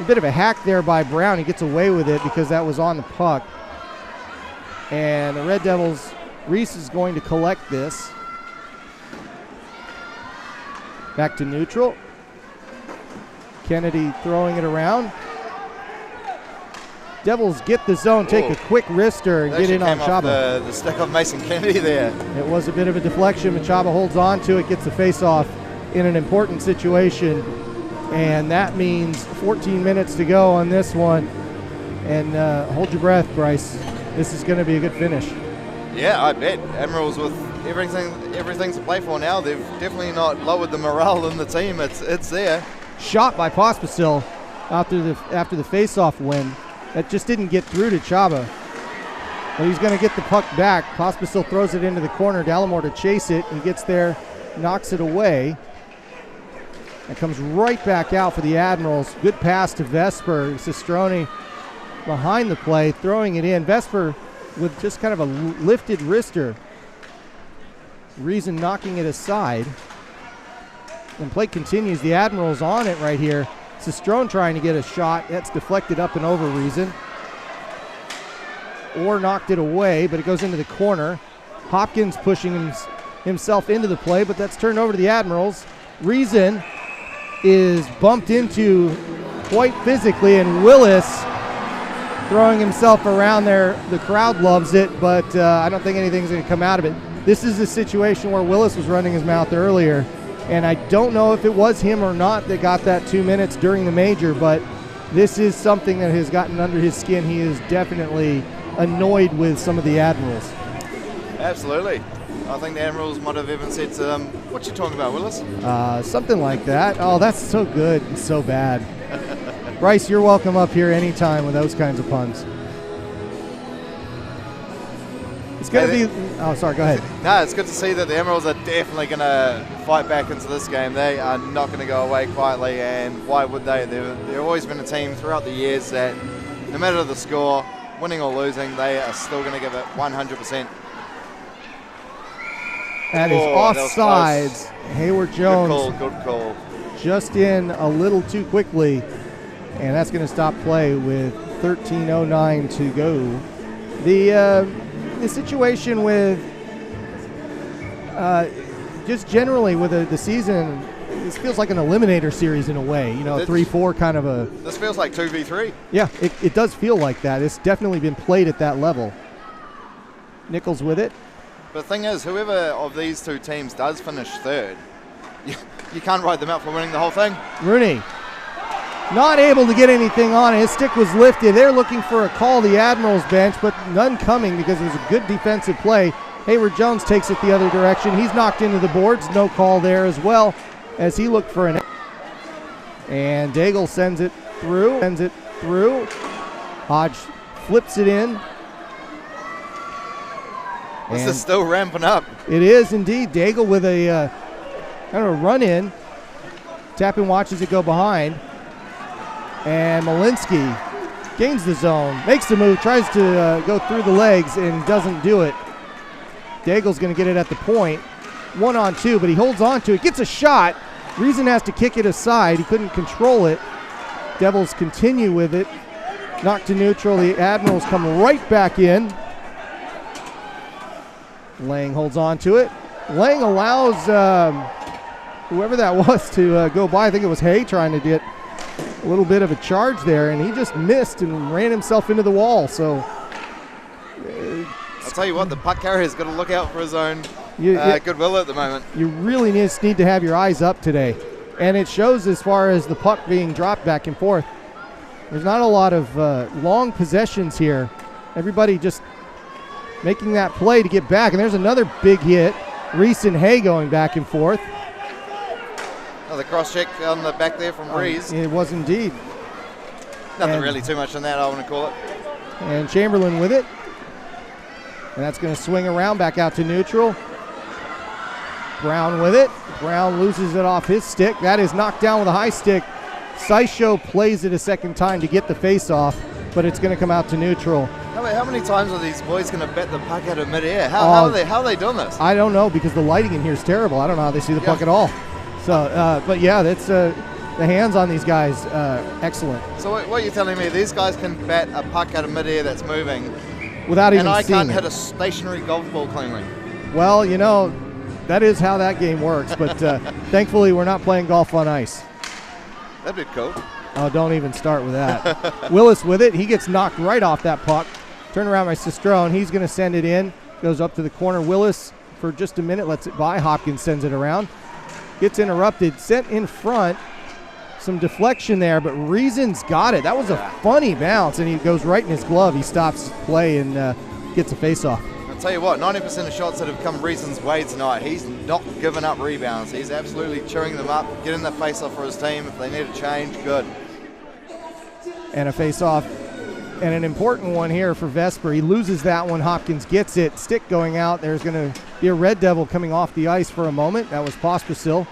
A bit of a hack there by Brown. He gets away with it because that was on the puck. And the Red Devils, Reese is going to collect this. Back to neutral. Kennedy throwing it around. Devils get the zone, take a quick wrister and get in on Chaba. The stick of Mason Kennedy there. It was a bit of a deflection, but Chaba holds on to it, gets the face-off in an important situation. And that means 14 minutes to go on this one. And hold your breath, Bryce. This is going to be a good finish. Yeah, I bet. Admirals with everything to play for now. They've definitely not lowered the morale in the team. It's there. Shot by Pospisil after the face-off win. That just didn't get through to Chaba. But he's going to get the puck back. Pospisil throws it into the corner. Dallimore to chase it. He gets there, knocks it away. It comes right back out for the Admirals. Good pass to Vesper. Sistroni behind the play, throwing it in. Vesper with just kind of a lifted wrister. Reason knocking it aside. And play continues. The Admirals on it right here. Sistrone trying to get a shot. That's deflected up and over Reason. Or knocked it away, but it goes into the corner. Hopkins pushing himself into the play, but that's turned over to the Admirals. Reason is bumped into quite physically, and Willis throwing himself around there. The crowd loves it, but I don't think anything's going to come out of it. This is a situation where Willis was running his mouth earlier, and I don't know if it was him or not that got that 2 minutes during the major, but this is something that has gotten under his skin. He is definitely annoyed with some of the Admirals. Absolutely. I think the Admirals might have even said to them, "What you talking about, Willis?" Something like that. Oh, that's so good and so bad. Bryce, you're welcome up here anytime with those kinds of puns. It's going to be... Oh, sorry, go ahead. No, it's good to see that the Admirals are definitely going to fight back into this game. They are not going to go away quietly, and why would they? They've always been a team throughout the years that no matter the score, winning or losing, they are still going to give it 100%. That is offsides. Hayward Jones. Good call. Just in a little too quickly, and that's going to stop play with 13:09 to go. The situation with just generally with the season, this feels like an eliminator series in a way. You know, a 3-4 kind of a. This feels like 2v3. Yeah, it does feel like that. It's definitely been played at that level. Nichols with it. But the thing is, whoever of these two teams does finish third, you can't write them out for winning the whole thing. Rooney not able to get anything on it. His stick was lifted. They're looking for a call, the Admirals bench, but none coming because it was a good defensive play. Hayward Jones takes it the other direction. He's knocked into the boards. No call there as well as he looked for an. And Daigle sends it through. Hodge flips it in. This is still ramping up. It is indeed. Daigle with a kind of a run in. Tappan watches it go behind. And Malinsky gains the zone, makes the move, tries to go through the legs and doesn't do it. Daigle's going to get it at the point. 1-on-2, but he holds on to it. Gets a shot. Reason has to kick it aside. He couldn't control it. Devils continue with it. Knocked to neutral. The Admirals come right back in. Lang holds on to it. Lang allows whoever that was to go by. I think it was Hay trying to get a little bit of a charge there, and he just missed and ran himself into the wall. So I'll tell you what, the puck carrier's got to look out for his own goodwill at the moment. You really just need to have your eyes up today. And it shows as far as the puck being dropped back and forth. There's not a lot of long possessions here. Everybody just making that play to get back. And there's another big hit. Reese and Hay going back and forth. Oh, the cross-check on the back there from Reese. It was indeed. Nothing really too much on that, I want to call it. And Chamberlain with it. And that's going to swing around back out to neutral. Brown with it. Brown loses it off his stick. That is knocked down with a high stick. Sysho plays it a second time to get the face-off, but it's going to come out to neutral. How many times are these boys going to bet the puck out of midair? How are they doing this? I don't know, because the lighting in here is terrible. I don't know how they see the puck at all. So, but yeah, that's the hands on these guys, excellent. So what you're telling me, these guys can bat a puck out of midair that's moving without even seeing it. And I can't hit a stationary golf ball cleanly. Well, you know, that is how that game works, but thankfully we're not playing golf on ice. That'd be cool. Oh, don't even start with that. Willis with it. He gets knocked right off that puck. Turn around by Sistrone. He's going to send it in. Goes up to the corner. Willis for just a minute lets it by. Hopkins sends it around. Gets interrupted. Sent in front. Some deflection there, but Reason's got it. That was a funny bounce, and he goes right in his glove. He stops play and gets a face-off. I'll tell you what, 90% of shots that have come Reason's way tonight, he's not giving up rebounds. He's absolutely chewing them up, getting the face-off for his team. If they need a change, good. And a face-off, and an important one here for Vesper. He loses that one. Hopkins gets it. Stick going out. There's going to be a Red Devil coming off the ice for a moment. That was Pospisil.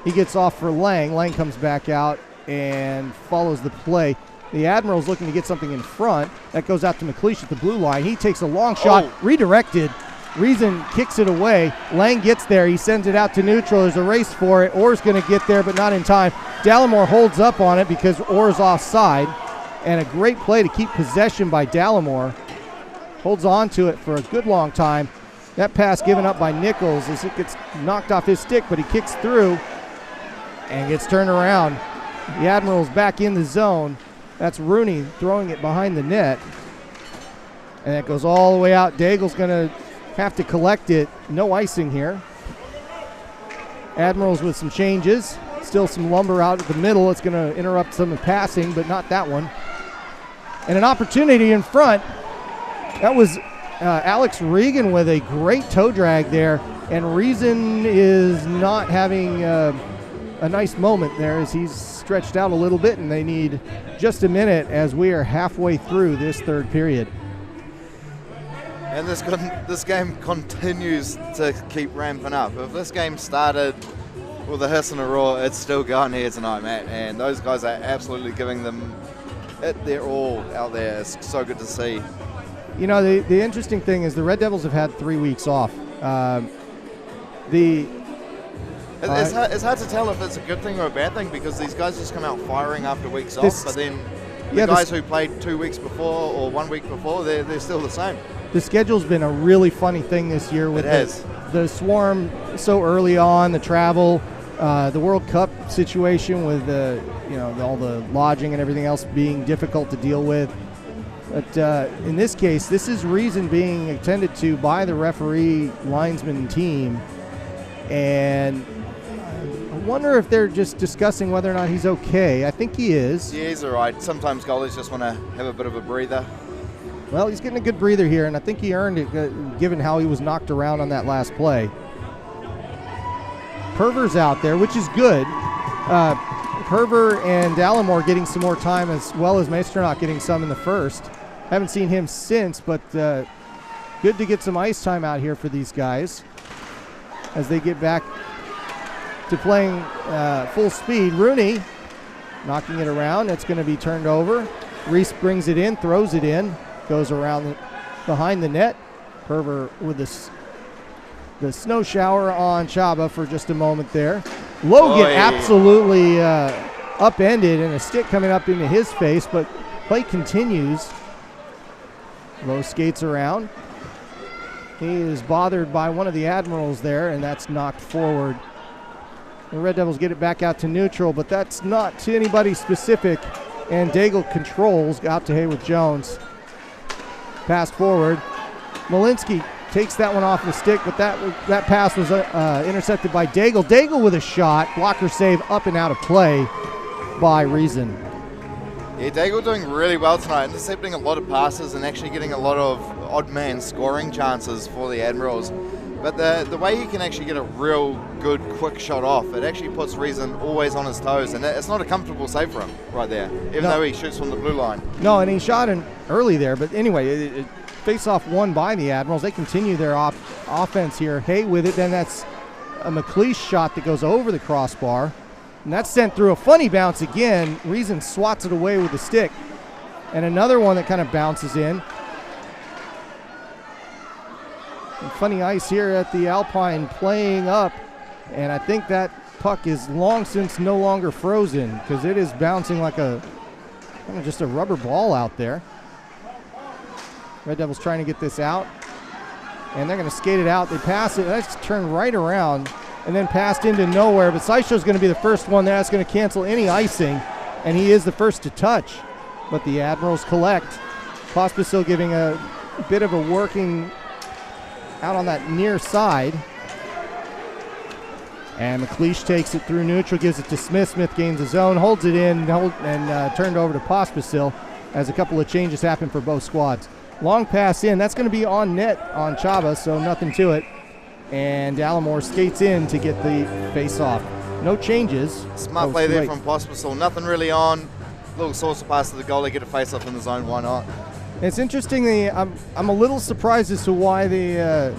He gets off for Lang. Lang comes back out and follows the play. The Admirals looking to get something in front. That goes out to McLeish at the blue line. He takes a long shot, redirected. Reason kicks it away. Lang gets there. He sends it out to neutral. There's a race for it. Orr's going to get there, but not in time. Dallimore holds up on it because Orr's offside. And a great play to keep possession by Dallimore. Holds on to it for a good long time. That pass given up by Nichols as it gets knocked off his stick, but he kicks through and gets turned around. The Admirals back in the zone. That's Rooney throwing it behind the net. And it goes all the way out. Daigle's going to have to collect it. No icing here. Admirals with some changes. Still some lumber out at the middle. It's going to interrupt some of passing, but not that one. And an opportunity in front. That was Alex Regan with a great toe drag there. And Reason is not having a nice moment there as he's stretched out a little bit, and they need just a minute as we are halfway through this third period. And this game continues to keep ramping up. If this game started with a hiss and a roar, it's still going here tonight, Matt. And those guys are absolutely giving them their all out there. It's so good to see. You know, the interesting thing is the Red Devils have had 3 weeks off. It's hard to tell if it's a good thing or a bad thing because these guys just come out firing after weeks off, but then the guys who played 2 weeks before or 1 week before, they're still the same. The schedule's been a really funny thing this year with the swarm so early on, the travel, the World Cup situation with all the lodging and everything else being difficult to deal with. But in this case, this is Reason being attended to by the referee linesman team, and I wonder if they're just discussing whether or not he's okay. I think he is. Yeah, he's all right. Sometimes goalies just want to have a bit of a breather. Well, he's getting a good breather here, and I think he earned it given how he was knocked around on that last play. Perver's out there, which is good. Perver and Dallimore getting some more time, as well as Maestronach getting some in the first. Haven't seen him since, but good to get some ice time out here for these guys as they get back to playing full speed. Rooney knocking it around. It's going to be turned over. Reese brings it in, throws it in, goes around behind the net. Perver with this the snow shower on Chaba for just a moment there. Logan Oy. absolutely upended, and a stick coming up into his face, but play continues. Lowe skates around. He is bothered by one of the Admirals there, and that's knocked forward. The Red Devils get it back out to neutral, but that's not to anybody specific. And Daigle controls out to Haywood Jones. Pass forward. Malinsky takes that one off the stick, but that pass was intercepted by Daigle. Daigle with a shot. Blocker save up and out of play by Reason. Yeah, Daigle doing really well tonight, intercepting a lot of passes and actually getting a lot of odd man scoring chances for the Admirals. But the way he can actually get a real good quick shot off, it actually puts Reason always on his toes, and it's not a comfortable save for him right there, even though he shoots from the blue line. No, and he shot in early there, but anyway, face-off won by the Admirals. They continue their offense here. Hay with it, then that's a McLeish shot that goes over the crossbar. And that's sent through a funny bounce again. Reason swats it away with the stick. And another one that kind of bounces in. And funny ice here at the Alpine playing up. And I think that puck is long since no longer frozen, because it is bouncing like just a rubber ball out there. Red Devils trying to get this out. And they're going to skate it out. They pass it. That's turned right around and then passed into nowhere. But Sysho's going to be the first one there. That's going to cancel any icing. And he is the first to touch. But the Admirals collect. Pospisil giving a bit of a working out on that near side. And McLeish takes it through neutral, gives it to Smith. Smith gains his zone, holds it in, and turned over to Pospisil as a couple of changes happen for both squads. Long pass in. That's going to be on net on Chaba, so nothing to it. And Dallimore skates in to get the face-off. No changes. Smart play there from Pospisil. Nothing really on. Little source of pass to the goalie, get a face-off in the zone. Why not? It's interesting. I'm a little surprised as to why they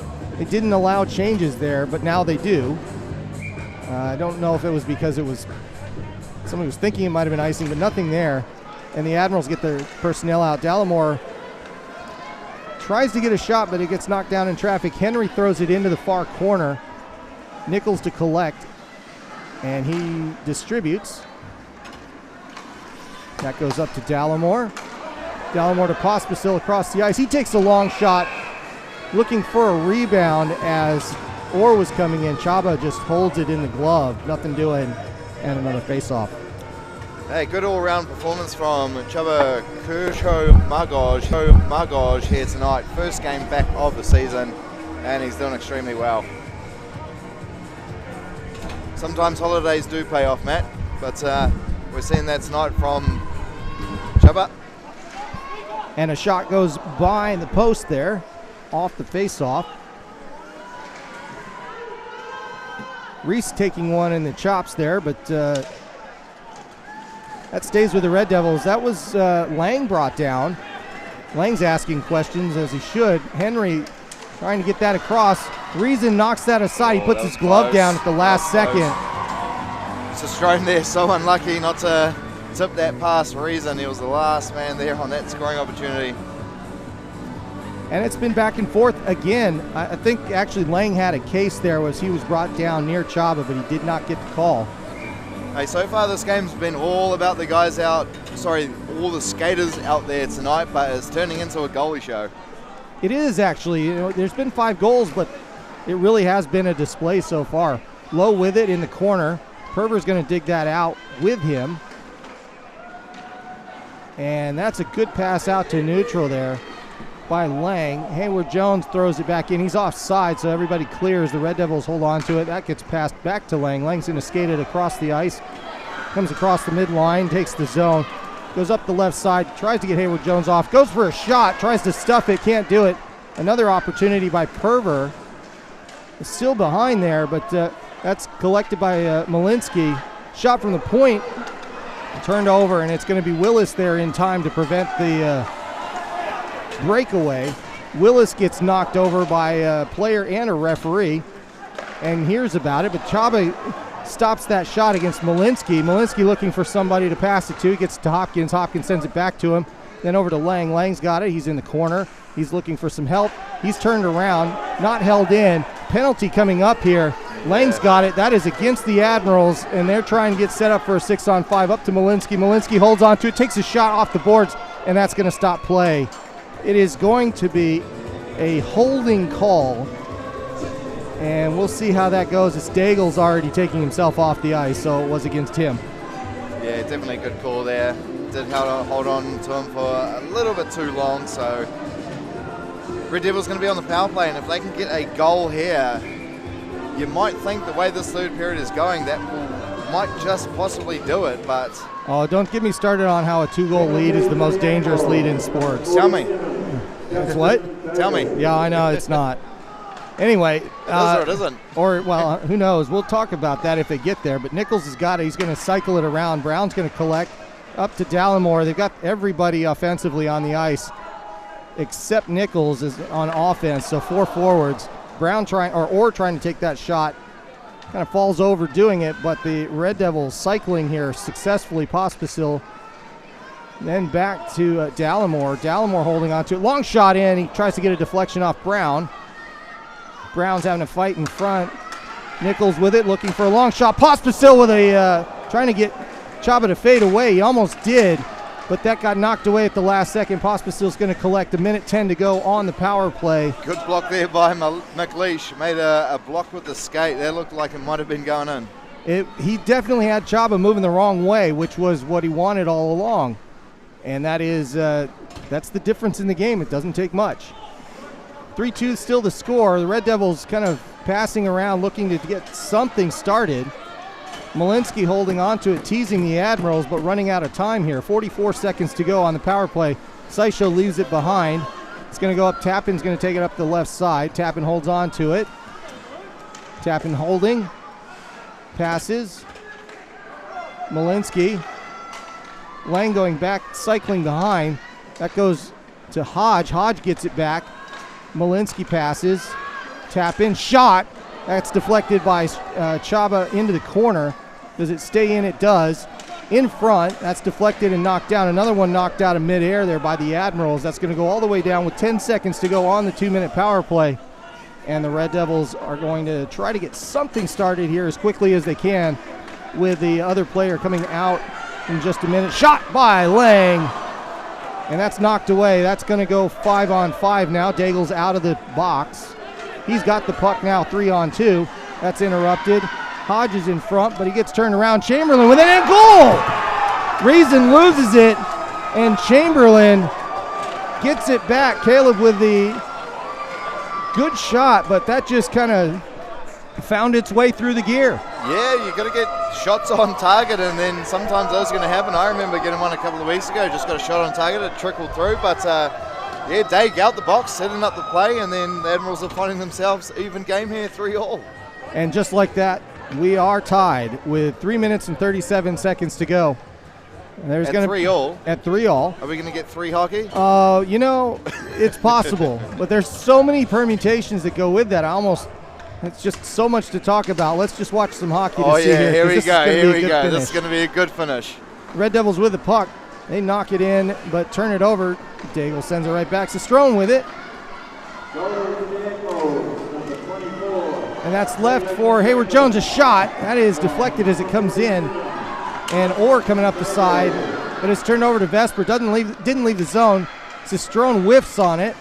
didn't allow changes there, but now they do. I don't know if it was because somebody was thinking it might have been icing, but nothing there. And the Admirals get their personnel out. Dallimore tries to get a shot, but it gets knocked down in traffic. Henry throws it into the far corner. Nichols to collect, and he distributes. That goes up to Dallimore. Dallimore to Pospisil across the ice. He takes a long shot, looking for a rebound as Orr was coming in. Chaba just holds it in the glove. Nothing doing, and another face-off. Hey, good all-round performance from Chaba Margoj here tonight. First game back of the season, and he's doing extremely well. Sometimes holidays do pay off, Matt, but we're seeing that tonight from Chaba. And a shot goes by the post there, off the face-off. Reese taking one in the chops there, but that stays with the Red Devils. That was Lang brought down. Lang's asking questions, as he should. Henry trying to get that across. Reason knocks that aside. He puts his glove down at the last second. Systrone there, so unlucky not to tip that past Reason. He was the last man there on that scoring opportunity. And it's been back and forth again. I think actually Lang had a case there as he was brought down near Chaba, but he did not get the call. Hey, so far this game's been all about the guys all the skaters out there tonight, but it's turning into a goalie show. It is actually. There's been 5 goals, but it really has been a display so far. Low with it in the corner. Perver's going to dig that out with him. And that's a good pass out to neutral there by Lang. Haywood Jones throws it back in. He's offside, so everybody clears. The Red Devils hold on to it. That gets passed back to Lang. Lang's going to skate it across the ice. Comes across the midline, takes the zone. Goes up the left side, tries to get Haywood Jones off. Goes for a shot, tries to stuff it, can't do it. Another opportunity by Perver. It's still behind there, but that's collected by Malinsky. Shot from the point, turned over, and it's going to be Willis there in time to prevent the breakaway. Willis gets knocked over by a player and a referee and hears about it, but Chaba stops that shot against Malinsky. Malinsky looking for somebody to pass it to. He gets to Hopkins. Hopkins sends it back to him. Then over to Lang. Lang's got it. He's in the corner. He's looking for some help. He's turned around, not held in. penalty coming up here. Lang's got it. That is against the Admirals, and they're trying to get set up for a 6-on-5. Up to Malinsky. Malinsky holds on to it, takes a shot off the boards, and that's going to stop play. It is going to be a holding call, and we'll see how that goes. It's Daigle's already taking himself off the ice, so it was against him. Yeah, definitely a good call there. Did hold on to him for a little bit too long, so Red Devils going to be on the power play, and if they can get a goal here, you might think the way this third period is going, that might just possibly do it, but... Oh, don't get me started on how a 2-goal lead is the most dangerous lead in sports. Tell me. It's what? Tell me. Yeah, I know, it's not. Anyway. It is or it isn't. Or, well, who knows? We'll talk about that if they get there, but Nichols has got it. He's going to cycle it around. Brown's going to collect up to Dallimore. They've got everybody offensively on the ice except Nichols is on offense, so 4 forwards. Brown trying to take that shot, kind of falls over doing it, but the Red Devils cycling here successfully. Pospisil, then back to Dallimore. Dallimore holding on to it. Long shot in. He tries to get a deflection off Brown. Brown's having a fight in front. Nichols with it, looking for a long shot. Pospisil with a trying to get Chaba to fade away. He almost did, but that got knocked away at the last second. Pospisil's going to collect. 1:10 to go on the power play. Good block there by McLeish. Made a block with the skate. That looked like it might have been going in. He definitely had Chaba moving the wrong way, which was what he wanted all along. And that is that's the difference in the game. It doesn't take much. 3-2 still the score. The Red Devils kind of passing around, looking to get something started. Malinsky holding on to it, teasing the Admirals, but running out of time here. 44 seconds to go on the power play. Sysho leaves it behind. It's going to go up. Tappan's going to take it up the left side. Tappan holds on to it. Tappan holding. Passes. Malinsky. Lang going back, cycling behind. That goes to Hodge. Hodge gets it back. Malinsky passes. Tappan. Shot. That's deflected by Chaba into the corner. Does it stay in? It does. In front, that's deflected and knocked down. Another one knocked out of midair there by the Admirals. That's going to go all the way down with 10 seconds to go on the 2-minute power play. And the Red Devils are going to try to get something started here as quickly as they can, with the other player coming out in just a minute. Shot by Lang. And that's knocked away. That's going to go 5-on-5 now. Daigle's out of the box. He's got the puck now, 3-on-2. That's interrupted. Hodge is in front, but he gets turned around. Chamberlain with an end goal! Reason loses it, and Chamberlain gets it back. Caleb with the good shot, but that just kind of found its way through the gear. Yeah, you got to get shots on target, and then sometimes those are going to happen. I remember getting one a couple of weeks ago, just got a shot on target, it trickled through, but yeah, Daig out the box, setting up the play, and then the Admirals are finding themselves even game here, 3-all. And just like that, we are tied with 3 minutes and 37 seconds to go. And there's At 3-all? At 3-all. Are we going to get 3 hockey? You know, it's possible, but there's so many permutations that go with that. It's just so much to talk about. Let's just watch some hockey to see here. Here we go. Finish. This is going to be a good finish. Red Devils with the puck. They knock it in, but turn it over. Daigle sends it right back. Cistrone with it. And that's left for Hayward Jones. A shot. That is deflected as it comes in. And Orr coming up the side. But it's turned over to Vesper. Didn't leave the zone. Cistrone whiffs on it.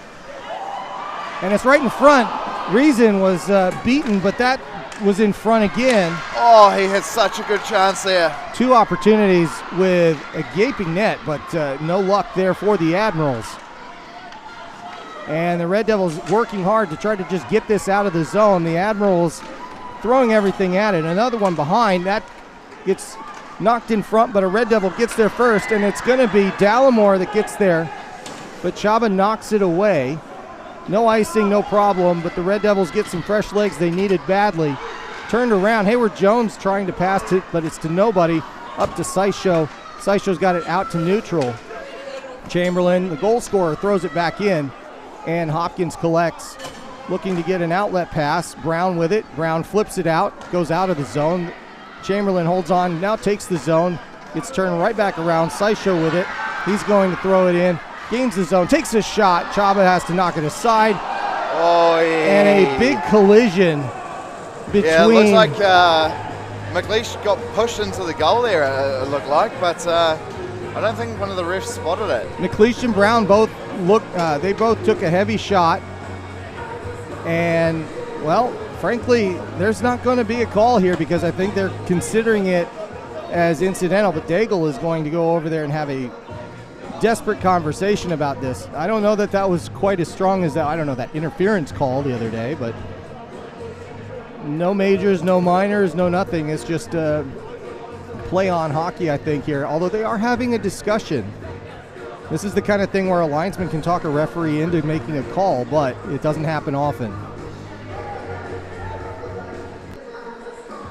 And it's right in front. Reason was beaten, but that was in front again. Oh, he had such a good chance there. 2 opportunities with a gaping net, but no luck there for the Admirals. And the Red Devils working hard to try to just get this out of the zone. The Admirals throwing everything at it. Another one behind. That gets knocked in front, but a Red Devil gets there first, and it's going to be Dallimore that gets there. But Chaba knocks it away. No icing, no problem, but the Red Devils get some fresh legs they needed badly. Turned around. Hayward Jones trying to pass it, but it's to nobody. Up to Sysho. Sysho's got it out to neutral. Chamberlain, the goal scorer, throws it back in, and Hopkins collects, looking to get an outlet pass. Brown with it. Brown flips it out, goes out of the zone. Chamberlain holds on, now takes the zone. Gets turned right back around. Sysho with it. He's going to throw it in. Gains the zone, takes a shot. Chaba has to knock it aside. Oh, yeah. And a big collision between. Yeah, it looks like McLeish got pushed into the goal there, it looked like, but I don't think one of the refs spotted it. McLeish and Brown both they both took a heavy shot. And, well, frankly, there's not going to be a call here because I think they're considering it as incidental, but Daigle is going to go over there and have a desperate conversation about this. I don't know that that was quite as strong as that interference call the other day, but no majors, no minors, no nothing. It's just play on hockey, I think, here, although they are having a discussion. This is the kind of thing where a linesman can talk a referee into making a call, but it doesn't happen often.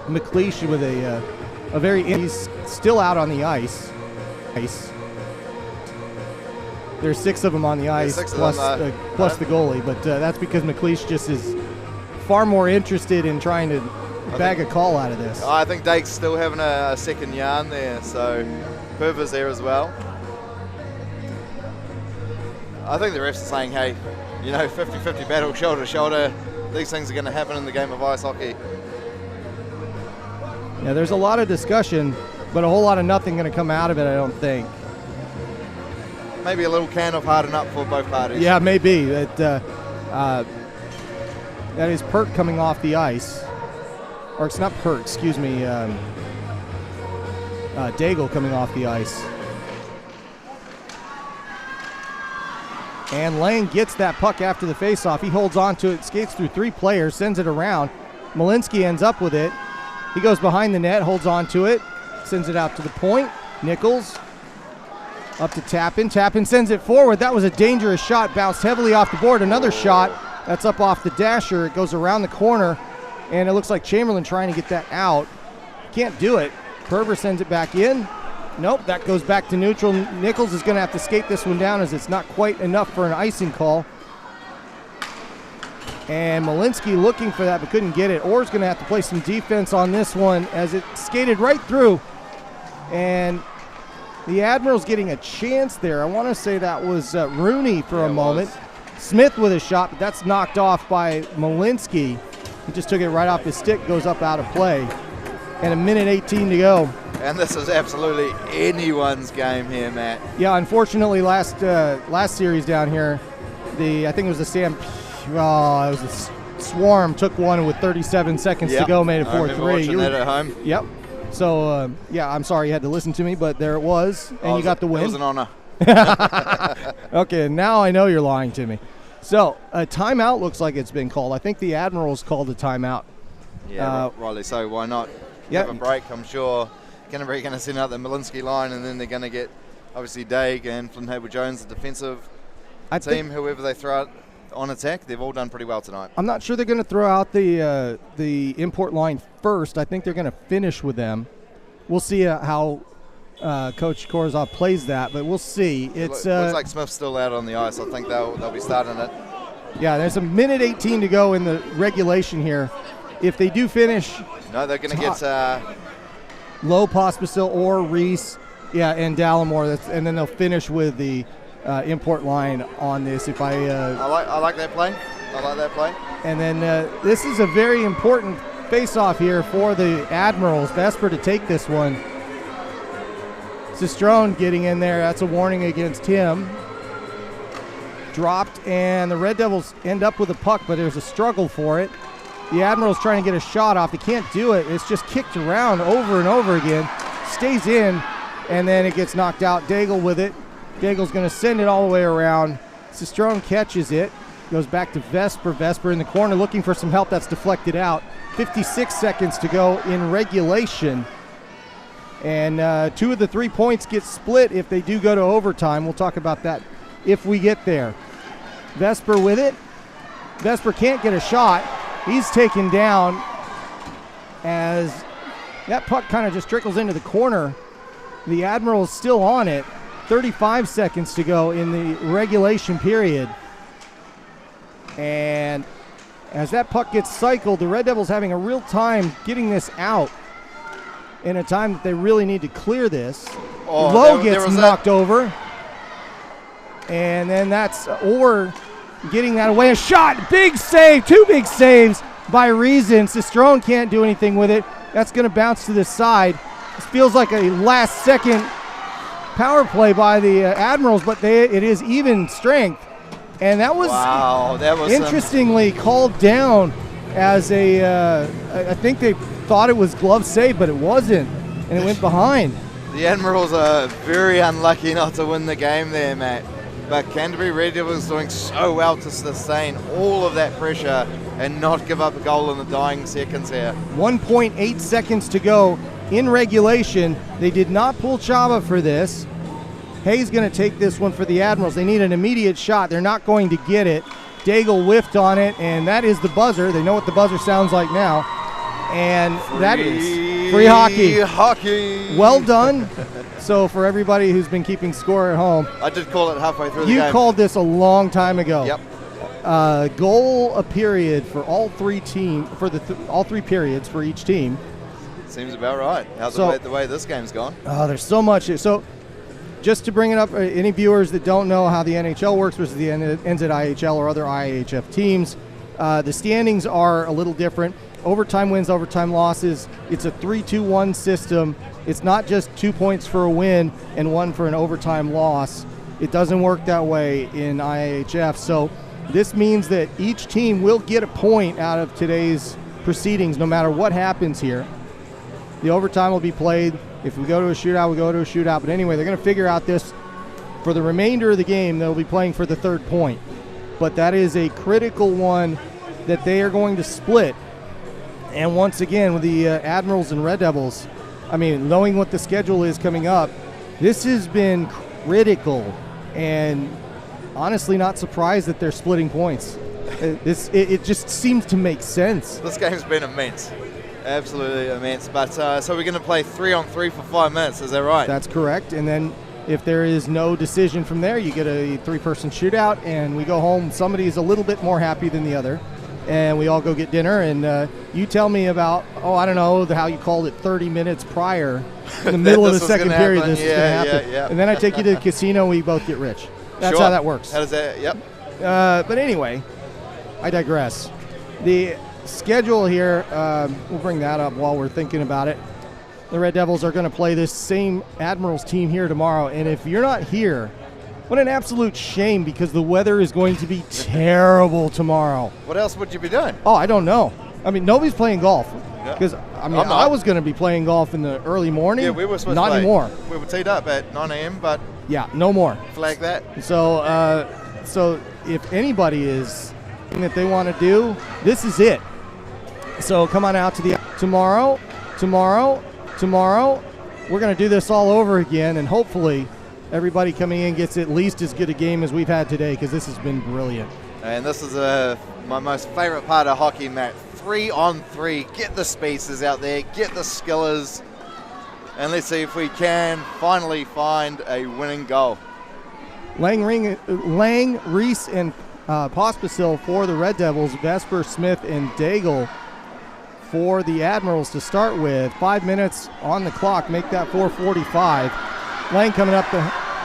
McLeish with he's still out on the ice. There's 6 of them on the ice, plus the goalie, but that's because McLeish just is far more interested in trying to bag a call out of this. I think Dake's still having a second yarn there, so Purva's there as well. I think the refs are saying, hey, 50-50 battle, shoulder to shoulder. These things are going to happen in the game of ice hockey. Yeah, there's a lot of discussion, but a whole lot of nothing going to come out of it, I don't think. Maybe a little can of harden up for both parties. Yeah, maybe. That is Pert coming off the ice. Or it's not Pert, excuse me. Daigle coming off the ice. And Lang gets that puck after the faceoff. He holds on to it, skates through 3 players, sends it around. Malinsky ends up with it. He goes behind the net, holds on to it, sends it out to the point. Nichols up to Tappan. Tappan sends it forward. That was a dangerous shot, bounced heavily off the board. Another shot that's up off the dasher. It goes around the corner, and it looks like Chamberlain trying to get that out. Can't do it. Perver sends it back in. Nope, that goes back to neutral. Nichols is going to have to skate this one down as it's not quite enough for an icing call. And Malinsky looking for that but couldn't get it. Orr's going to have to play some defense on this one as it skated right through. And the Admirals getting a chance there. I want to say that was Rooney for a moment. Smith with a shot, but that's knocked off by Malinsky. He just took it right off his stick, goes up out of play. And a minute 18 to go. And this is absolutely anyone's game here, Matt. Yeah, unfortunately, last series down here, I think it was the Swarm took one with 37 seconds to go, made it 4-3. You were at home. Yep. So yeah, I'm sorry you had to listen to me, but there it was, and you got the win. It was an honor. Okay, now I know you're lying to me. So a timeout looks like it's been called. I think the Admirals called a timeout. Yeah, rightly so. Why not? Have a break. I'm sure Canterbury are going to send out the Malinsky line, and then they're going to get obviously Daig and Flynn Hayward-Jones, the defensive team, whoever they throw out on attack. They've all done pretty well tonight. I'm not sure they're going to throw out the import line first. I think they're going to finish with them. We'll see how Coach Korzov plays that, but we'll see. Looks like Smith's still out on the ice. I think they'll be starting it. Yeah, there's a minute 18 to go in the regulation here. If they do finish, no, they're going to get Lowe, Pospisil, or Reese, and Dallimore, and then they'll finish with the import line on this. If I like that play. I like that play. And then this is a very important face-off here for the Admirals. Vesper to take this one. Cistrone getting in there. That's a warning against him. Dropped, and the Red Devils end up with a puck, but there's a struggle for it. The Admirals trying to get a shot off. They can't do it. It's just kicked around over and over again. Stays in, and then it gets knocked out. Daigle with it. Daigle's going to send it all the way around. Cistrone catches it. Goes back to Vesper. Vesper in the corner looking for some help. That's deflected out. 56 seconds to go in regulation. And 2 of the 3 points get split if they do go to overtime. We'll talk about that if we get there. Vesper with it. Vesper can't get a shot. He's taken down as that puck kind of just trickles into the corner. The Admirals still on it. 35 seconds to go in the regulation period. And as that puck gets cycled, the Red Devils having a real time getting this out in a time that they really need to clear this. Lowe gets knocked over. And then that's Orr getting that away. A shot, big save, 2 big saves by Reason. Cistrone can't do anything with it. That's going to bounce to the side. This feels like a last-second power play by the Admirals, but it is even strength. And that was, interestingly called down as I think they thought it was glove save, but it wasn't, and it went behind. The Admirals are very unlucky not to win the game there, Matt. But Canterbury Red Devils doing so well to sustain all of that pressure and not give up a goal in the dying seconds here. 1.8 seconds to go in regulation. They did not pull Chava for this. Hayes going to take this one for the Admirals. They need an immediate shot. They're not going to get it. Daigle whiffed on it, and that is the buzzer. They know what the buzzer sounds like now. And that is free hockey. Well done. So for everybody who's been keeping score at home. I did call it halfway through the game. You called this a long time ago. Yep. Goal a period for all three all 3 periods for each team. Seems about right. How's the way this game's gone? Oh, there's so much. So just to bring it up, any viewers that don't know how the NHL works versus the NZIHL or other IHF teams, the standings are a little different. Overtime wins, overtime losses. It's a 3-2-1 system. It's not just 2 points for a win and 1 for an overtime loss. It doesn't work that way in IHF. So this means that each team will get a point out of today's proceedings no matter what happens here. The overtime will be played. If we go to a shootout, we go to a shootout. But anyway, they're going to figure out this for the remainder of the game. They'll be playing for the 3rd point. But that is a critical one that they are going to split. And once again, with the Admirals and Red Devils, I mean, knowing what the schedule is coming up, this has been critical. And honestly, not surprised that they're splitting points. It just seems to make sense. This game's been immense. Absolutely immense. But so we're going to play 3-on-3 for 5 minutes, is that right? That's correct. And then if there is no decision from there, you get a 3-person shootout, and we go home. Somebody's a little bit more happy than the other, and we all go get dinner. And you tell me about, I don't know, how you called it 30 minutes prior, in the middle of the second period, this is going to happen. Yeah. And then I take you to the casino, and we both get rich. That's how that works. How does that, yep. But anyway, I digress. The schedule here, we'll bring that up while we're thinking about it. The Red Devils are going to play this same Admirals team here tomorrow, and if you're not here, what an absolute shame, because the weather is going to be terrible tomorrow. What else would you be doing? Oh, I don't know. I mean, nobody's playing golf. Because, I was going to be playing golf in the early morning. Yeah, we were supposed to play. Not anymore. We were teed up at 9 a.m., but... Yeah, no more. Flag that. So if anybody is something that they want to do, this is it. So come on out to the tomorrow. We're going to do this all over again, and hopefully everybody coming in gets at least as good a game as we've had today, because this has been brilliant. And this is my most favorite part of hockey, Matt. 3-on-3. Get the spaces out there. Get the skillers. And let's see if we can finally find a winning goal. Lang, Reese, and Pospisil for the Red Devils. Vesper, Smith, and Daigle for the Admirals to start with. 5 minutes on the clock. Make that 4:45. Lang coming up the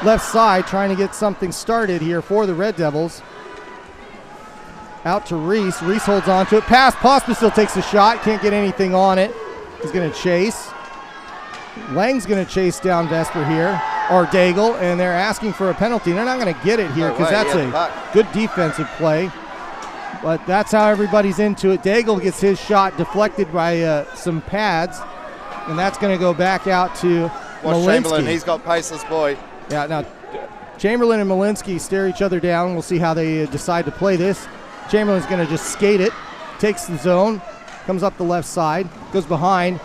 left side, trying to get something started here for the Red Devils. Out to Reese. Reese holds on to it. Pass. Pospisil takes a shot. Can't get anything on it. He's going to chase. Lang's going to chase down Vesper here, or Daigle, and they're asking for a penalty. They're not going to get it here because that's a good defensive play. But that's how everybody's into it. Daigle gets his shot deflected by some pads, and that's going to go back out to Malinsky. Chamberlain, he's got pace, this boy. Yeah, now Chamberlain and Malinsky stare each other down. We'll see how they decide to play this. Chamberlain's going to just skate it, takes the zone, comes up the left side, goes behind,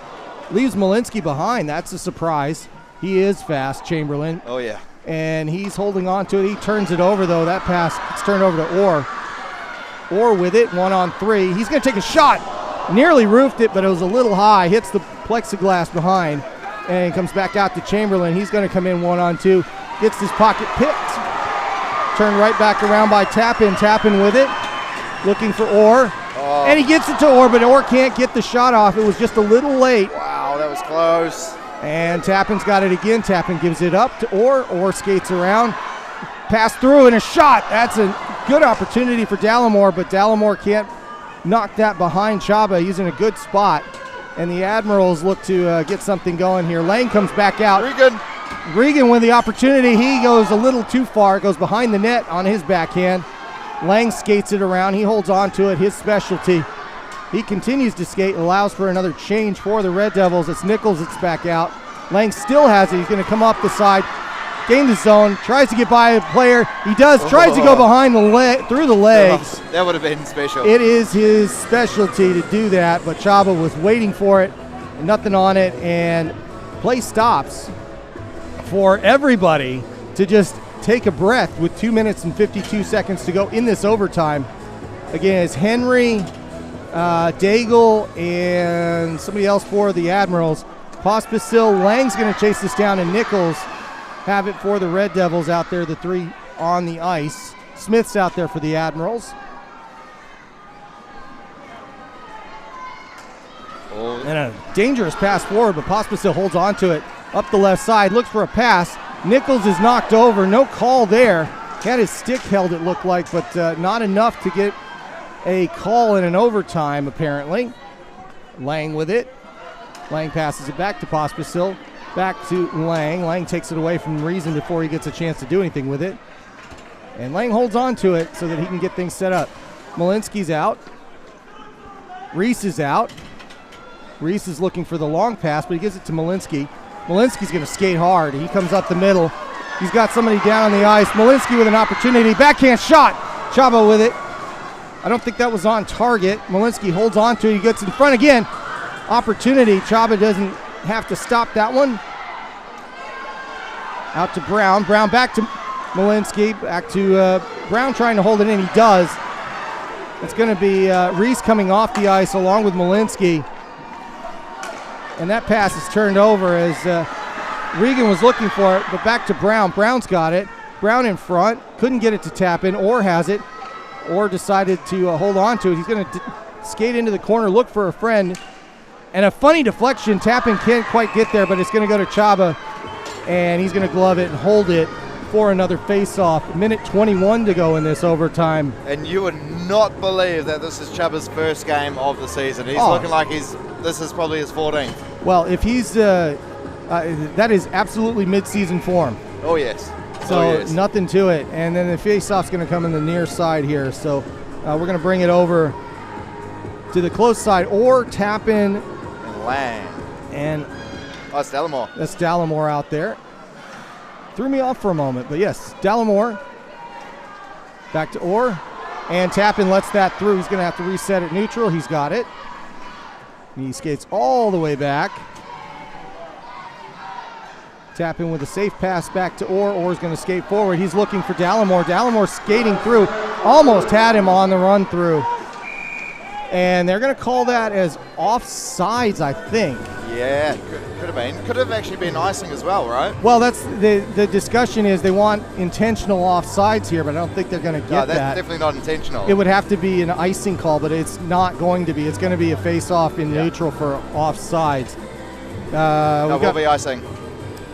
leaves Malinsky behind. That's a surprise. He is fast, Chamberlain. Oh, yeah. And he's holding on to it. He turns it over, though. That pass gets turned over to Orr. Orr with it, 1-on-3. He's going to take a shot. Nearly roofed it, but it was a little high. Hits the plexiglass behind and comes back out to Chamberlain. He's going to come in 1-on-2. Gets his pocket picked. Turned right back around by Tappan. Tappan with it. Looking for Orr. Oh. And he gets it to Orr, but Orr can't get the shot off. It was just a little late. Wow, that was close. And Tappan's got it again. Tappan gives it up to Orr. Orr skates around. Pass through and a shot. That's a good opportunity for Dallimore, but Dallimore can't knock that behind Chaba. He's in a good spot, and the Admirals look to get something going here. Lang comes back out. Regan with the opportunity. He goes a little too far. Goes behind the net on his backhand. Lang skates it around. He holds on to it, his specialty. He continues to skate, allows for another change for the Red Devils. It's Nichols that's back out. Lang still has it. He's going to come up the side, gain the zone, tries to get by a player. He does, tries to go behind the leg, through the legs. That would have been special. It is his specialty to do that, but Chaba was waiting for it, nothing on it, and play stops for everybody to just take a breath with 2 minutes and 52 seconds to go in this overtime. Again, it's Henry, Daigle, and somebody else for the Admirals. Pospisil, Lang's going to chase this down, and Nichols have it for the Red Devils out there, the three on the ice. Smith's out there for the Admirals. And a dangerous pass forward, but Pospisil holds on to it up the left side, looks for a pass. Nichols is knocked over, no call there. Had his stick held, it looked like, but not enough to get a call in an overtime, apparently. Lang with it. Lang passes it back to Pospisil. Back to Lang. Lang takes it away from Reason before he gets a chance to do anything with it. And Lang holds on to it so that he can get things set up. Malinsky's out. Reese is out. Reese is looking for the long pass, but he gives it to Malinsky. Malinsky's going to skate hard. He comes up the middle. He's got somebody down on the ice. Malinsky with an opportunity. Backhand shot. Chaba with it. I don't think that was on target. Malinsky holds on to it. He gets in front again. Opportunity. Chaba doesn't have to stop that one. Out to Brown. Brown back to Malinsky. Back to Brown trying to hold it in. He does. It's going to be Reese coming off the ice along with Malinsky. And that pass is turned over as Regan was looking for it, but back to Brown. Brown's got it. Brown in front. Couldn't get it to tap in. Orr has it. Orr decided to hold on to it. He's going to skate into the corner, look for a friend. And a funny deflection. Tappan can't quite get there, but it's going to go to Chaba. And he's going to glove it and hold it for another face-off. Minute 21 to go in this overtime. And you would not believe that this is Chaba's first game of the season. He's looking like this is probably his 14th. Well, if he's, that is absolutely mid-season form. Oh, yes. So nothing to it. And then the face-off's going to come in the near side here. So we're going to bring it over to the close side, or Tappan and Lang. And it's Dallimore. That's Dallimore out there. Threw me off for a moment, but yes, Dallimore. Back to Orr. And Tappan lets that through. He's going to have to reset it neutral. He's got it. He skates all the way back. Tappan with a safe pass back to Orr. Orr's going to skate forward. He's looking for Dallimore. Dallimore skating through. Almost had him on the run through. And they're going to call that as offsides, I think. Yeah, could have been. Could have actually been icing as well, right? Well, that's the discussion is they want intentional offsides here, but I don't think they're going to get that's that. Definitely not intentional. It would have to be an icing call, but it's not going to be. It's going to be a face-off in neutral for offsides. It will be icing.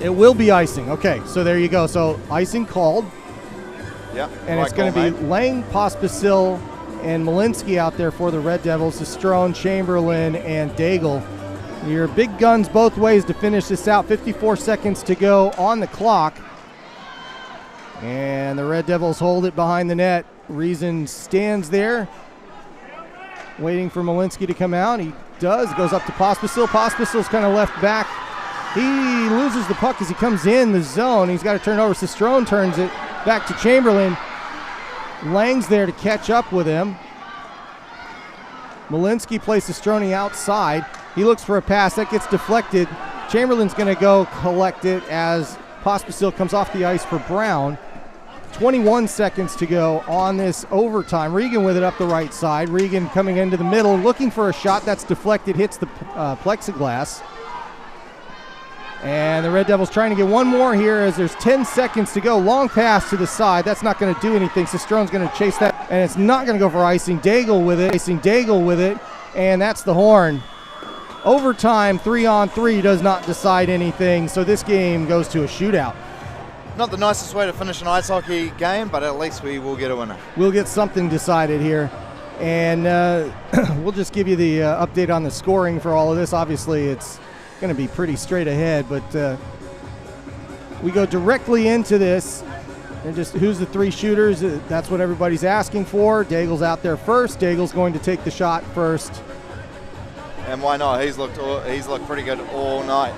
It will be icing. Okay, so there you go. So icing called. Yeah. And it's going to be Lang, Pospisil, and Malinsky out there for the Red Devils. Cistrone, Chamberlain, and Daigle. Your big guns both ways to finish this out. 54 seconds to go on the clock. And the Red Devils hold it behind the net. Reason stands there, waiting for Malinsky to come out. He does. Goes up to Pospisil. Pospisil's kind of left back. He loses the puck as he comes in the zone. He's got to turn it over. Cistrone turns it back to Chamberlain. Lang's there to catch up with him. Malinsky plays Cistrone outside. He looks for a pass. That gets deflected. Chamberlain's going to go collect it as Pospisil comes off the ice for Brown. 21 seconds to go on this overtime. Regan with it up the right side. Regan coming into the middle, looking for a shot. That's deflected, hits the plexiglass. And the Red Devils trying to get one more here as there's 10 seconds to go. Long pass to the side. That's not going to do anything. Cistrone's going to chase that, and it's not going to go for icing. Daigle with it, and that's the horn. Overtime, 3-on-3 does not decide anything, so this game goes to a shootout. Not the nicest way to finish an ice hockey game, but at least we will get a winner. We'll get something decided here. And we'll just give you the update on the scoring for all of this. Obviously, it's going to be pretty straight ahead, but we go directly into this. And just who's the 3 shooters? That's what everybody's asking for. Daigle's out there first. Daigle's going to take the shot first. And why not? He's looked pretty good all night.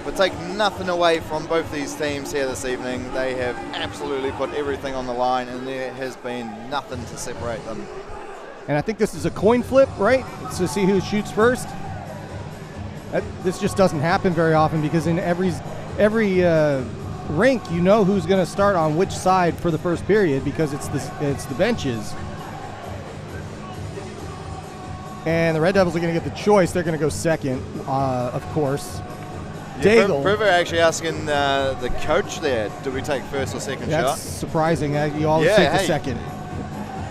But take nothing away from both these teams here this evening. They have absolutely put everything on the line, and there has been nothing to separate them. And I think this is a coin flip, right? To see who shoots first. This just doesn't happen very often because in every rink, you know who's going to start on which side for the first period because it's the benches. And the Red Devils are going to get the choice. They're going to go second, of course. Daigle. We're actually asking the coach there, do we take first or second shot? That's surprising. You always take the second.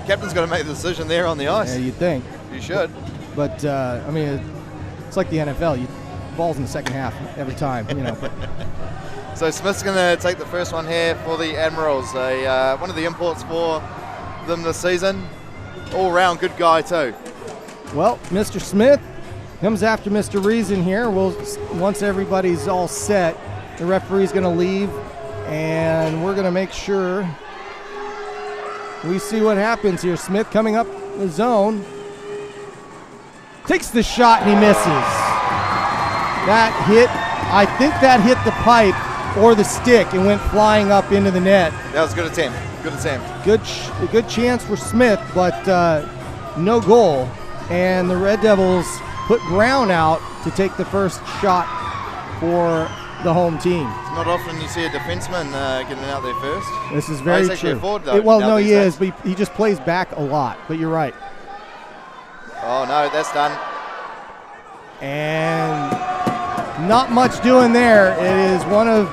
Captain's got to make the decision there on the ice. Yeah, you'd think. You should. But, I mean, it's like the NFL. Balls in the second half every time, you know. So Smith's going to take the first one here for the Admirals. One of the imports for them this season. All-round good guy too. Well, Mr. Smith comes after Mr. Reason here. Once everybody's all set, the referee's going to leave, and we're going to make sure we see what happens here. Smith coming up the zone. Takes the shot, and he misses. I think that hit the pipe or the stick and went flying up into the net. That was a good attempt. Good attempt. Good chance for Smith, but no goal. And the Red Devils put Brown out to take the first shot for the home team. It's not often you see a defenseman getting out there first. This is very he's actually true. a forward, though, Well, no, he is, but he just plays back a lot. But you're right. Oh no, that's done. And not much doing there. It is one of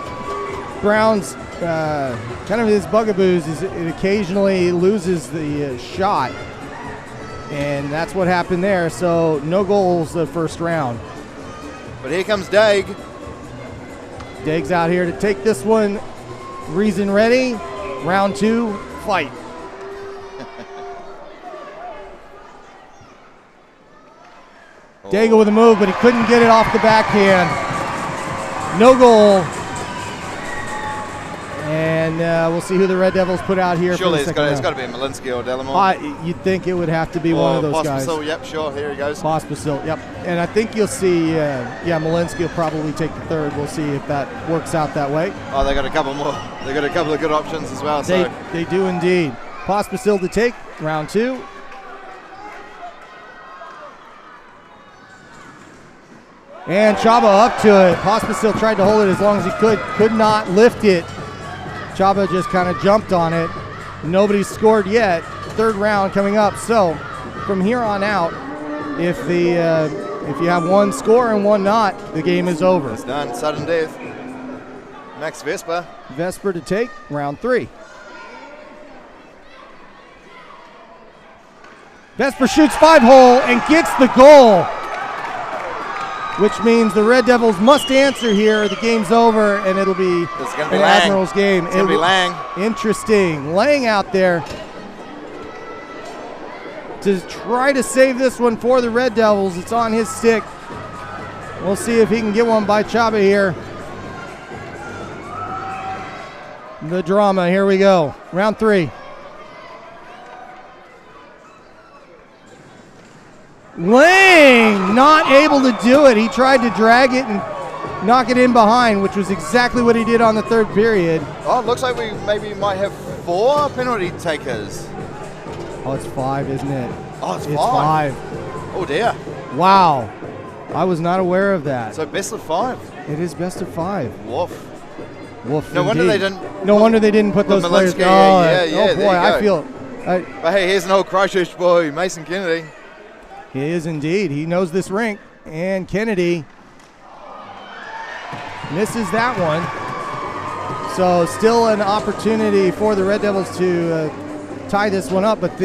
Brown's kind of his bugaboos. Is it occasionally loses the shot, and that's what happened there. So no goals the first round. But here comes Daig. Daig's out here to take this one. Reason ready. Round 2, fight. Daigle with a move, but he couldn't get it off the backhand. No goal. And we'll see who the Red Devils put out here. Surely it's got to be Malinsky or Delamore. You'd think it would have to be one of those guys. Pospisil, yep, sure, here he goes. Pospisil, yep. And I think you'll see, Malinsky will probably take the third. We'll see if that works out that way. Oh, they got a couple more. They got a couple of good options as well. They do indeed. Pospisil to take, round 2. And Chaba up to it. Pospisil tried to hold it as long as he could not lift it. Chaba just kind of jumped on it. Nobody's scored yet. Third round coming up. So from here on out, if you have one score and one not, the game is over. It's done. Sudden death. Max Vesper. Vesper to take, round 3. Vesper shoots 5-hole and gets the goal, which means the Red Devils must answer here. The game's over, and it'll be an Admirals game. It's going to be Lang. Interesting. Lang out there to try to save this one for the Red Devils. It's on his stick. We'll see if he can get one by Chaba here. The drama, here we go. Round 3. Lang not able to do it. He tried to drag it and knock it in behind, which was exactly what he did on the third period. Oh, it looks like we maybe might have 4 penalty takers. Oh, it's 5, isn't it? Oh, it's 5. Oh, dear. Wow. I was not aware of that. So best of 5. It is best of 5. Woof. Woof. No wonder they didn't. No wonder they didn't put those players. Yeah, boy, I feel. But hey, here's an old Christchurch boy, Mason Kennedy. He is indeed. He knows this rink. And Kennedy misses that one. So still an opportunity for the Red Devils to tie this one up. But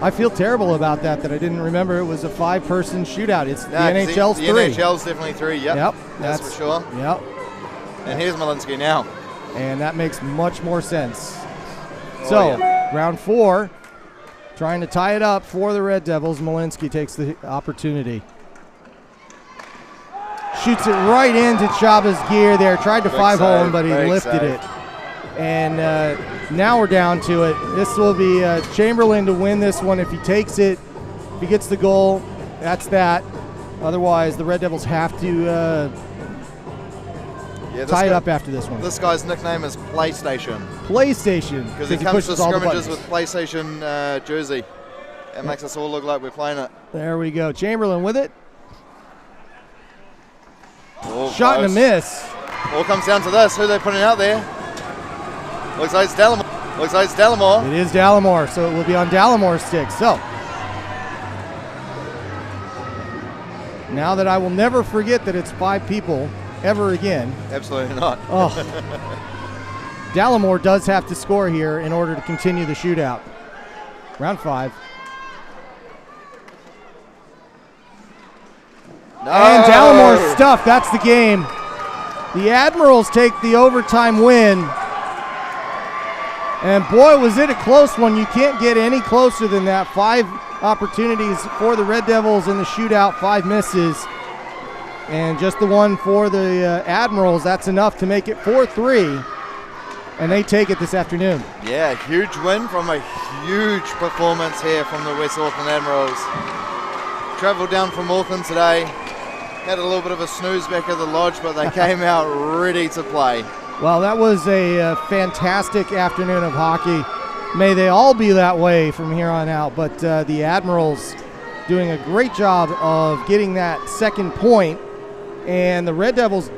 I feel terrible about that I didn't remember it was a 5-person shootout. It's the NHL's 3. The NHL's definitely 3, yep. Yep. That's for sure. Yep. And here's Malinsky now. And that makes much more sense. Oh, So, yeah. round 4, trying to tie it up for the Red Devils. Malinsky takes the opportunity. Shoots it right into Chaba's gear there. Tried to Big 5-hole him, save, but he big lifted save. it. And now we're down to it. This will be Chamberlain to win this one. If he takes it, if he gets the goal, that's that. Otherwise, the Red Devils have to tie it up after this one. This guy's nickname is PlayStation. PlayStation. Because he comes to pushes all the scrimmages buttons. with PlayStation jersey. It makes us all look like we're playing it. There we go. Chamberlain with it. Oh, Shot and a close. miss. All comes down to this. Who are they putting out there? Looks like it's Dallimore. Looks like it's Dallimore. It is Dallimore, so it will be on Dallamore's stick. So, now that I will never forget that it's 5 people ever again. Absolutely not. Oh. Dallimore does have to score here in order to continue the shootout. Round 5. No. And Dallimore stuff. That's the game. The Admirals take the overtime win. And boy, was it a close one. You can't get any closer than that. 5 opportunities for the Red Devils in the shootout, 5 misses. And just the one for the Admirals. That's enough to make it 4-3. And they take it this afternoon. Yeah, huge win from a huge performance here from the West Auckland Admirals. Travelled down from Auckland today. Had a little bit of a snooze back at the lodge, but they came out ready to play. Well, that was a fantastic afternoon of hockey. May they all be that way from here on out. But the Admirals doing a great job of getting that second point, and the Red Devils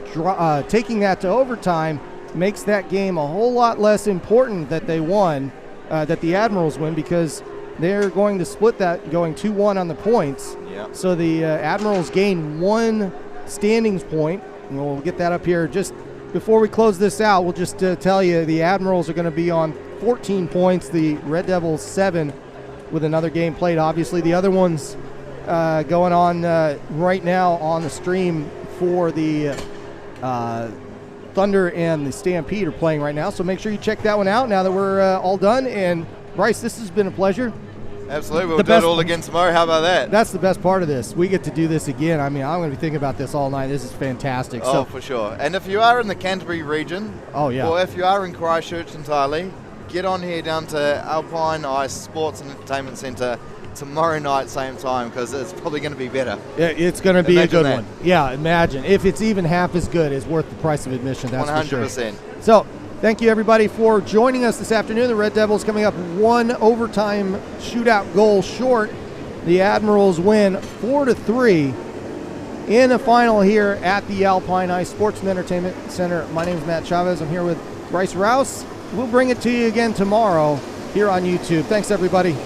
taking that to overtime makes that game a whole lot less important that they won, that the Admirals win, because they're going to split that, going 2-1 on the points. Yep. So the Admirals gain 1 standings point, and we'll get that up here just before we close this out. We'll just tell you the Admirals are going to be on 14 points, the Red Devils 7 with another game played. Obviously, the other ones going on right now on the stream for the Thunder and the Stampede are playing right now. So make sure you check that one out now that we're all done. And Bryce, this has been a pleasure. Absolutely. We'll do it all again tomorrow. How about that? That's the best part of this. We get to do this again. I mean, I'm going to be thinking about this all night. This is fantastic. Oh, for sure. And if you are in the Canterbury region, oh yeah, or if you are in Christchurch entirely, get on here down to Alpine Ice Sports and Entertainment Centre tomorrow night, same time, because it's probably going to be better. It's going to be Imagine a good that. one. Yeah, imagine. If it's even half as good, it's worth the price of admission, that's 100%. for sure. So, thank you, everybody, for joining us this afternoon. The Red Devils coming up 1 overtime shootout goal short. The Admirals win 4-3 in a final here at the Alpine Ice Sports and Entertainment Center. My name is Matt Chavez. I'm here with Bryce Rouse. We'll bring it to you again tomorrow here on YouTube. Thanks, everybody.